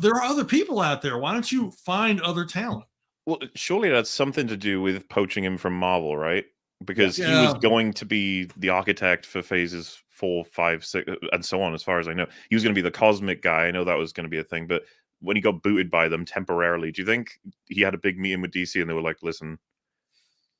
there are other people out there. Why don't you find other talent?
Well, surely that's something to do with poaching him from Marvel, right? Because he was going to be the architect for phases 4, 5, 6, and so on, as far as I know. He was going to be the cosmic guy. I know that was going to be a thing. But when he got booted by them temporarily, do you think he had a big meeting with DC and they were like, listen,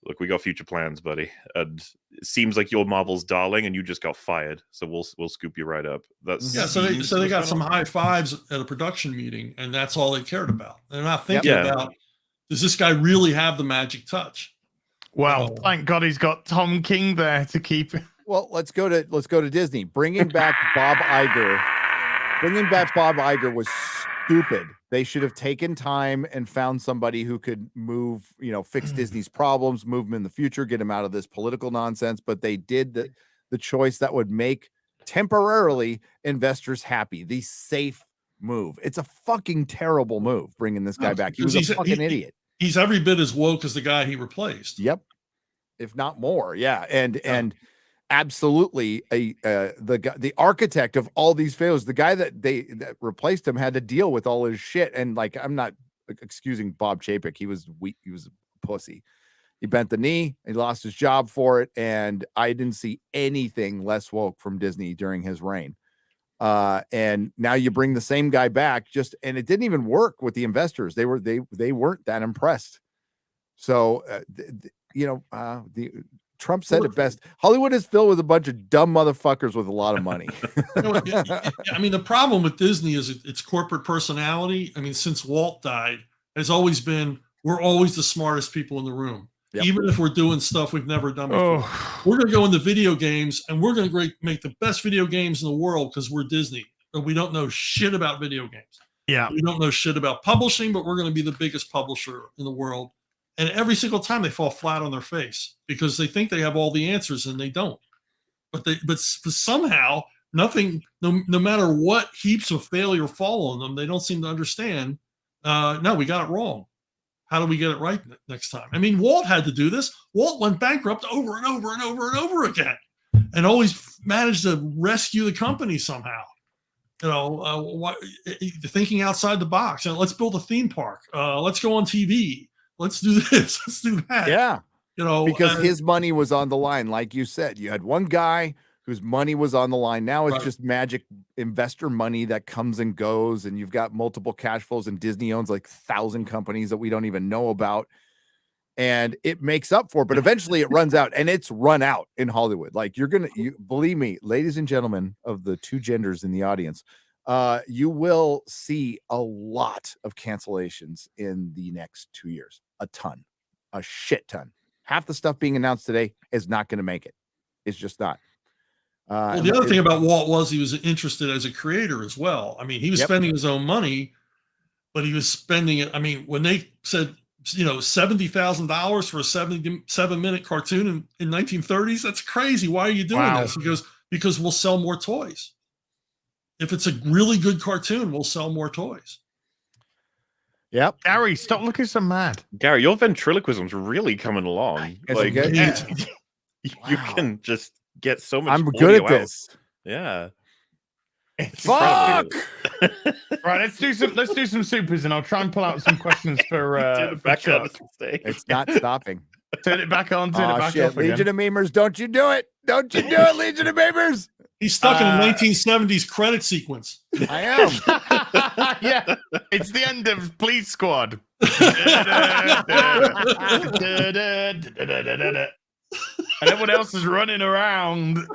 look, we got future plans, buddy. And it seems like you're Marvel's darling and you just got fired. So we'll scoop you right up.
So they got some high fives at a production meeting, and that's all they cared about. They're not thinking about, does this guy really have the magic touch?
Well, thank God he's got Tom King there to keep it.
Well, let's go to Disney. Bringing back Bob Iger was stupid. They should have taken time and found somebody who could move, fix Disney's problems, move him in the future, get him out of this political nonsense. But they did the choice that would make temporarily investors happy. The safe move. It's a fucking terrible move bringing this guy back. He was a fucking idiot.
He's every bit as woke as the guy he replaced.
Yep. If not more. Yeah. And absolutely the architect of all these failures, the guy that replaced him had to deal with all his shit. And like, I'm not excusing Bob Chapek. He was weak. He was a pussy. He bent the knee. He lost his job for it. And I didn't see anything less woke from Disney during his reign. And now you bring the same guy back and it didn't even work with the investors. They weren't that impressed. So, Trump said it best. Hollywood is filled with a bunch of dumb motherfuckers with a lot of money.
I mean, the problem with Disney is its corporate personality. I mean, since Walt died, has always been, we're always the smartest people in the room. Yep. Even if we're doing stuff we've never done before. We're going to go into video games and we're going to make the best video games in the world because we're Disney. And we don't know shit about video games.
Yeah.
We don't know shit about publishing, but we're going to be the biggest publisher in the world. And every single time they fall flat on their face because they think they have all the answers and they don't. But somehow nothing, no matter what heaps of failure fall on them, they don't seem to understand. No, we got it wrong. How do we get it right next time? I mean, Walt had to do this. Walt went bankrupt over and over and over and over again, and always managed to rescue the company somehow. Thinking outside the box. Let's build a theme park. Let's go on TV. Let's do this. Let's do that.
Yeah. Because his money was on the line. Like you said, you had one guy whose money was on the line. Now it's just magic investor money that comes and goes. And you've got multiple cash flows, and Disney owns like 1,000 companies that we don't even know about. And it makes up for it, but eventually it runs out, and it's run out in Hollywood. Like you believe me, ladies and gentlemen of the two genders in the audience, you will see a lot of cancellations in the next 2 years. A shit ton half the stuff being announced today is not going to make it. It's just not.
Well, the other thing about Walt was he was interested as a creator as well. I mean, he was spending his own money, but he was spending it. I mean, when they said, $70,000 for a 77-minute cartoon in 1930s, that's crazy. Why are you doing this? He goes, because we'll sell more toys. If it's a really good cartoon, we'll sell more toys.
Yep.
Gary, stop looking so mad.
Gary, your ventriloquism's really coming along. Like, you can just get so much.
I'm good at
audio out.
this.
Yeah.
Fuck.
Right, let's do some supers, and I'll try and pull out some questions for Chuck.
It's not stopping.
Turn it back on. Turn it back off again.
Legion of Memers, don't you do it? Don't you do it, Legion of Memers?
He's stuck in a 1970s credit sequence.
I am.
Yeah, it's the end of Police Squad. And everyone else is running around.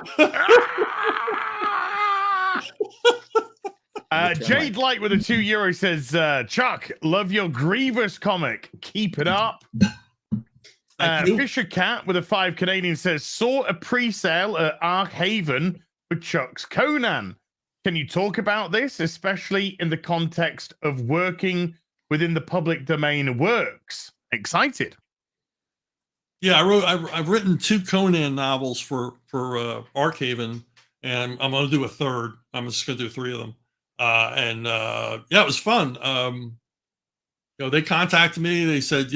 Jade Light with a €2 says, Chuck, love your Grievous comic. Keep it up. Fisher Cat with a 5 Canadian says, saw a pre-sale at Arkhaven for Chuck's Conan. Can you talk about this, especially in the context of working within the public domain works? Excited.
Yeah, I've written 2 Conan novels for Arkhaven, and I'm going to do a third. I'm just going to do 3 of them. It was fun. They contacted me. They said,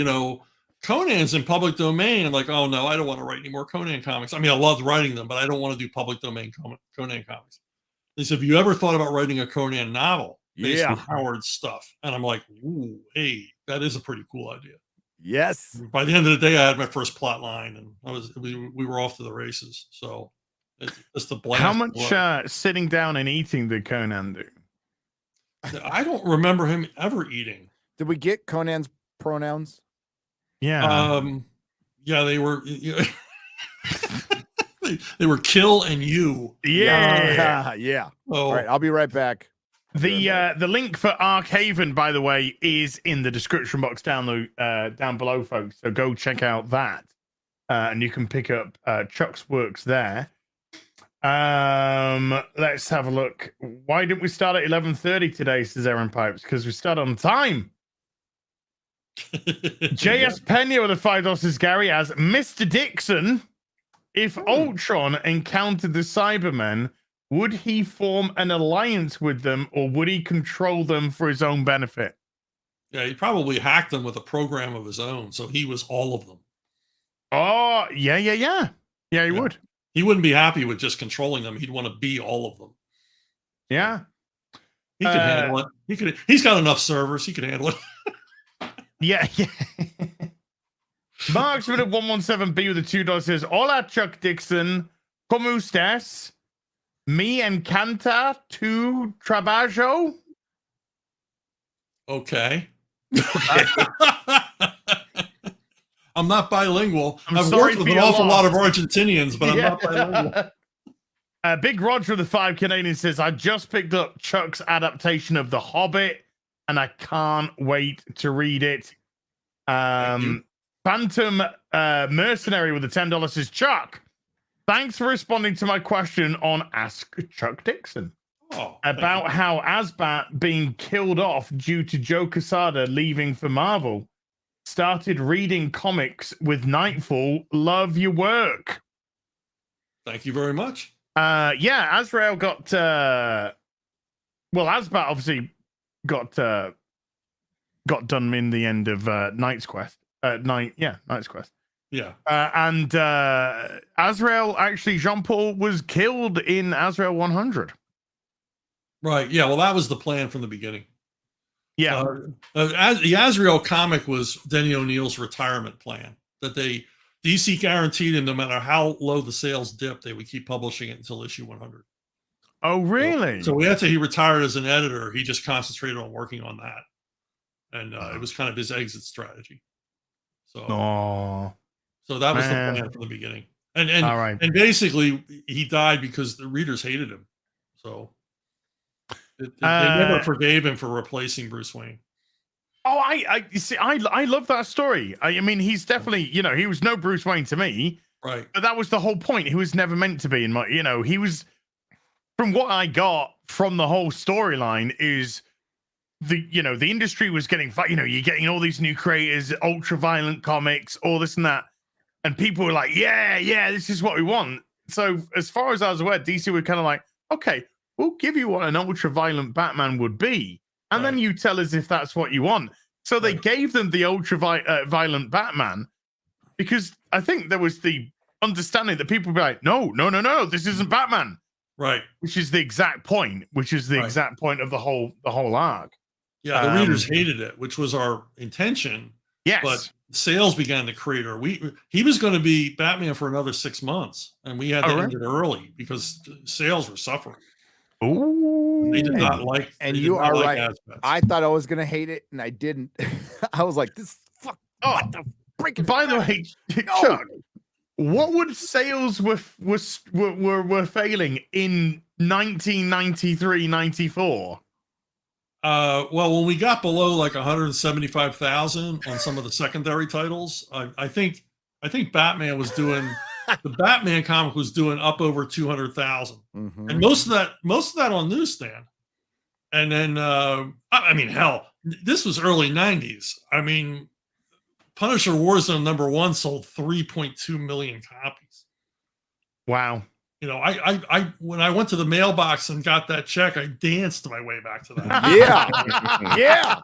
Conan's in public domain. I'm like, oh no, I don't want to write any more Conan comics. I mean, I loved writing them, but I don't want to do public domain Conan comics. They said, have you ever thought about writing a Conan novel based on Howard's stuff? And I'm like, ooh, hey, that is a pretty cool idea.
Yes.
By the end of the day, I had my first plot line, and we were off to the races. So it's just a blast.
How much sitting down and eating did Conan do?
I don't remember him ever eating.
Did we get Conan's pronouns?
Yeah.
Yeah, they were. They were kill and you.
Yeah.
Yeah.
Oh.
All right, I'll be right back.
The link for Arkhaven, by the way, is in the description box down below, folks. So go check out that, and you can pick up Chuck's works there. Let's have a look. Why didn't we start at 11:30 today? Says Aaron Pipes. Because we start on time. JS Pena with the $5 says, Gary, as Mr. Dixon, if Ultron encountered the Cybermen, would he form an alliance with them, or would he control them for his own benefit?
Yeah, he probably hacked them with a program of his own, so he was all of them.
Oh, yeah. Yeah, he would.
He wouldn't be happy with just controlling them. He'd want to be all of them.
Yeah.
He could handle it. He's got enough servers. He could handle it.
Yeah. Marksman at 117B with the $2 says, hola, Chuck Dixon. ¿Cómo estás? Me encanta tu trabajo.
Okay. I'm not bilingual. I've
sorry
worked with
for
an
your
awful
loss.
lot of Argentinians, but I'm not bilingual.
Big Roger with the 5 Canadian says, I just picked up Chuck's adaptation of The Hobbit, and I can't wait to read it. Phantom Mercenary with the $10 says, Chuck, thanks for responding to my question on Ask Chuck Dixon about how Asbat being killed off due to Joe Quesada leaving for Marvel. Started reading comics with Nightfall. Love your work.
Thank you very much.
Azrael got Asbat obviously got done in the end of Knight's Quest. Knight's Quest.
Yeah.
And Azrael, actually, Jean-Paul was killed in Azrael 100.
Right. Yeah. Well, that was the plan from the beginning.
Yeah.
The Azrael comic was Denny O'Neil's retirement plan that DC guaranteed him no matter how low the sales dipped, they would keep publishing it until issue 100.
Oh, really?
So after he retired as an editor, he just concentrated on working on that. And it was kind of his exit strategy. So that was the plan from the beginning. And
all right.
And basically he died because the readers hated him. So they never forgave him for replacing Bruce Wayne.
Oh, you see, I love that story. I mean, he's definitely, he was no Bruce Wayne to me,
Right?
But that was the whole point. He was never meant to be in my, he was. From what I got from the whole storyline is the industry was getting, you're getting all these new creators, ultra violent comics, all this and that, and people were like, yeah, this is what we want. So as far as I was aware, DC were kind of like, okay, we'll give you what an ultra violent Batman would be. And then you tell us if that's what you want. So they gave them the ultra violent Batman because I think there was the understanding that people would be like, no, this isn't Batman.
Right.
Which is the exact point, exact point of the whole arc.
Yeah, the readers hated it, which was our intention.
Yes.
But sales began to crater. He was going to be Batman for another 6 months, and we had to end it early because sales were suffering.
Ooh.
They did not like.
And you are right. I thought I was gonna hate it, and I didn't. I was like, "This fuck."
Oh,
what the freaking.
By the way, Chuck, what would sales were failing in 1993-94?
Well, when we got below like 175,000 on some of the secondary titles, I think Batman was doing. The Batman comic was doing up over 200,000, and most of that on newsstand. And then, I mean, hell, this was early 90s. I mean, Punisher Warzone #1 sold 3.2 million copies.
Wow.
I when I went to the mailbox and got that check, I danced my way back to that.
Yeah.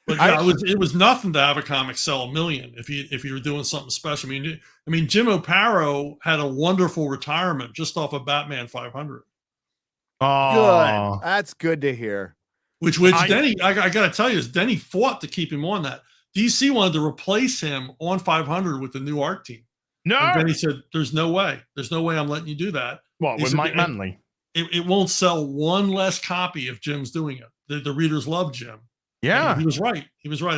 But yeah, it was nothing to have a comic sell 1 million if you were doing something special. I mean, Jim O'Parro had a wonderful retirement just off of Batman 500.
Oh,
good. That's good to hear.
Which Denny, I got to tell you, Denny fought to keep him on that. DC wanted to replace him on 500 with the new art team.
No,
and Denny said, "There's no way. There's no way I'm letting you do that."
What, with Mike Manley?
It won't sell one less copy if Jim's doing it. The readers love Jim.
Yeah,
and he was right.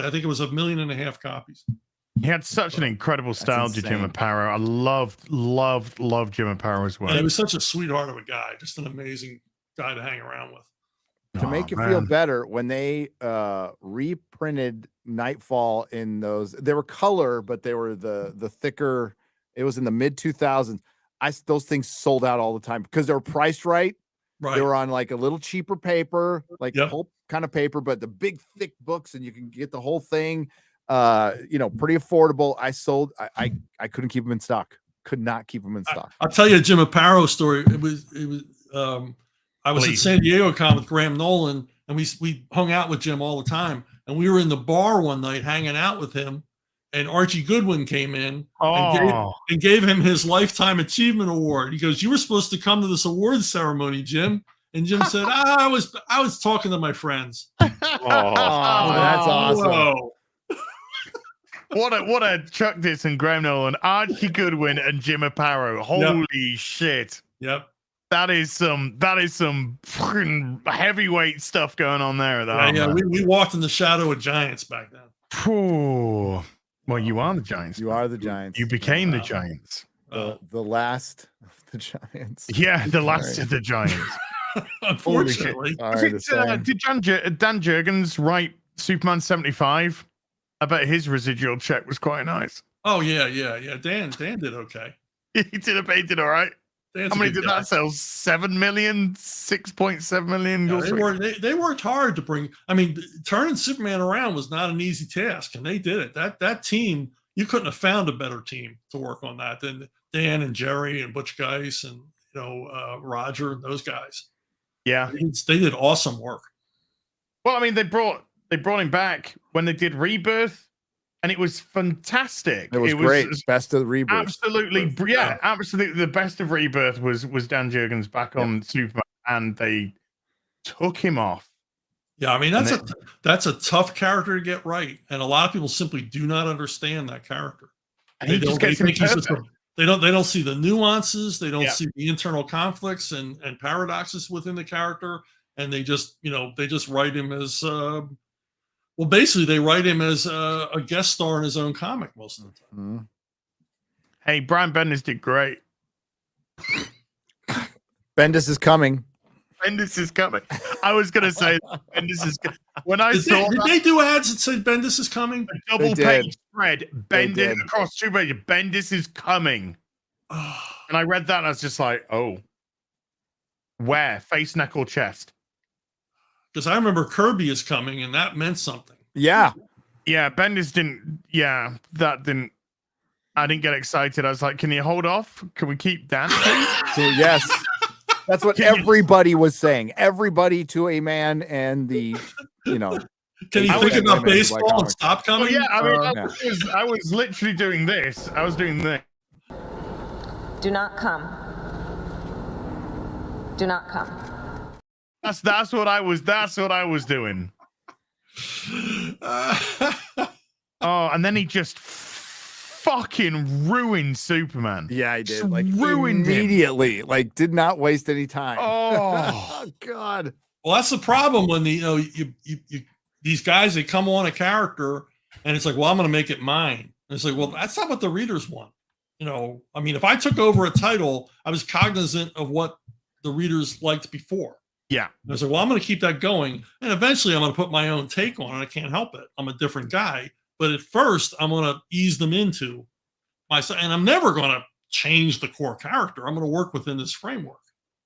I think it was 1.5 million copies.
He had such an incredible style to Jim O'Parro. I loved Jim O'Parro as well.
And he was such a sweetheart of a guy, just an amazing guy to hang around with.
To make you feel better, when they reprinted Nightfall in those, they were color, but they were the thicker. It was in the mid 2000s. Those things sold out all the time because they were priced right.
Right.
They were on like a little cheaper paper, like whole kind of paper, but the big thick books, and you can get the whole thing. Pretty affordable. I couldn't keep them in stock. Could not keep them in stock.
I'll tell you a Jim O'Parro story. It was I was at San Diego Con with Graham Nolan, and we hung out with Jim all the time. And we were in the bar one night hanging out with him, and Archie Goodwin came in and gave him his Lifetime Achievement Award. He goes, "You were supposed to come to this awards ceremony, Jim." And Jim said, I was talking to my friends.
Oh, that's awesome.
Whoa.
What a Chuck Dixon, Graham Nolan, Archie Goodwin, and Jim O'Parro. Holy shit.
Yep.
That is some freaking heavyweight stuff going on there.
We walked in the shadow of giants back then.
Well, you are the Giants.
You are the Giants.
You became the Giants.
The last of the Giants.
Yeah, the last of the Giants.
Unfortunately.
Did Dan Jurgens write Superman 75? I bet his residual check was quite nice.
Oh, yeah. Dan did okay.
He did all right.
Dan's
How many did that sell? 7 million? 6.7 million?
Yeah, they worked hard to bring. I mean, turning Superman around was not an easy task, and they did it. That team, you couldn't have found a better team to work on that than Dan and Jerry and Butch Geis and Roger and those guys.
Yeah,
they did awesome work.
Well, I mean, they brought him back when they did Rebirth, and it was fantastic.
It was great. Best of Rebirth.
Absolutely, absolutely. The best of Rebirth was Dan Jurgens back on Superman, and they took him off.
Yeah, I mean that's a tough character to get right, and a lot of people simply do not understand that character. They don't see the nuances. They don't see the internal conflicts and paradoxes within the character, and they just write him as. Well, basically, they write him as a guest star in his own comic most of the time.
Mm-hmm.
Hey, Brian Bendis did great.
Bendis is coming.
Bendis is coming. I was going to say Bendis is coming. When I
Did they do ads that said Bendis is coming?
A double page spread, Bendis across 2 pages. Bendis is coming. And I read that and I was just like, oh. Where? Face, neck, or chest?
Because I remember Kirby is coming, and that meant something.
Yeah.
Yeah, Bendis didn't. Yeah, that didn't. I didn't get excited. I was like, can you hold off? Can we keep Dan?
Yes. That's what everybody was saying. Everybody to a man and the, you know.
Can you think about baseball and stop coming?
Oh, yeah, I mean, I was literally doing this. I was doing this.
Do not come. Do not come.
That's what I was doing. Oh, and then he just fucking ruined Superman.
Yeah, he did.
Just
Like
ruined
immediately. Like did not waste any time.
Oh,
God.
Well, that's the problem when you these guys, they come on a character and it's like, well, I'm going to make it mine. And it's like, well, that's not what the readers want. You know, I mean, if I took over a title, I was cognizant of what the readers liked before.
Yeah.
And I was like, well, I'm going to keep that going. And eventually I'm going to put my own take on it. I can't help it. I'm a different guy. But at first, I'm going to ease them into myself. And I'm never going to change the core character. I'm going to work within this framework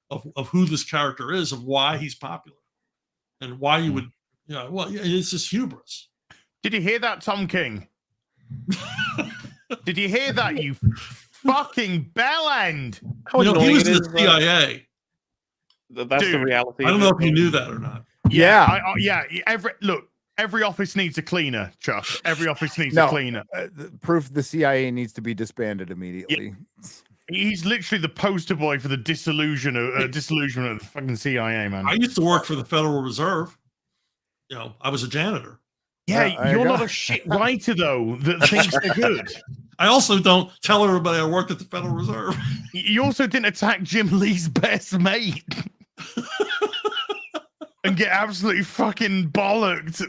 of who this character is and why he's popular. And why you would, well, it's just hubris.
Did you hear that, Tom King? Did you hear that, you fucking bellend?
He was in the CIA.
That's the reality.
I don't know if you knew that or not.
Yeah. Every office needs a cleaner, Chuck. Every office needs a cleaner.
Proof the CIA needs to be disbanded immediately.
Yeah. He's literally the poster boy for the disillusionment of the fucking CIA, man.
I used to work for the Federal Reserve. I was a janitor.
Yeah, you're not a shit writer, though, that thinks they're good.
I also don't tell everybody I worked at the Federal Reserve.
You also didn't attack Jim Lee's best mate and get absolutely fucking bollocked.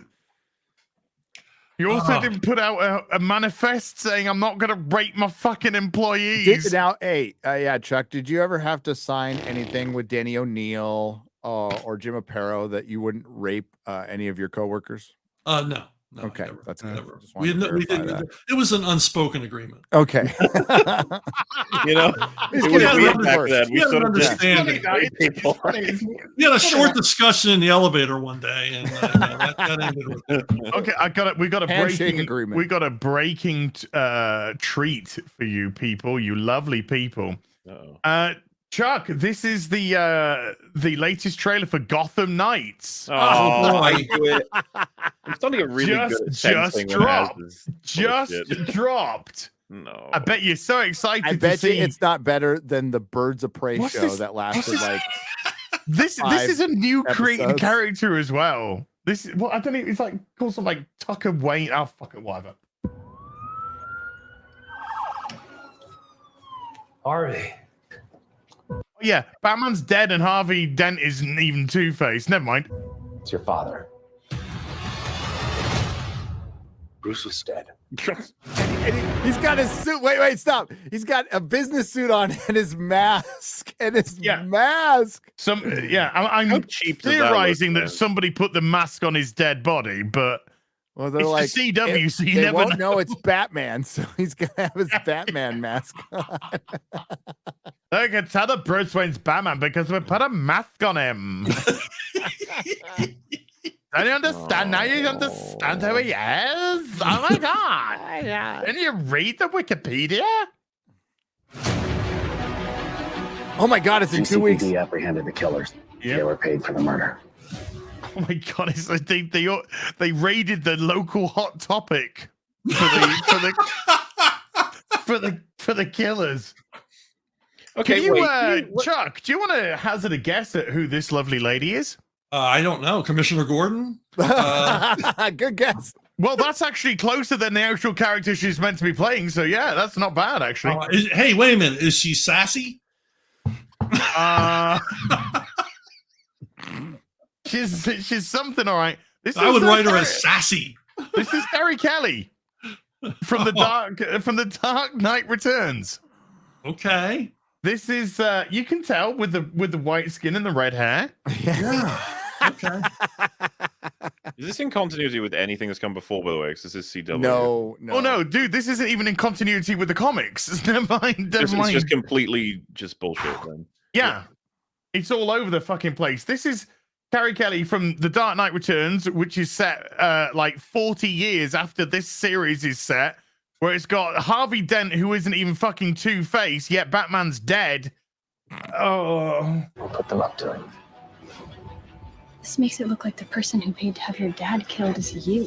You also didn't put out a manifest saying, I'm not going to rape my fucking employees.
Chuck, did you ever have to sign anything with Danny O'Neill or Jim Aparo that you wouldn't rape any of your coworkers?
No.
Okay, that's good.
We didn't. It was an unspoken agreement.
Okay.
We had an understanding. We had a short discussion in the elevator one day, and that ended with it.
Okay, we got a
handshake agreement.
We got a breaking treat for you people, you lovely people. Chuck, this is the latest trailer for Gotham Knights.
I do it. I'm starting to get really good at
just dropped.
No,
I bet you're so excited.
I bet you it's not better than the Birds of Prey show that lasted like.
This is a new created
episodes.
character as well. This is I don't know. It's like called something like Tucker Wayne. Oh fuck it, whatever.
Harvey.
Yeah, Batman's dead and Harvey Dent isn't even Two-Face. Never mind.
It's your father. Bruce was dead.
And he's got his suit. Wait, stop. He's got a business suit on and his mask. Mask.
I'm theorizing that somebody put the mask on his dead body, but
they're
it's
like
the CW, so you
they
never
won't
know.
know it's Batman, so he's gonna have his Batman mask on.
They can tell that Bruce Wayne's Batman because we put a mask on him. Don't you understand? Now you understand who he is? Oh my god. Didn't you read the Wikipedia?
Oh my god, it's in 2 weeks.
GCPD apprehended the killers.
Yeah.
They were paid for the murder.
Oh my god, it's like they raided the local Hot Topic for the killers.
Okay,
Chuck, do you want to hazard a guess at who this lovely lady is?
I don't know. Commissioner Gordon?
Good guess.
Well, that's actually closer than the actual character she's meant to be playing. So yeah, that's not bad actually.
Hey, wait a minute. Is she sassy?
She's something, all right.
I would write her as sassy.
This is Carrie Kelly from the Dark Knight Returns.
Okay.
This is you can tell with the white skin and the red hair.
Yeah. Okay.
Is this in continuity with anything that's come before, by the way? Because this is CW.
No.
Oh no, dude, this isn't even in continuity with the comics. Never mind.
It's just completely just bullshit. Then.
Yeah, it's all over the fucking place. This is Carrie Kelly from The Dark Knight Returns, which is set like 40 years after this series is set, where it's got Harvey Dent, who isn't even fucking Two-Face, yet Batman's dead. Oh.
We'll put them up to it.
This makes it look like the person who paid to have your dad killed is you.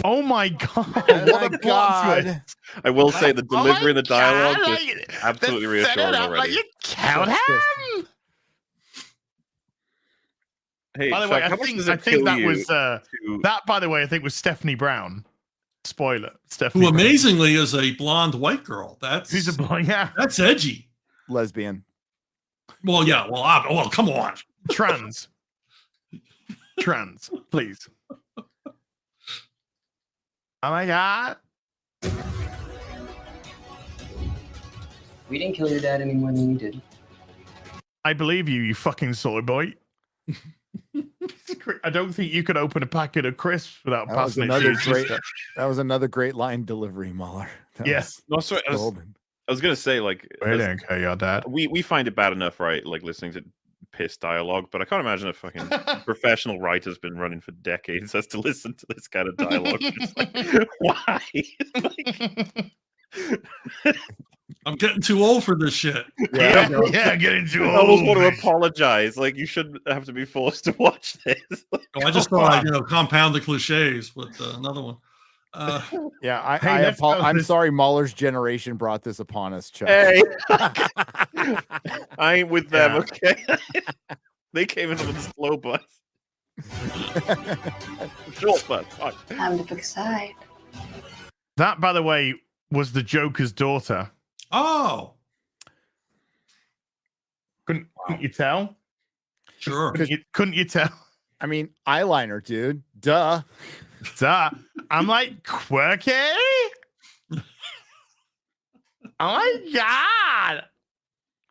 Oh my god!
What a plot twist.
I will say the delivery and the dialogue
God,
is absolutely reassuring already.
Like you killed him.
Hey,
By the
Chuck,
way,
how
I
much
think
does it
that
kill
was
you to-
that. By the way, I think was Stephanie Brown. Spoiler: Stephanie.
Who
Brown.
amazingly is a blonde white girl. That's
She's a blonde. Yeah,
that's edgy.
Lesbian.
Well, yeah. Well, come on.
Trans. Trans, please. Oh my god.
We didn't kill your dad any more than you did.
I believe you, you fucking soy boy. I don't think you could open a packet of crisps without
That was
passing it
another
to your
great.
sister.
That was another great line delivery, Mahler. That
Yes.
No, sorry, I
golden.
was gonna say like
We don't care, your dad.
we find it bad enough, right? Like listening to piss dialogue, but I can't imagine a fucking professional writer's been running for decades has to listen to this kind of dialogue. It's like, why?
I'm getting too old for this shit.
Yeah, getting too
I almost
old.
want to apologize. Like you shouldn't have to be forced to watch this.
Oh, I just thought I'd compound the cliches with another one.
Yeah, I'm
this.
sorry. Mahler's generation brought this upon us, Chuck.
Hey, I ain't with them.
Yeah.
Okay, they came in with a slow bus, short bus. Fine.
Time to pick a side.
That, by the way, was the Joker's daughter.
Oh,
Couldn't you tell?
sure.
Couldn't you tell?
I mean, eyeliner, dude. Duh.
Duh. I'm like, quirky? Oh my god.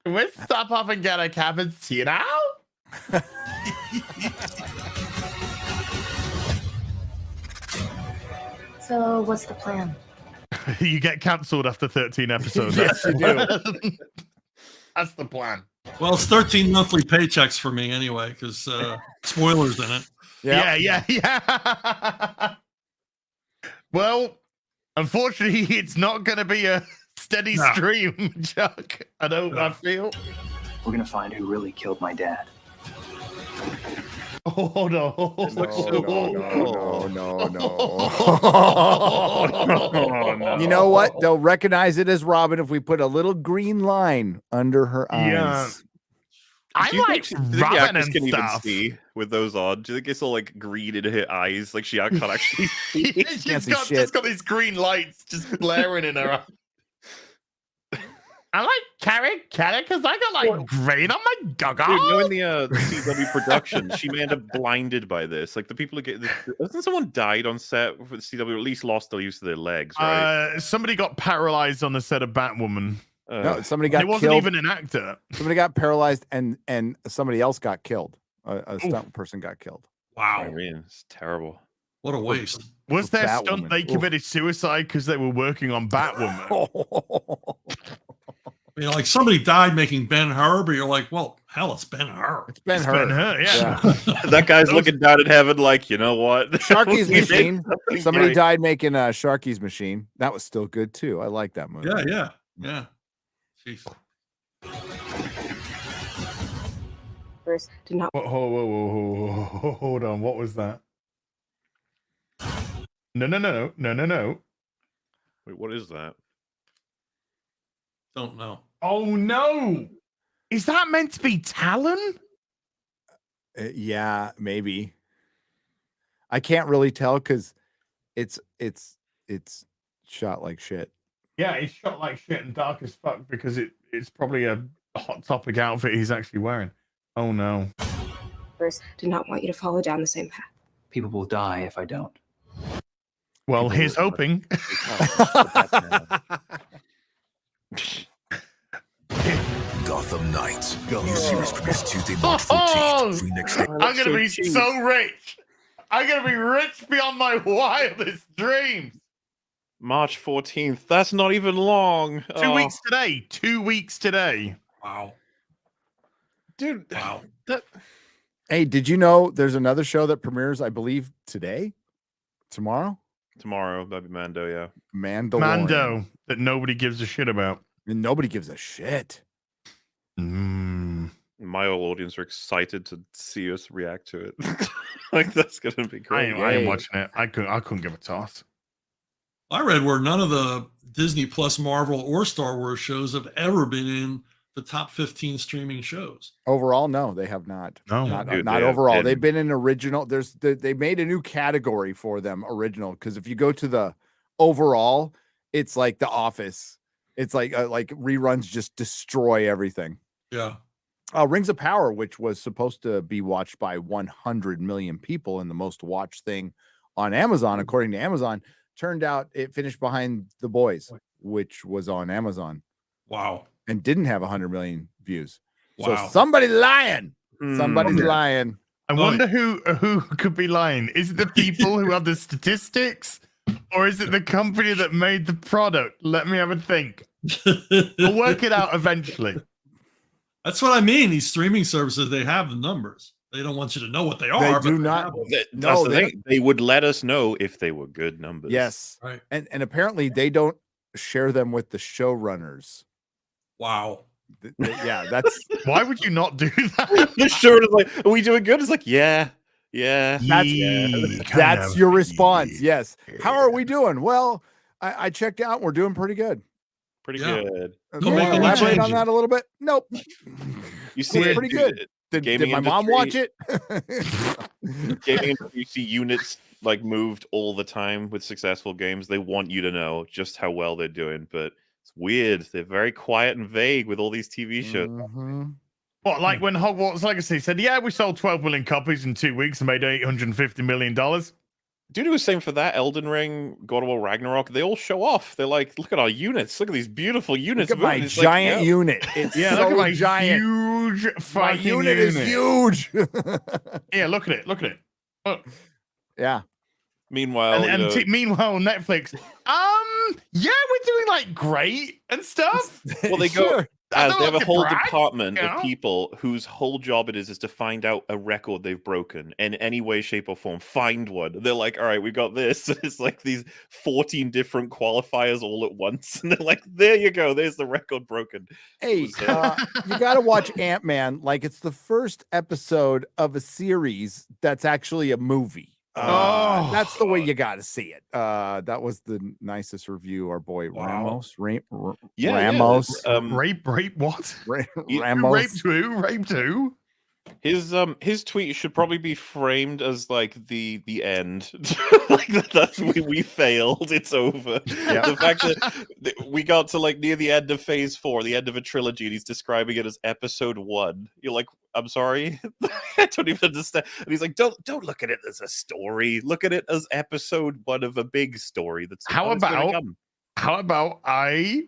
Can we stop off and get a cappuccino?
So, what's the plan?
You get cancelled after 13 episodes.
Yes, you do.
That's the plan.
Well, it's 13 monthly paychecks for me anyway, because spoilers in it.
Yeah. Well, unfortunately, it's not going to be a steady stream, Chuck. I feel.
We're gonna find who really killed my dad.
Oh no!
No. You know what? They'll recognize it as Robin if we put a little green line under her eyes.
Yeah. I
Do you
like
think the
Robin
actors
and
can even
stuff.
see with those on? Do you think it's all like green in her eyes? Like she can't actually see.
Can't see shit.
Just got these green lights just blaring in her eye. I like Carrie Kelly because I got like green on my goggles.
Dude, knowing the CW production, she may end up blinded by this. Like the people who get this, hasn't someone died on set with CW, or at least lost the use of their legs, right?
Somebody got paralyzed on the set of Batwoman.
No, somebody got
It wasn't
killed.
even an actor.
Somebody got paralyzed, and somebody else got killed. A stunt person got killed.
I mean, it's terrible.
What a waste.
Was there
Batwoman.
stunt they committed suicide because they were working on Batwoman?
You know, like somebody died making Ben-Hur, but you're like, well, hell, it's Ben-Hur.
It's Ben-Hur.
Ben-Hur, yeah.
That guy's looking down at heaven like, you know what?
Sharky's
We did
Machine.
something
Somebody
great.
died making Sharky's Machine. That was still good too. I like that movie.
Yeah. Jeez.
Bruce did not.
Whoa, hold on. What was that? No.
Wait, what is that?
Don't know.
Oh no! Is that meant to be Talon?
Yeah, maybe. I can't really tell because it's shot like shit.
Yeah, it's shot like shit and dark as fuck because it's probably a hot topic outfit he's actually wearing. Oh no.
Bruce did not want you to follow down the same path.
People will die if I don't.
Well, here's hoping.
Go.
night. New series premieres Tuesday, March 14th. Free next day.
I'm gonna be so rich. I'm gonna be rich beyond my wildest dreams.
March 14th. That's not even long.
2 weeks today. 2 weeks today.
Wow.
Dude.
Wow.
Hey, did you know there's another show that premieres, I believe, tomorrow?
Tomorrow, that'd be Mando, yeah.
Mando
that nobody gives a shit about.
And nobody gives a shit.
My whole audience are excited to see us react to it. Like that's gonna be great.
I ain't watching it. I couldn't give a toss.
I read where none of the Disney Plus, Marvel, or Star Wars shows have ever been in the top 15 streaming shows.
Overall, no, they have not.
No,
not overall. They've been in original. They made a new category for them, original. Because if you go to the overall, it's like The Office. It's like reruns just destroy everything.
Yeah.
Rings of Power, which was supposed to be watched by 100 million people and the most watched thing on Amazon, according to Amazon, turned out it finished behind The Boys, which was on Amazon.
Wow.
And didn't have 100 million views.
Wow.
So somebody's lying. Somebody's lying.
I wonder who could be lying. Is it the people who have the statistics, or is it the company that made the product? Let me have a think. We'll work it out eventually.
That's what I mean. These streaming services, they have the numbers. They don't want you to know what they are.
They do
but
not.
have them.
That's the thing. They would let us know if they were good numbers.
Yes.
Right.
And apparently they don't share them with the showrunners.
Wow.
Yeah, that's
why would you not do that?
The showrunner's like, are we doing good? It's like, yeah.
That's your response. Yes. How are we doing? Well, I checked out. We're doing pretty good.
Pretty good.
Elaborate on that a little bit. Nope.
You see,
it's pretty good. Did my mom watch it?
Gaming industry, you see units like moved all the time with successful games. They want you to know just how well they're doing, but it's weird. They're very quiet and vague with all these TV shows.
What, like when Hogwarts Legacy said, yeah, we sold 12 million copies in 2 weeks and made $850 million.
Dude, it was same for that. Elden Ring, God of War Ragnarok, they all show off. They're like, look at our units. Look at these beautiful units.
Look at my giant unit. It's
look at my
giant.
Huge fucking
unit is huge.
Yeah, look at it. Look at it. Look.
Yeah.
Meanwhile,
meanwhile, Netflix. Yeah, we're doing like great and stuff.
Well, they go as they have a whole department
you
of
know?
people whose whole job it is to find out a record they've broken in any way, shape, or form. Find one. They're like, all right, we got this. It's like these 14 different qualifiers all at once, and they're like, there you go. There's the record broken.
Hey, you got to watch Ant-Man like it's the first episode of a series that's actually a movie. That's the way you got to see it. That was the nicest review. Our boy Ramos, Ramos,
rape what?
Ramos,
rape two.
His tweet should probably be framed as like the end. Like that's we failed. It's over.
Yeah.
The fact that we got to like near the end of phase 4, the end of a trilogy, and he's describing it as episode 1. You're like, I'm sorry, I don't even understand. And he's like, don't look at it as a story. Look at it as episode 1 of a big story. That's
how about I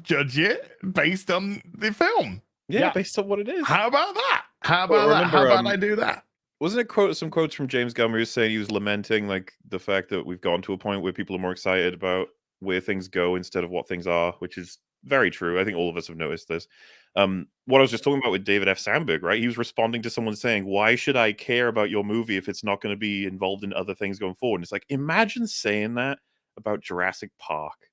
judge it based on the film?
Yeah, based on what it is.
How about that? How about I do that?
Wasn't it some quotes from James Gunn where he was saying he was lamenting like the fact that we've gone to a point where people are more excited about where things go instead of what things are, which is very true. I think all of us have noticed this. What I was just talking about with David F. Sandberg, right? He was responding to someone saying, why should I care about your movie if it's not going to be involved in other things going forward? And it's like, imagine saying that about Jurassic Park.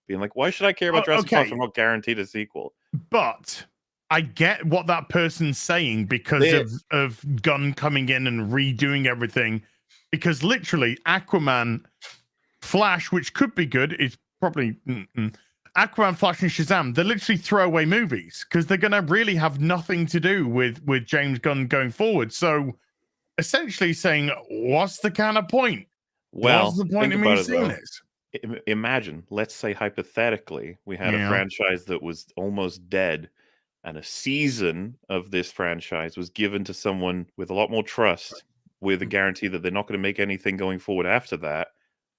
Being like, why should I care about Jurassic Park if I'm not guaranteed a sequel?
But I get what that person's saying because of Gunn coming in and redoing everything. Because literally, Aquaman, Flash, which could be good, is probably Aquaman, Flash, and Shazam. They're literally throwaway movies because they're going to really have nothing to do with James Gunn going forward. So essentially saying, what's the kind of point?
Well,
what's the point of me seeing this?
Imagine, let's say hypothetically, we had a franchise that was almost dead, and a season of this franchise was given to someone with a lot more trust, with a guarantee that they're not going to make anything going forward after that.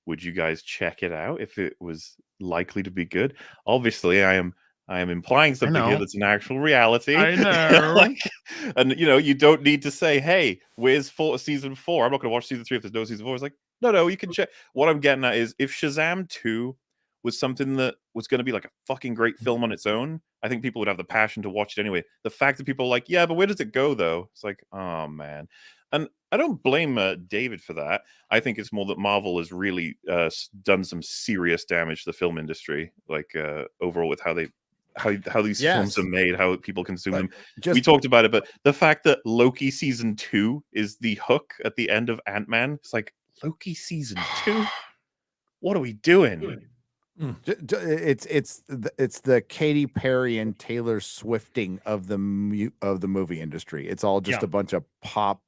Would you guys check it out if it was likely to be good? Obviously, I am I am implying something here
know.
that's an actual reality.
I know.
Like, and you don't need to say, "Hey, where's season 4?" I'm not going to watch season 3 if there's no season 4. It's like, no, you can check. What I'm getting at is, if Shazam 2 was something that was going to be like a fucking great film on its own, I think people would have the passion to watch it anyway. The fact that people are like, yeah, but where does it go though? It's like, oh man. And I don't blame David for that. I think it's more that Marvel has really done some serious damage to the film industry, like overall with how these films are made, how people consume them. We talked about it, but the fact that Loki season 2 is the hook at the end of Ant-Man, it's like, Loki season 2? What are we doing?
It's the Katy Perry and Taylor Swifting of the movie industry. It's all just a bunch of pop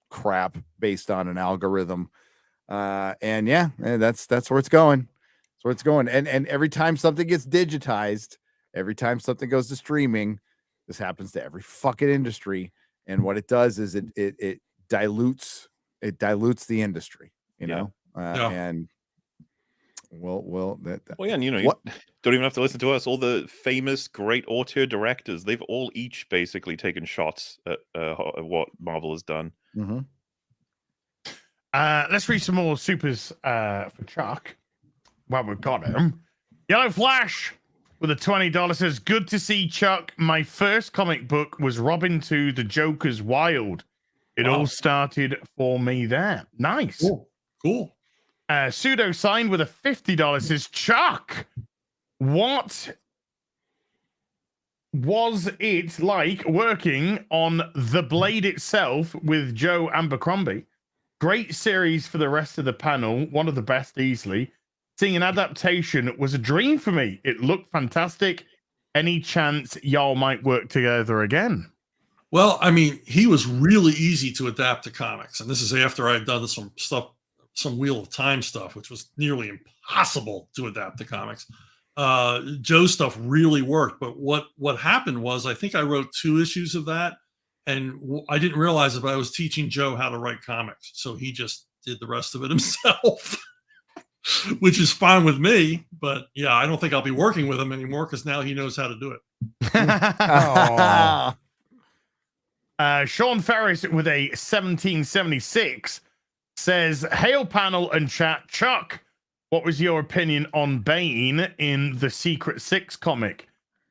crap based on an algorithm, and that's where it's going. That's where it's going. And every time something gets digitized, every time something goes to streaming, this happens to every fucking industry. And what it does is it dilutes the industry, you know, and.
And you don't even have to listen to us. All the famous great auteur directors, they've all each basically taken shots at what Marvel has done.
Mm-hmm.
Let's read some more supers for Chuck. Well, we've got him. Yellow Flash with a $20 says, "Good to see Chuck. My first comic book was Robin 2, The Joker's Wild. It all started for me there." Nice.
Cool.
Pseudo signed with a $50 says, "Chuck, what was it like working on The Blade itself with Joe Abercrombie? Great series for the rest of the panel. One of the best easily. Seeing an adaptation was a dream for me. It looked fantastic. Any chance y'all might work together again?"
Well, I mean, he was really easy to adapt to comics. And this is after I had done some Wheel of Time stuff, which was nearly impossible to adapt to comics. Joe's stuff really worked, but what happened was, I think I wrote 2 issues of that, and I didn't realize it, but I was teaching Joe how to write comics, so he just did the rest of it himself, which is fine with me. But yeah, I don't think I'll be working with him anymore because now he knows how to do it.
Sean Ferris with a 1776 says, "Hail panel and chat. Chuck, what was your opinion on Bane in the Secret Six comic?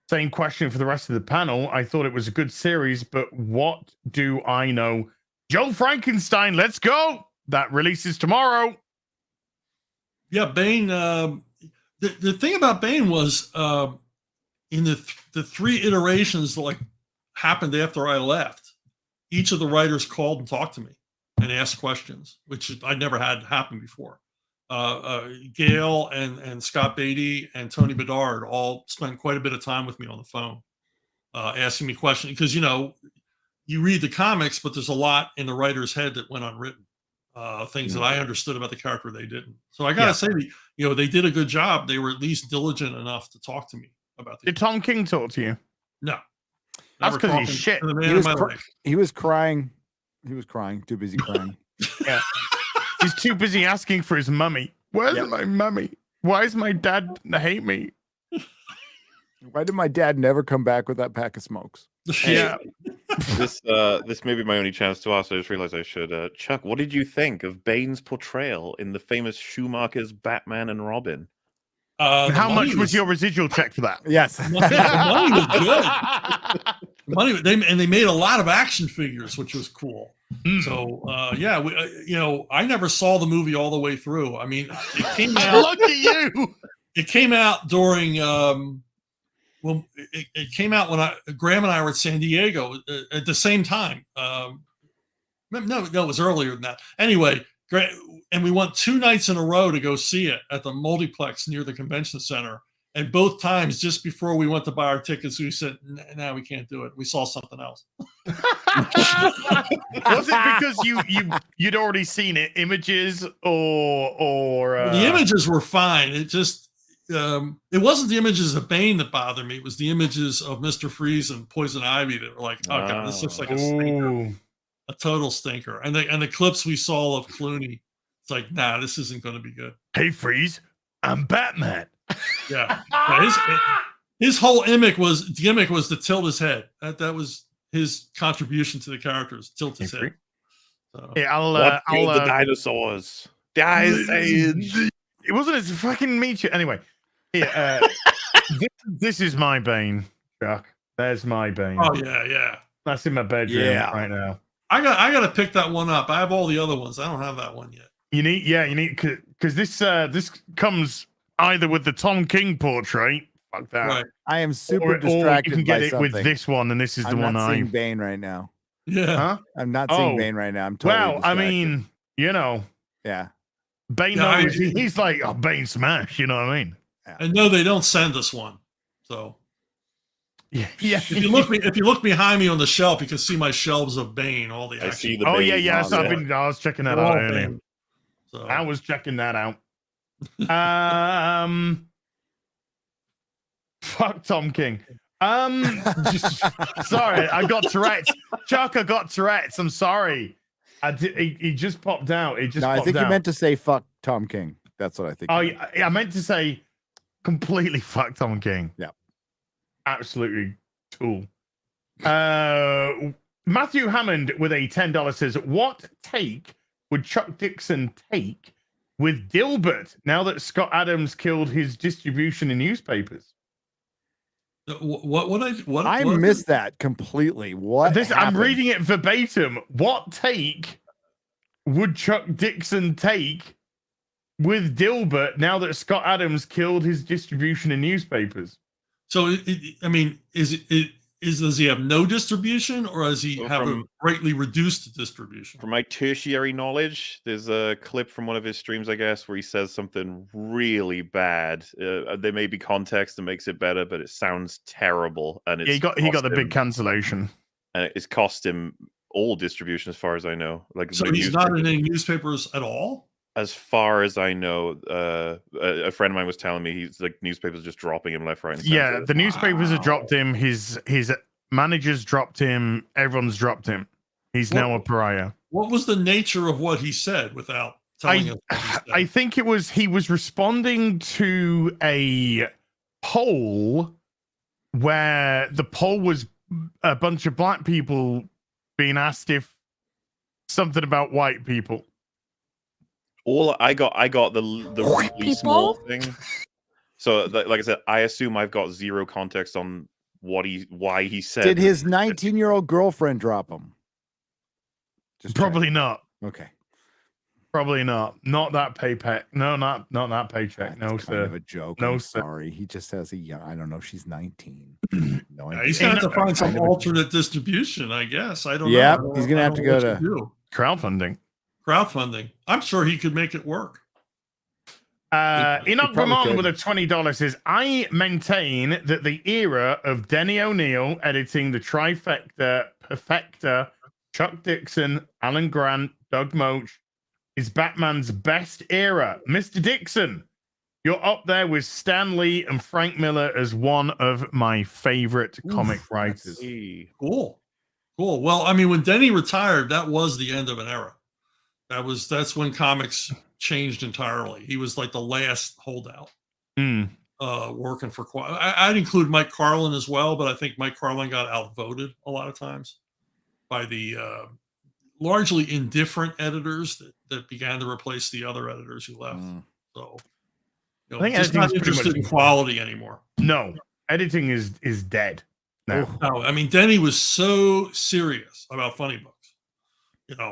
Same question for the rest of the panel. I thought it was a good series, but what do I know? Joe Frankenstein, let's go. That releases tomorrow."
Yeah, Bane. The thing about Bane was in the 3 iterations that happened after I left, each of the writers called and talked to me and asked questions, which I never had happen before. Gail and Scott Beatty and Tony Bedard all spent quite a bit of time with me on the phone, asking me questions, because you read the comics, but there's a lot in the writer's head that went unwritten, things that I understood about the character they didn't. So I gotta say, they did a good job. They were at least diligent enough to talk to me about.
Did Tom King talk to you?
No,
that's because he's shit.
He was crying. He was crying. Too busy crying.
Yeah. He's too busy asking for his mummy. Where's my mummy? Why does my dad hate me?
Why did my dad never come back with that pack of smokes?
Yeah.
This may be my only chance to ask. I just realized I should. Chuck, what did you think of Bane's portrayal in the famous Schumacher's Batman and Robin?
How much was your residual check for that?
Yes.
The money was good. They made a lot of action figures, which was cool. So I never saw the movie all the way through. I mean, it came out.
Look at you.
It came out during it came out when Graham and I were at San Diego at the same time. No, it was earlier than that. Anyway, and we went 2 nights in a row to go see it at the multiplex near the convention center. And both times, just before we went to buy our tickets, we said, "No, we can't do it. We saw something else."
Was it because you'd already seen it, images, or
the images were fine? It just it wasn't the images of Bane that bothered me. It was the images of Mr. Freeze and Poison Ivy that were like, "Oh god, this looks like a stinker, a total stinker." And the clips we saw of Clooney, it's like, nah, this isn't going to be good.
"Hey, Freeze, I'm Batman."
Yeah, his whole gimmick was to tilt his head. That was his contribution to the characters. Tilt his head. So.
Yeah,
What killed the dinosaurs? The Ice Age.
It wasn't as fucking meat. Anyway, yeah, this is my Bane, Chuck. There's my Bane.
Oh yeah.
That's in my bedroom right now.
I got to pick that one up. I have all the other ones. I don't have that one yet.
You need because this comes either with the Tom King portrait. Fuck that.
Right.
I am super distracted.
Or you can get
by
it
something.
with this one, and this is the
I'm
one
not seeing
I'm.
Bane right now.
Yeah.
Huh?
I'm not seeing Bane right now. I'm totally distracted.
I mean, you know.
Yeah.
Bane knows he's like, oh, Bane smash. You know what I mean?
And no, they don't send us one. So.
Yeah.
If you look behind me on the shelf, you can see my shelves of Bane. All the action.
I see the
Oh
Bane
yeah. So
model.
I was checking that
They're
out
all
earlier.
Bane. So.
I was checking that out. Fuck Tom King. Sorry, I got Tourette's. Chuck, I got Tourette's. I'm sorry. He just popped out. He just.
No, I
popped
think
out.
you meant to say "fuck Tom King." That's what I think.
Oh, I meant to say completely fuck Tom King.
Yeah,
absolutely tool. Matthew Hammond with a $10 says, "What take would Chuck Dixon take with Dilbert now that Scott Adams killed his distribution in newspapers?"
I missed that completely. What?
I'm reading it verbatim. What take would Chuck Dixon take with Dilbert now that Scott Adams killed his distribution in newspapers?
So, does he have no distribution, or does he have a greatly reduced distribution?
From my tertiary knowledge, there's a clip from one of his streams, I guess, where he says something really bad. There may be context that makes it better, but it sounds terrible. And
he got the big cancellation,
and it's cost him all distribution, as far as I know. Like,
so he's not in any newspapers at all.
As far as I know, a friend of mine was telling me he's like newspapers just dropping him left, right, and center.
Yeah, the newspapers have dropped him. His managers dropped him. Everyone's dropped him. He's now a pariah.
What was the nature of what he said without telling us?
I think he was responding to a poll where the poll was a bunch of black people being asked if something about white people.
All I got the really small thing. So, like I said, I assume I've got zero context on why he said.
Did his 19-year-old girlfriend drop him?
Probably not.
Okay.
Probably not. Not that paycheck. No, not that paycheck. No,
Kind
sir.
of a joke.
No,
I'm
sir.
sorry. He just has a young. I don't know. She's 19. No idea.
He's gonna have to find some alternate distribution, I guess. I don't know.
Yep, he's gonna have to go to
crowdfunding.
Crowdfunding. I'm sure he could make it work.
Enoch Vermont with a $20 says, "I maintain that the era of Denny O'Neil editing the trifecta, Perfecta, Chuck Dixon, Alan Grant, Doug Moach is Batman's best era. Mr. Dixon, you're up there with Stan Lee and Frank Miller as one of my favorite comic writers."
Cool. Well, I mean, when Denny retired, that was the end of an era. That's when comics changed entirely. He was like the last holdout working for quite. I'd include Mike Carlin as well, but I think Mike Carlin got outvoted a lot of times by the largely indifferent editors that began to replace the other editors who left. So,
I think
just not
editing's pretty
interested in
much-
quality anymore.
No, editing is dead now.
No, I mean, Denny was so serious about funny books.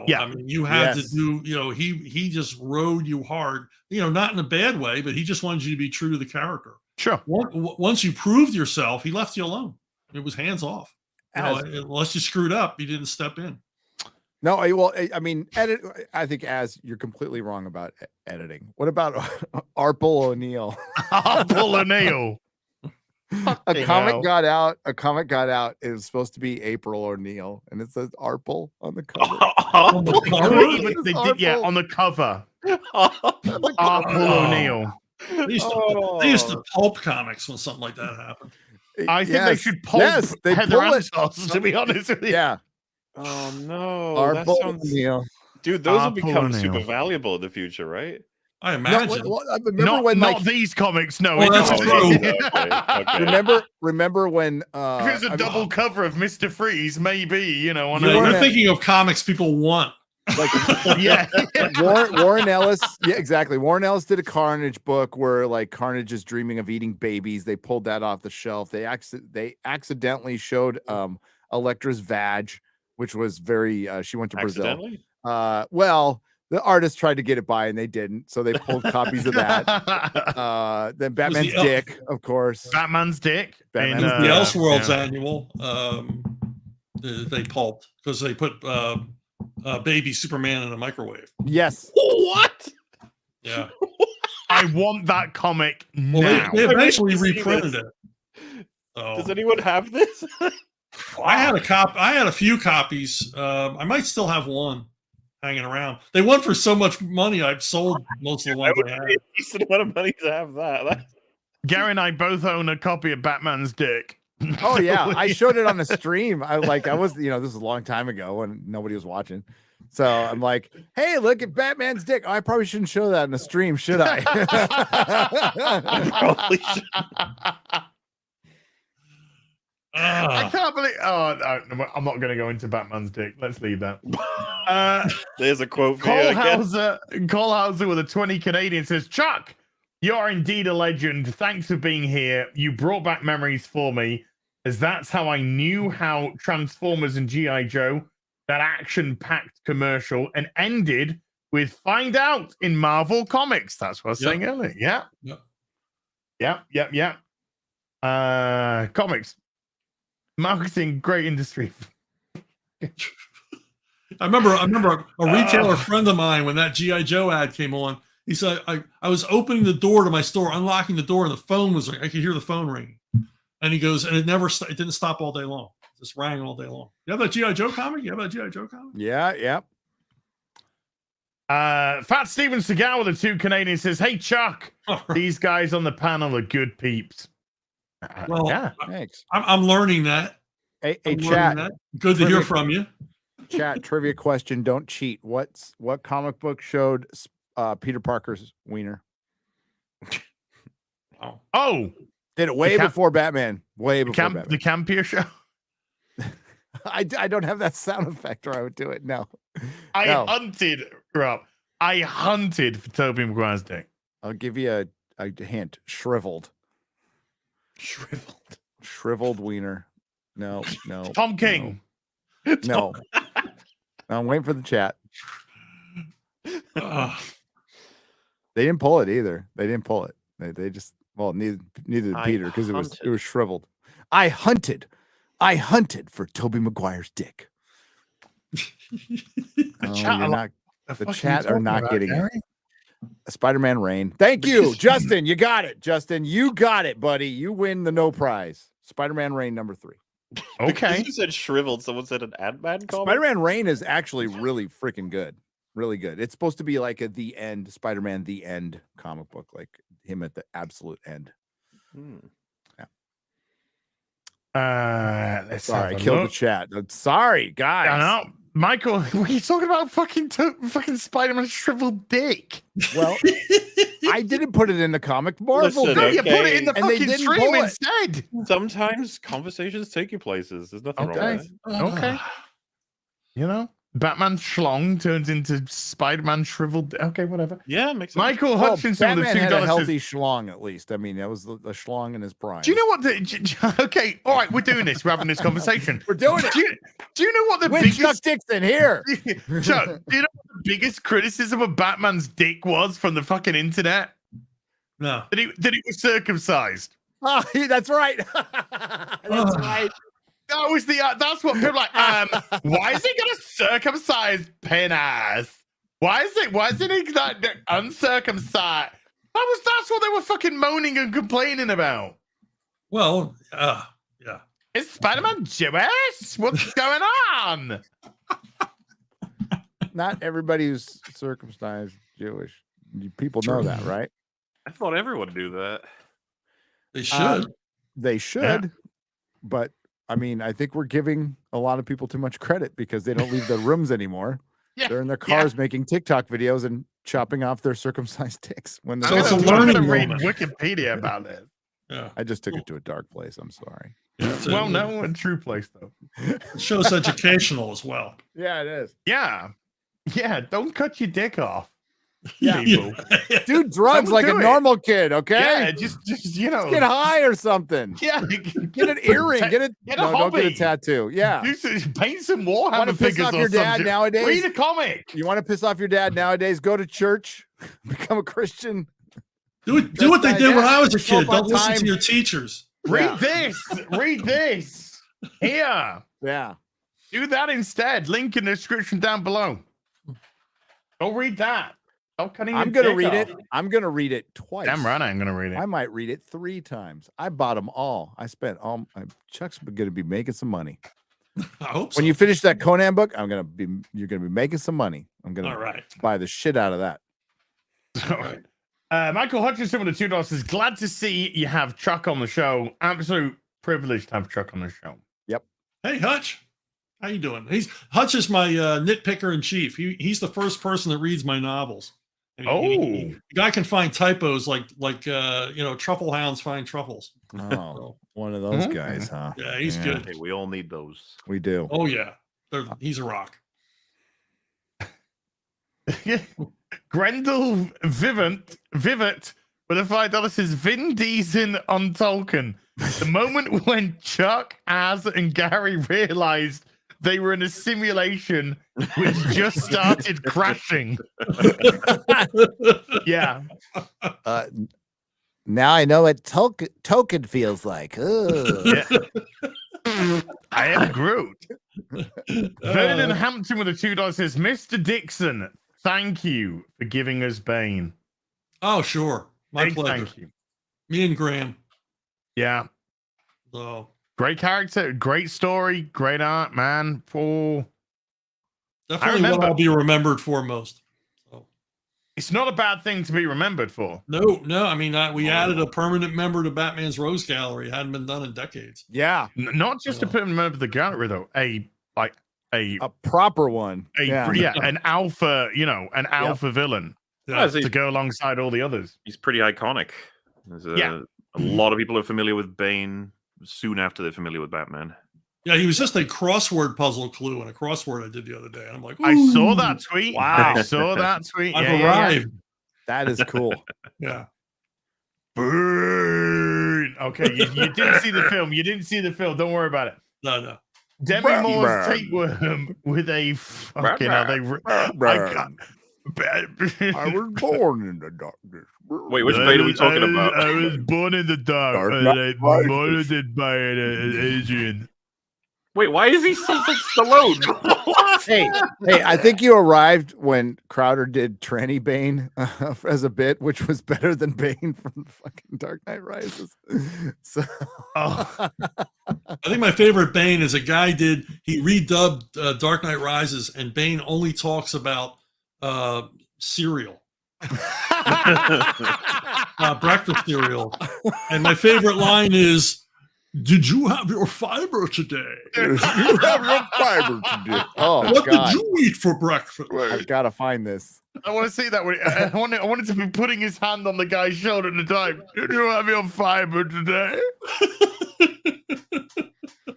Yeah.
I mean, you had
Yes.
to do, he just rode you hard, not in a bad way, but he just wanted you to be true to the character.
Sure.
Once you proved yourself, he left you alone. It was hands off. Unless you screwed up, he didn't step in.
No, I mean, I think you're completely wrong about editing. What about Arpel O'Neil?
Arpel O'Neil.
A comic got out. It was supposed to be April O'Neil, and it says Arpel on the cover.
On the cover? On the cover. Arpel O'Neil.
They used to pulp comics when something like that happened.
I think they should pulp Heather Antos, to be honest with you.
Yeah.
Oh no,
Arpel
that sounds...
O'Neil.
Dude, those will
Arpel
become
O'Neil.
super valuable in the future, right?
I imagine.
Remember
not,
when
not
like
these comics? No,
Well, that's true.
remember when
if it's a double cover of Mr. Freeze, maybe on
You're thinking of comics people want.
Like Warren Ellis, yeah, exactly. Warren Ellis did a Carnage book where like Carnage is dreaming of eating babies. They pulled that off the shelf. They accidentally showed Elektra's vag, which was very she went to Brazil. Well, the artist tried to get it by and they didn't, so they pulled copies of that. Then Batman's dick, of course.
Batman's dick.
And the Elseworlds annual. They pulped because they put baby Superman in a microwave.
Yes.
What?
Yeah.
I want that comic now.
Well, they eventually reprinted it. So,
does anyone have this?
I had a few copies. I might still have one hanging around. They went for so much money. I've sold most of the ones I had.
A decent amount of money to have that.
Gary and I both own a copy of Batman's dick.
Oh yeah, I showed it on a stream. I was, this was a long time ago when nobody was watching. So I'm like, hey, look at Batman's dick. Oh, I probably shouldn't show that in the stream, should I?
I probably should.
I can't believe. Oh, no, I'm not going to go into Batman's dick. Let's leave that.
There's a quote for you.
Cole Hauser with a 20 Canadian says, Chuck, you're indeed a legend. Thanks for being here. You brought back memories for me, as that's how I knew how Transformers and G.I. Joe, that action-packed commercial, and ended with find out in Marvel Comics. That's what I was saying earlier. Yeah. Comics. Marketing, great industry.
I remember a retailer friend of mine, when that G.I. Joe ad came on, he said, I was opening the door to my store, unlocking the door, and the phone was like, I could hear the phone ringing. And he goes, and it didn't stop all day long. It just rang all day long. You have that G.I. Joe comic?
Yeah.
Fat Steven Seagal with the 2 Canadian says, hey, Chuck, these guys on the panel are good peeps.
Well,
yeah,
thanks.
I'm learning that.
Hey, chat.
Good to hear from you.
Chat trivia question. Don't cheat. What comic book showed Peter Parker's wiener?
Oh,
did it way before Batman? Way before Batman.
The Campier show.
I don't have that sound effect, or I would do it. No.
I hunted, Rob. I hunted for Tobey Maguire's dick.
I'll give you a hint. Shriveled wiener. No.
Tom King.
No. I'm waiting for the chat. They didn't pull it either. They just neither did Peter, because it was shriveled. I hunted for Tobey Maguire's dick. The chat are not getting it. Spider-Man Rain. Thank you, Justin. You got it, Justin. You got it, buddy. You win the no prize. Spider-Man Rain number 3.
Okay.
You said shriveled. Someone said an Ant-Man comic.
Spider-Man Rain is actually really freaking good. Really good. It's supposed to be like a the end Spider-Man the end comic book, like him at the absolute end.
Yeah.
Sorry, I killed the chat. I'm sorry, guys.
I know. Michael, what are you talking about? Fucking Spider-Man shriveled dick.
Well, I didn't put it in the comic. Marvel did.
No, you put it in the fucking stream instead.
Sometimes conversations take you places. There's nothing wrong with it.
Okay. Batman schlong turns into Spider-Man shriveled. Okay, whatever.
Yeah, makes sense.
Michael Hutchinson with
Batman
$2
had a healthy
says,
schlong, at least. I mean, that was the schlong in his prime.
do you know what okay, all right, we're doing this. We're having this conversation.
We're doing it.
Do you know what the
biggest
biggest
Dixon here?
Chuck, do you know what the biggest criticism of Batman's dick was from the fucking internet?
No.
That he was circumcised.
Oh, that's right. That's right.
That was that's what people are like. Why is he gonna circumcise penis? Why isn't he that uncircumcised? That's what they were fucking moaning and complaining about.
Well, yeah.
Is Spider-Man Jewish? What's going on?
Not everybody who's circumcised Jewish. People know that, right?
I thought everyone knew that.
They should.
Yeah. But I mean, I think we're giving a lot of people too much credit because they don't leave their rooms anymore.
Yeah.
They're in their cars making TikTok videos and chopping off their circumcised dicks when
So
they're
it's a
I'm
learning
gonna read
moment.
Wikipedia about it.
Yeah.
I just took it to a dark place. I'm sorry.
Well, no, a true place though.
It shows educational as well.
Yeah, it is.
Yeah, yeah. Don't cut your dick off.
Yeah.
People.
Do drugs
Don't
like a
do it.
normal kid, okay?
Yeah, just you know,
Get high or something.
yeah.
Get an earring. Get it.
Get a
No, don't get a
hobby.
tattoo. Yeah.
Paint some
Want to
Warhammer
piss
figures
off
or
your dad
something.
nowadays?
Read a comic.
You want to piss off your dad nowadays? Go to church, become a Christian.
Do what they did when I was a
Show
kid.
up on
Don't listen
time.
to your teachers.
Read this. Read this. Here.
Yeah.
Do that instead. Link in the description down below. Go read that. Stop cutting your
I'm gonna
dick
read
off.
it. I'm gonna read it twice.
Damn right, I'm gonna read it.
I might read it 3 times. I bought them all. I spent all. Chuck's gonna be making some money.
I hope so.
When you finish that Conan book, you're gonna be making some money. I'm gonna
All right.
buy the shit out of that.
All right. Michael Hutchinson with the $2 says, glad to see you have Chuck on the show. Absolute privilege to have Chuck on the show.
Yep.
Hey, Hutch. How you doing? Hutch is my nitpicker in chief. He's the first person that reads my novels. And the guy can find typos like truffle hounds find truffles.
Oh, one of those guys, huh?
Yeah, he's good.
Hey, we all need those.
We do.
Oh yeah, he's a rock.
Grendel Vivant with a $5 says Vin Diesel on Tolkien. The moment when Chuck, Az, and Gary realized they were in a simulation which just started crashing. Yeah.
Now I know what Token feels like.
Yeah. I am Groot. Vernon Hampton with a $2 says, Mr. Dixon, thank you for giving us Bane.
Oh, sure. My
Big
pleasure.
Thank you.
Me and Graham.
Yeah.
So
Great character, great story, great art, man.
definitely what I'll be remembered for most. So.
It's not a bad thing to be remembered for.
No. I mean, we added a permanent member to Batman's Rose Gallery. It hadn't been done in decades.
Yeah.
Not just a permanent member of the gallery, though. A
proper one.
An alpha, an alpha villain to go alongside all the others.
He's pretty iconic. A lot of people are familiar with Bane soon after they're familiar with Batman.
Yeah, he was just a crossword puzzle clue in a crossword I did the other day. And I'm like,
I saw that tweet.
Wow.
I saw that tweet.
I've arrived.
That is cool.
Yeah.
Burn. Okay, you didn't see the film. You didn't see the film. Don't worry about it.
No.
Demi Moore's tapeworm with a fucking.
I was born in the darkness.
Wait, which Bane are we talking about?
I was born in the dark. Molded by Adrian.
Wait, why is he something Stallone?
hey, I think you arrived when Crowder did Tranny Bane as a bit, which was better than Bane from fucking Dark Knight Rises. So,
I think my favorite Bane is a guy he redubbed Dark Knight Rises, and Bane only talks about cereal. Breakfast cereal. And my favorite line is, did you have your fiber today?
Did you have your fiber today? Oh,
what
God.
did you eat for breakfast?
I've got to find this.
I want to see that. I wanted to be putting his hand on the guy's shoulder at the time. Did you have your fiber today?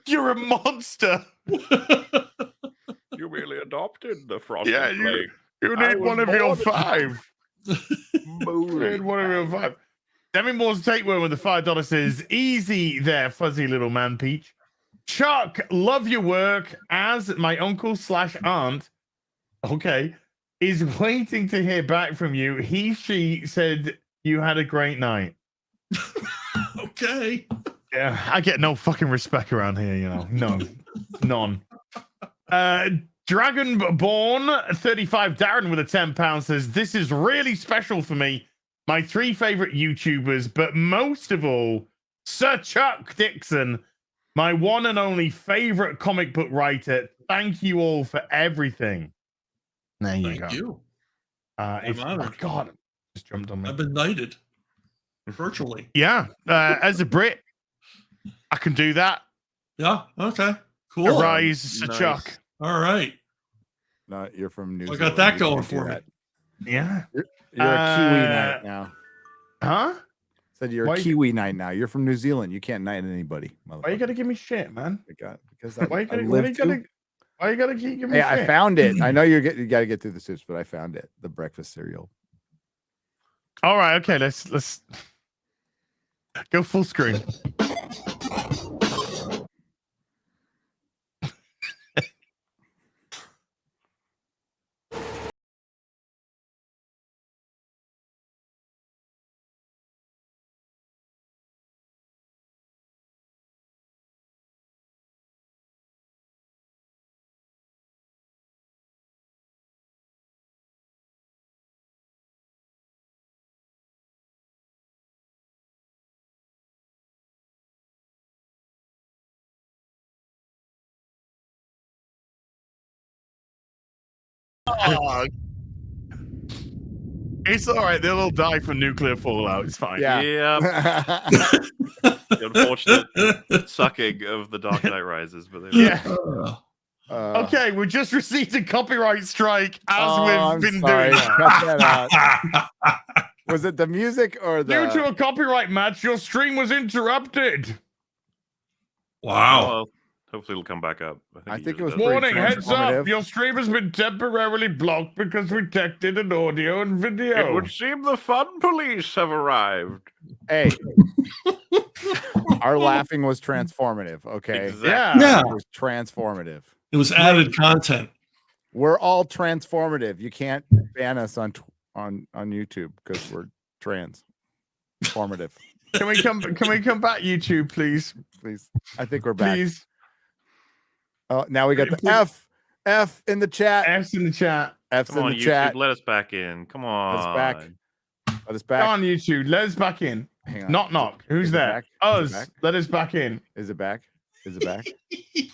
You're a monster.
You really adopted the frog.
Yeah, you need one of your 5. You need one of your 5. Demi Moore's tapeworm with the $5 says, easy there, fuzzy little man Peach. Chuck, love your work. As my uncle / aunt, is waiting to hear back from you. She said you had a great night.
Okay.
Yeah, I get no fucking respect around here, none. Dragonborn 35 Darren with a £10 says, this is really special for me. My 3 favorite YouTubers, but most of all, Sir Chuck Dixon, my one and only favorite comic book writer. Thank you all for everything. There you go.
Thank you.
I'm honored. God, it just jumped on me.
I've been knighted virtually.
Yeah, as a Brit, I can do that.
Yeah. Okay. Cool.
Arise, Sir
Nice.
Chuck.
All right.
No, you're from New Zealand.
I got that
You
going
can't do
for me.
that.
Yeah.
You're a Kiwi knight now.
Huh?
Said you're
Why
a
you-
Kiwi knight now. You're from New Zealand. You can't knight anybody.
Why you gotta give me shit, man?
Because
Why you gotta keep giving me
Hey,
shit?
I found it. I know you got to get through the soups, but I found it. The breakfast cereal.
All right, okay, let's go full screen. Oh, it's all right. They'll all die from nuclear fallout. It's fine.
Yeah. The unfortunate sucking of the Dark Knight Rises, but
Yeah. Okay, we just received a copyright strike as we've been doing.
Cut that out. Was it the music or the?
Due to a copyright match, your stream was interrupted.
Wow.
Well, hopefully it'll come back up.
I think it was
Warning, heads up.
transformative.
Your stream has been temporarily blocked because we detected an audio and video.
It would seem the fun police have arrived.
Hey, our laughing was transformative. Okay.
Exactly.
Yeah.
It was transformative.
It was added content.
We're all transformative. You can't ban us on YouTube because we're transformative.
Can we come back, YouTube, please?
Please. I think we're back.
Please.
Oh, now we got the F in the chat.
F's in the chat.
F's
Come
in
on,
the
YouTube,
chat.
let us back in. Come on.
Let us back. Let us
Come
back.
on, YouTube. Let us back in.
Hang on.
Knock, knock. Who's
Is it
there?
back? Is it
Us.
back?
Let us back in.
Is it back? Is it back?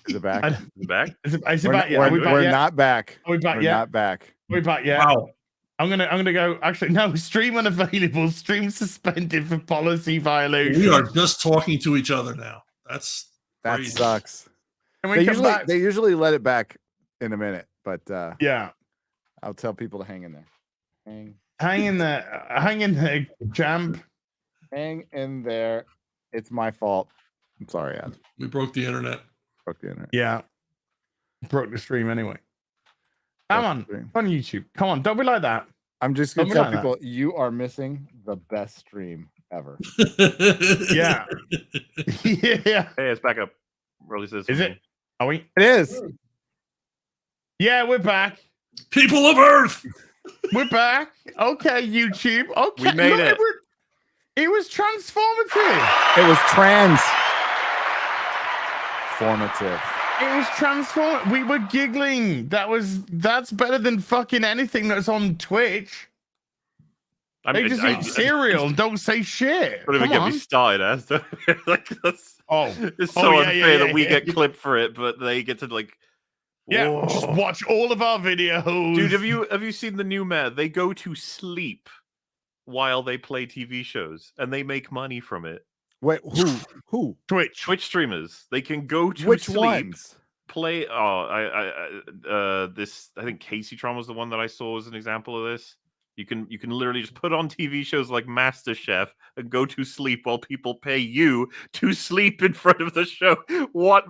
Is it back?
I-
Back?
Is it
We're,
back yet? Are we back
we're
yet?
not back.
Are we back
We're
yet?
not back.
Are we back yet?
Wow.
I'm gonna go. Actually, no. Stream unavailable. Stream suspended for policy violation.
We are just talking to each other now. That
That
crazy.
sucks.
Can we come back?
They usually let it back in a minute, but
Yeah.
I'll tell people to hang in there.
Hang in there, champ.
Hang in there. It's my fault. I'm sorry, Adam.
We broke the internet.
Broke the internet.
Yeah. Broke the stream anyway. Come
Broke
on.
the stream.
On YouTube. Come on. Don't be like that.
I'm just gonna
Don't be
tell
like that.
people you are missing the best stream ever.
Yeah. Yeah.
Hey, it's back up. Rolly says.
Is it? Are we?
It is.
Yeah, we're back.
People of Earth.
We're back. Okay, YouTube. Okay.
We made
Look,
it.
It was transformative.
It was transformative.
It was transform. We were giggling. That's better than fucking anything that's on Twitch. They just eat cereal and don't say shit.
Don't even
Come
get
on.
me started, as like that's
Oh,
it's so
yeah,
unfair that we
yeah.
get clipped for it, but they get to like.
Yeah,
Whoa.
just watch all of our videos.
Dude, have you seen the new meta? They go to sleep while they play TV shows, and they make money from it.
Wait, who?
Twitch
streamers. They can go to
Which
sleep.
ones?
Play. Oh, this. I think Casey Tron was the one that I saw as an example of this. You can literally just put on TV shows like MasterChef and go to sleep while people pay you to sleep in front of the show. What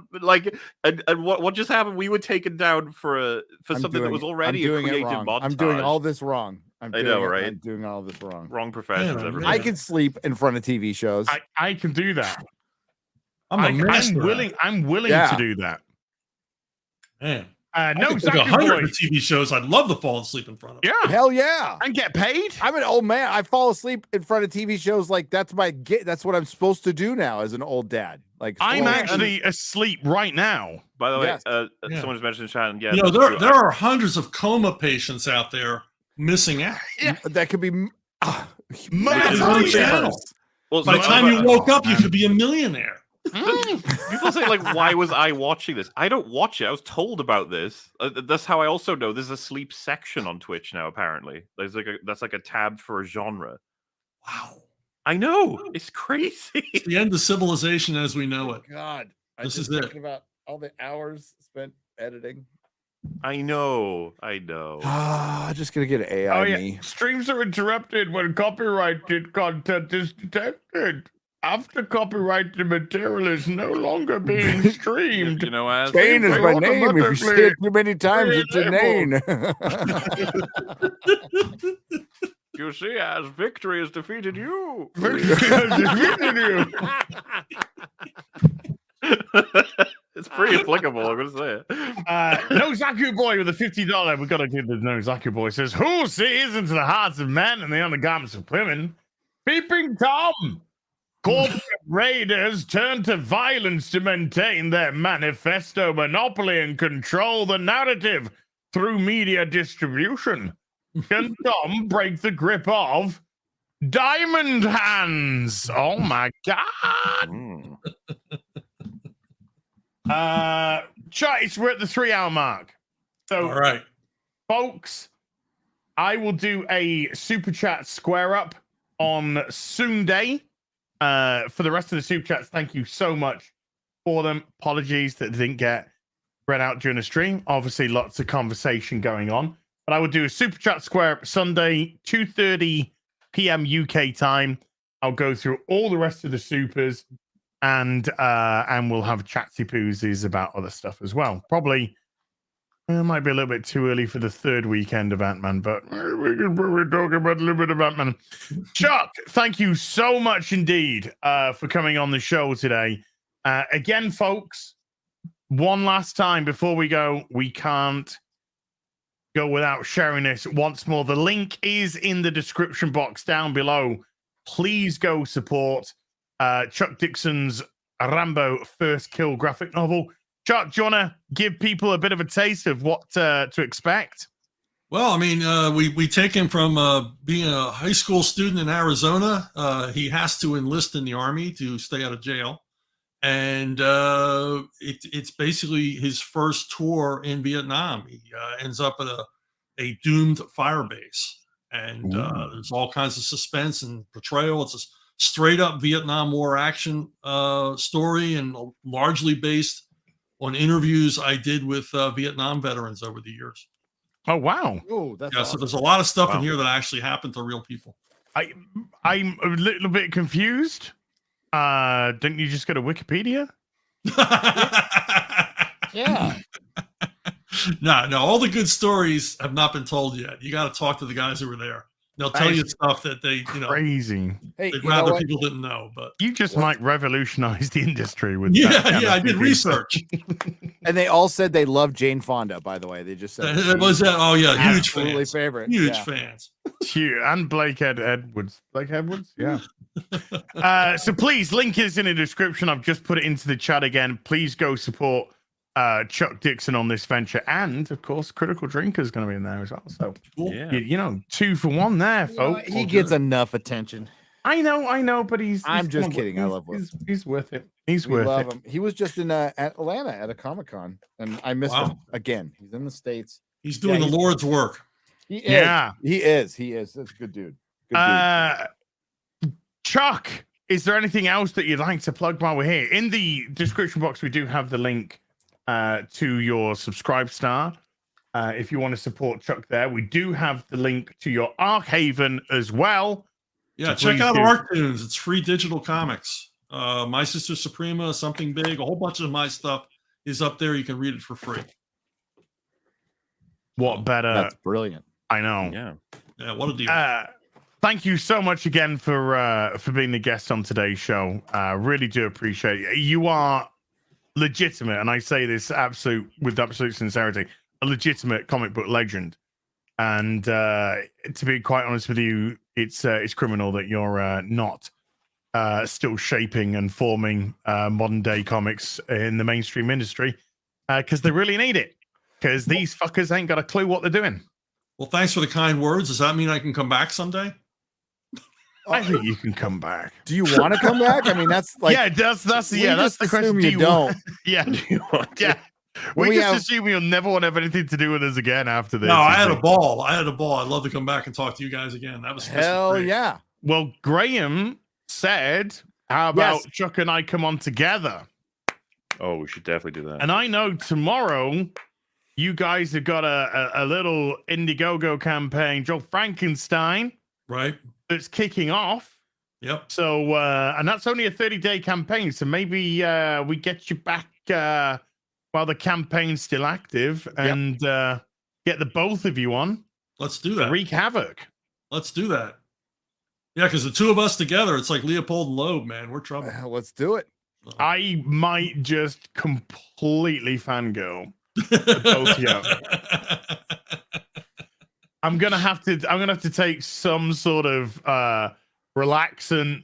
and what just happened? We were taken down for something that was already a created montage.
I'm doing all this wrong.
I know, right?
I'm doing all this wrong.
Wrong professions.
Yeah,
everybody.
I can sleep in front of TV shows.
I can do that.
I'm
willing. I'm willing
Yeah.
to do that.
Man.
No,
I could
exactly.
take 100
boys.
TV shows. I'd love to fall asleep in front of.
Yeah,
Hell yeah.
and get paid.
I'm an old man. I fall asleep in front of TV shows like that's what I'm supposed to do now as an old dad. Like
I'm
fall
actually asleep right now.
By the way,
Yes.
Yeah.
someone just mentioned in chat, and yeah,
You know,
that's true.
there are hundreds of coma patients out there missing out.
that could be
Monetary
channels.
Well,
By the time you woke up, you could be a millionaire.
People say like, "Why was I watching this?" I don't watch it. I was told about this. That's how I also know there's a sleep section on Twitch now. Apparently, that's like a tab for a genre.
Wow,
I know, it's crazy.
it's the end of civilization as we know it.
God,
This
just
is it.
thinking about all the hours spent editing.
I know.
Just gonna get an AI me.
Streams are interrupted when copyrighted content is detected. After copyrighted material is no longer being streamed.
You know, as
Bane is my name. If you say it too many times, it's a name.
You see, as victory has defeated you. It's pretty applicable, I'm gonna say it.
No Zaku Boy with a $50. We gotta give the No Zaku Boy says, who sees into the hearts of men and the undergarments of women? Peeping Tom. Corporate raiders turn to violence to maintain their manifesto monopoly and control the narrative through media distribution. Can Tom break the grip of Diamond Hands? Oh my God. Guys, we're at the 3-hour mark. So,
all right,
folks, I will do a super chat square up on Sunday. For the rest of the super chats, thank you so much for them. Apologies that they didn't get read out during the stream. Obviously, lots of conversation going on. But I will do a super chat square up Sunday, 2:30 p.m. UK time. I'll go through all the rest of the supers, and we'll have chatsy poozies about other stuff as well. Probably it might be a little bit too early for the third weekend of Ant-Man, but we can probably talk about a little bit of Ant-Man. Chuck, thank you so much indeed for coming on the show today. Again, folks, one last time before we go, we can't go without sharing this once more. The link is in the description box down below. Please go support Chuck Dixon's Rambo First Kill graphic novel. Chuck, do you want to give people a bit of a taste of what to expect?
Well, I mean, we take him from being a high school student in Arizona. He has to enlist in the Army to stay out of jail. And it's basically his first tour in Vietnam. He ends up at a doomed fire base. And there's all kinds of suspense and portrayal. It's a straight up Vietnam War action story, and largely based on interviews I did with Vietnam veterans over the years.
Oh, wow.
Oh, that's
yeah.
awesome.
So there's a lot of stuff in here that actually happened to real people.
I'm a little bit confused. Didn't you just go to Wikipedia?
Yeah.
No, all the good stories have not been told yet. You got to talk to the guys who were there. They'll tell you stuff that they,
crazy.
Hey,
they'd rather people didn't know. But
you just might revolutionize the industry with
I did research.
And they all said they love Jane Fonda, by the way. They just said
was that? Oh yeah, huge
absolutely
fans.
favorite.
Huge
Yeah.
fans.
And Blake Edwards. Blake Edwards? Yeah. So please, link is in the description. I've just put it into the chat again. Please go support Chuck Dixon on this venture. And of course, Critical Drinker is going to be in there as well. So, you know, 2 for 1 there, folks.
He gets enough attention.
I know, but
I'm just kidding. I love him.
He's worth it. We
love him. He was just in Atlanta at a Comic-Con, and I missed him again. He's in the States.
He's doing the Lord's work.
He is. That's a good dude.
Chuck, is there anything else that you'd like to plug while we're here? In the description box, we do have the link to your Subscribe Star. If you want to support Chuck there, we do have the link to your Arkhaven as well.
Yeah,
So
check out
please do.
Arctoons. It's free digital comics. My Sister Suprema, Something Big, a whole bunch of my stuff is up there. You can read it for free.
What better?
That's brilliant.
I know.
Yeah, what a deal.
Thank you so much again for being the guest on today's show. Really do appreciate it. You are legitimate, and I say this with absolute sincerity, a legitimate comic book legend. And to be quite honest with you, it's criminal that you're not still shaping and forming modern day comics in the mainstream industry, because they really need it. Because these fuckers ain't got a clue what they're doing.
Well, thanks for the kind words. Does that mean I can come back someday?
I think you can come back.
Do you want to come back? I mean, that's like
that's the question.
You don't.
Yeah.
We
just
have-
assume you'll never want to have anything to do with us again after this.
No, I had a ball. I'd love to come back and talk to you guys again. That was
hell
great.
yeah.
Well, Graham said, how about Chuck and I come on together?
Oh, we should definitely do that.
And I know tomorrow you guys have got a little Indiegogo campaign, Joe Frankenstein,
right?
That's kicking off.
Yep.
So, and that's only a 30-day campaign. So maybe we get you back while the campaign's still active and get the both of you on.
Let's do that.
Wreak havoc.
Let's do that. Yeah, because the two of us together, it's like Leopold and Loeb, man. We're trouble.
Let's do it.
I might just completely fangirl both of you. I'm gonna have to take some sort of relaxant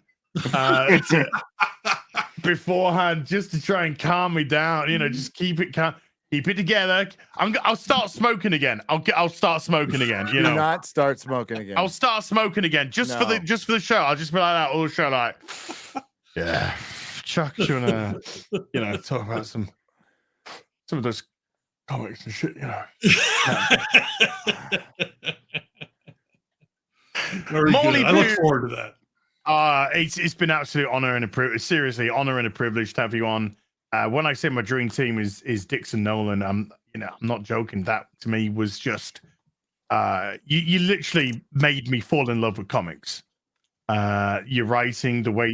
beforehand just to try and calm me down. You know, just keep it calm. Keep it together. I'll start smoking again. I'll start smoking again. You know,
Do not start smoking again.
I'll start smoking again just for the show. I'll just be like that all the show, like, yeah, Chuck, you wanna, talk about some of those comics and shit,
Very good. I look forward to that.
It's been absolute honor and a privilege. Seriously, honor and a privilege to have you on. When I say my dream team is Dixon Nolan, I'm not joking. That to me was just you literally made me fall in love with comics. Your writing, the way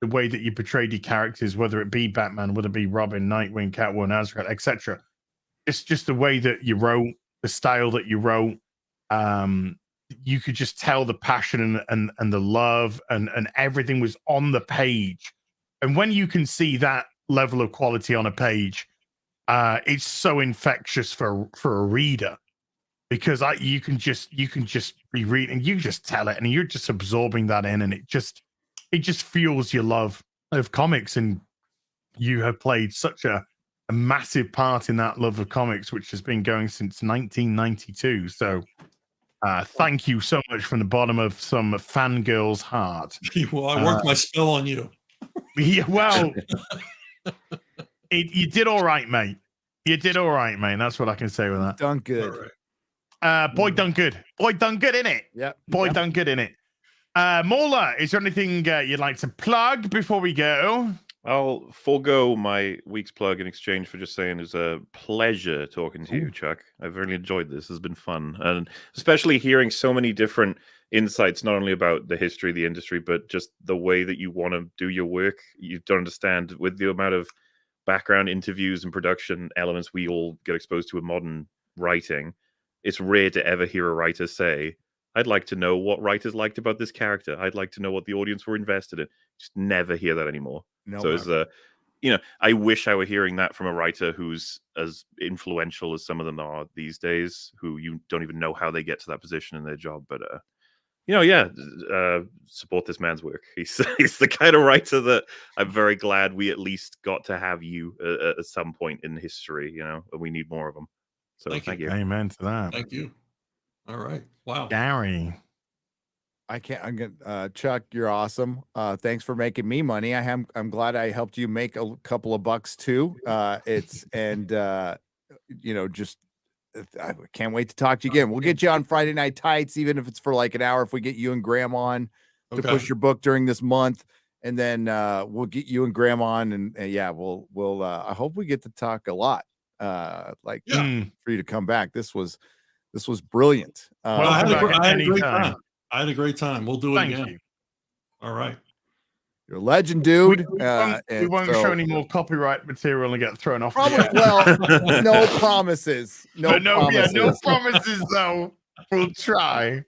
the way that you portrayed your characters, whether it be Batman, whether it be Robin, Nightwing, Catwoman, Azrael, etc. Just the way that you wrote, the style that you wrote. You could just tell the passion and the love and everything was on the page. And when you can see that level of quality on a page, it's so infectious for a reader, because you can just be reading, you just tell it, and you're just absorbing that in, and it just fuels your love of comics. And you have played such a massive part in that love of comics, which has been going since 1992. So thank you so much from the bottom of some fangirl's heart.
Well, I worked my spell on you.
Yeah, well, you did all right, mate. You did all right, mate. That's what I can say with that.
Done good.
Boy, done good. Boy, done good, innit?
Yep.
Boy, done good, innit? Mola, is there anything you'd like to plug before we go?
I'll forego my week's plug in exchange for just saying it's a pleasure talking to you, Chuck. I've really enjoyed this. It's been fun. And especially hearing so many different insights, not only about the history of the industry, but just the way that you want to do your work. You don't understand, with the amount of background interviews and production elements we all get exposed to in modern writing. It's rare to ever hear a writer say, I'd like to know what writers liked about this character. I'd like to know what the audience were invested in. Just never hear that anymore.
No,
so it's I wish I were hearing that from a writer who's as influential as some of them are these days, who you don't even know how they get to that position in their job. But support this man's work. He's the kind of writer that I'm very glad we at least got to have you at some point in history. And we need more of them. So thank you.
Amen to that.
Thank you. All right. Wow.
Gary.
Chuck, you're awesome. Thanks for making me money. I'm glad I helped you make a couple of bucks too. I can't wait to talk to you again. We'll get you on Friday Night Tights, even if it's for like an hour, if we get you and Graham on to push your book during this month. And then we'll get you and Graham on, and we'll I hope we get to talk a lot. For you to come back. This was brilliant.
I had a great time. I had a great time. We'll do it again.
You.
All right.
You're a legend, dude.
We won't show any more copyright material and get thrown off.
Well, no promises. No
promises though. We'll try.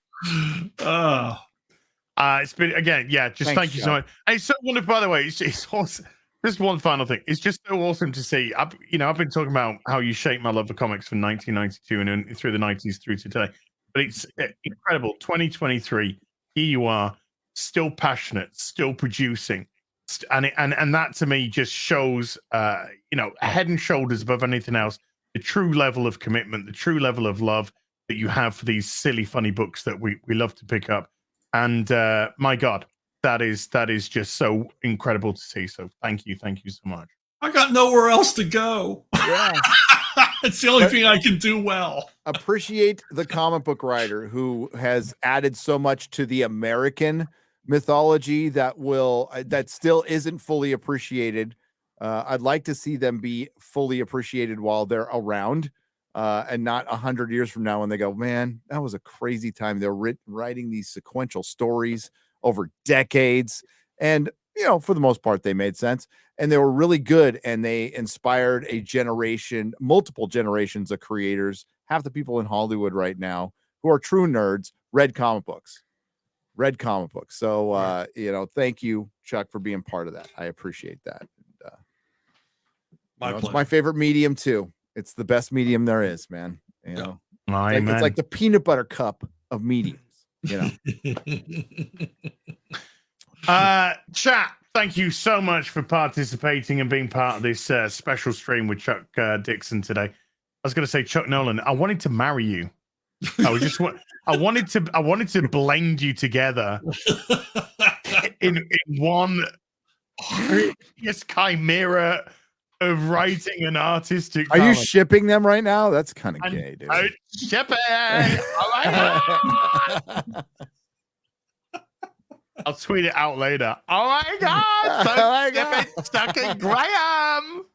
It's been again, thank you so much. And it's so wonderful, by the way. It's awesome. Just one final thing. It's just so awesome to see. I've been talking about how you shaped my love for comics from 1992 and through the 90s through to today. But it's incredible. 2023, here you are, still passionate, still producing, and that to me just shows, head and shoulders above anything else, the true level of commitment, the true level of love that you have for these silly, funny books that we love to pick up. And my God, that is just so incredible to see. So thank you so much.
I got nowhere else to go.
Yeah.
It's the only thing I can do well.
Appreciate the comic book writer who has added so much to the American mythology that still isn't fully appreciated. I'd like to see them be fully appreciated while they're around. and not 100 years from now when they go, man, that was a crazy time. They're writing these sequential stories over decades. And, you know, for the most part, they made sense and they were really good. And they inspired a generation, multiple generations of creators. Half the people in Hollywood right now who are true nerds read comic books. So, you know, thank you, Chuck, for being part of that. I appreciate that. It's my favorite medium too. It's the best medium there is, man. You know, it's like the peanut butter cup of mediums, you know.
Chat, thank you so much for participating and being part of this special stream with Chuck Dixon today. I was going to say, Chuck Nolan, I wanted to marry you. I wanted to blend you together in one chimera of writing an artistic.
Are you shipping them right now? That's kind of gay, dude.
Shipping. Oh my God. I'll tweet it out later. Oh my God. So
Oh my God.
Stuck in Graham.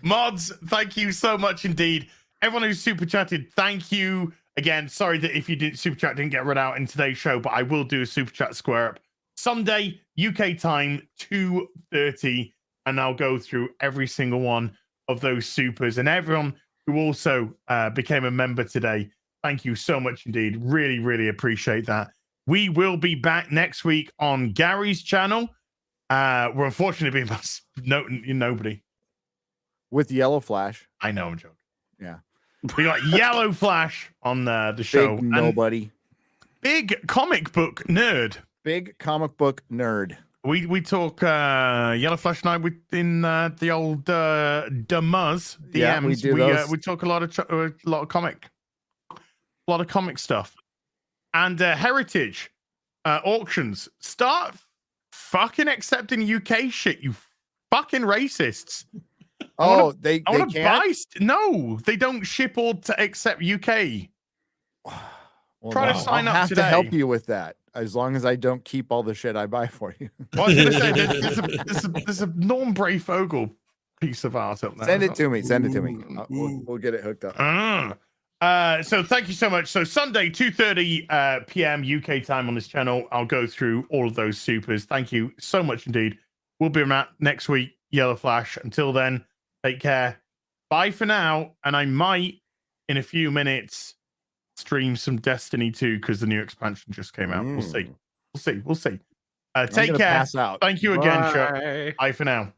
Mods, thank you so much indeed. Everyone who's super chatted, thank you again. Sorry that if you did super chat didn't get read out in today's show, but I will do a super chat square up Sunday UK time 2:30, and I'll go through every single one of those supers. And everyone who also became a member today, thank you so much indeed. Really, really appreciate that. We will be back next week on Gary's channel. We're unfortunately being nobody
with Yellow Flash.
I know, I'm joking.
Yeah,
we got Yellow Flash on the show.
Big nobody.
Big comic book nerd.
Big comic book nerd.
We talk Yellow Flash and I in the old DMs. DMs.
Yeah, we do those.
We talk a lot of comic stuff and heritage auctions. Start fucking accepting UK shit, you fucking racists.
They can't?
No, they don't ship or to accept UK.
Well,
Try to sign
I'll
up
have
today.
to help you with that, as long as I don't keep all the shit I buy for you.
Well, I was going to say, there's a Norm Bray Fogel piece of art up there.
Send it to me. We'll get it hooked up.
So thank you so much. So Sunday, 2:30 p.m. UK time on this channel. I'll go through all of those supers. Thank you so much indeed. We'll be around next week, Yellow Flash. Until then, take care. Bye for now. And I might, in a few minutes, stream some Destiny 2 because the new expansion just came out. We'll see. Take care.
Pass out.
Thank you again, Chuck. Bye for now.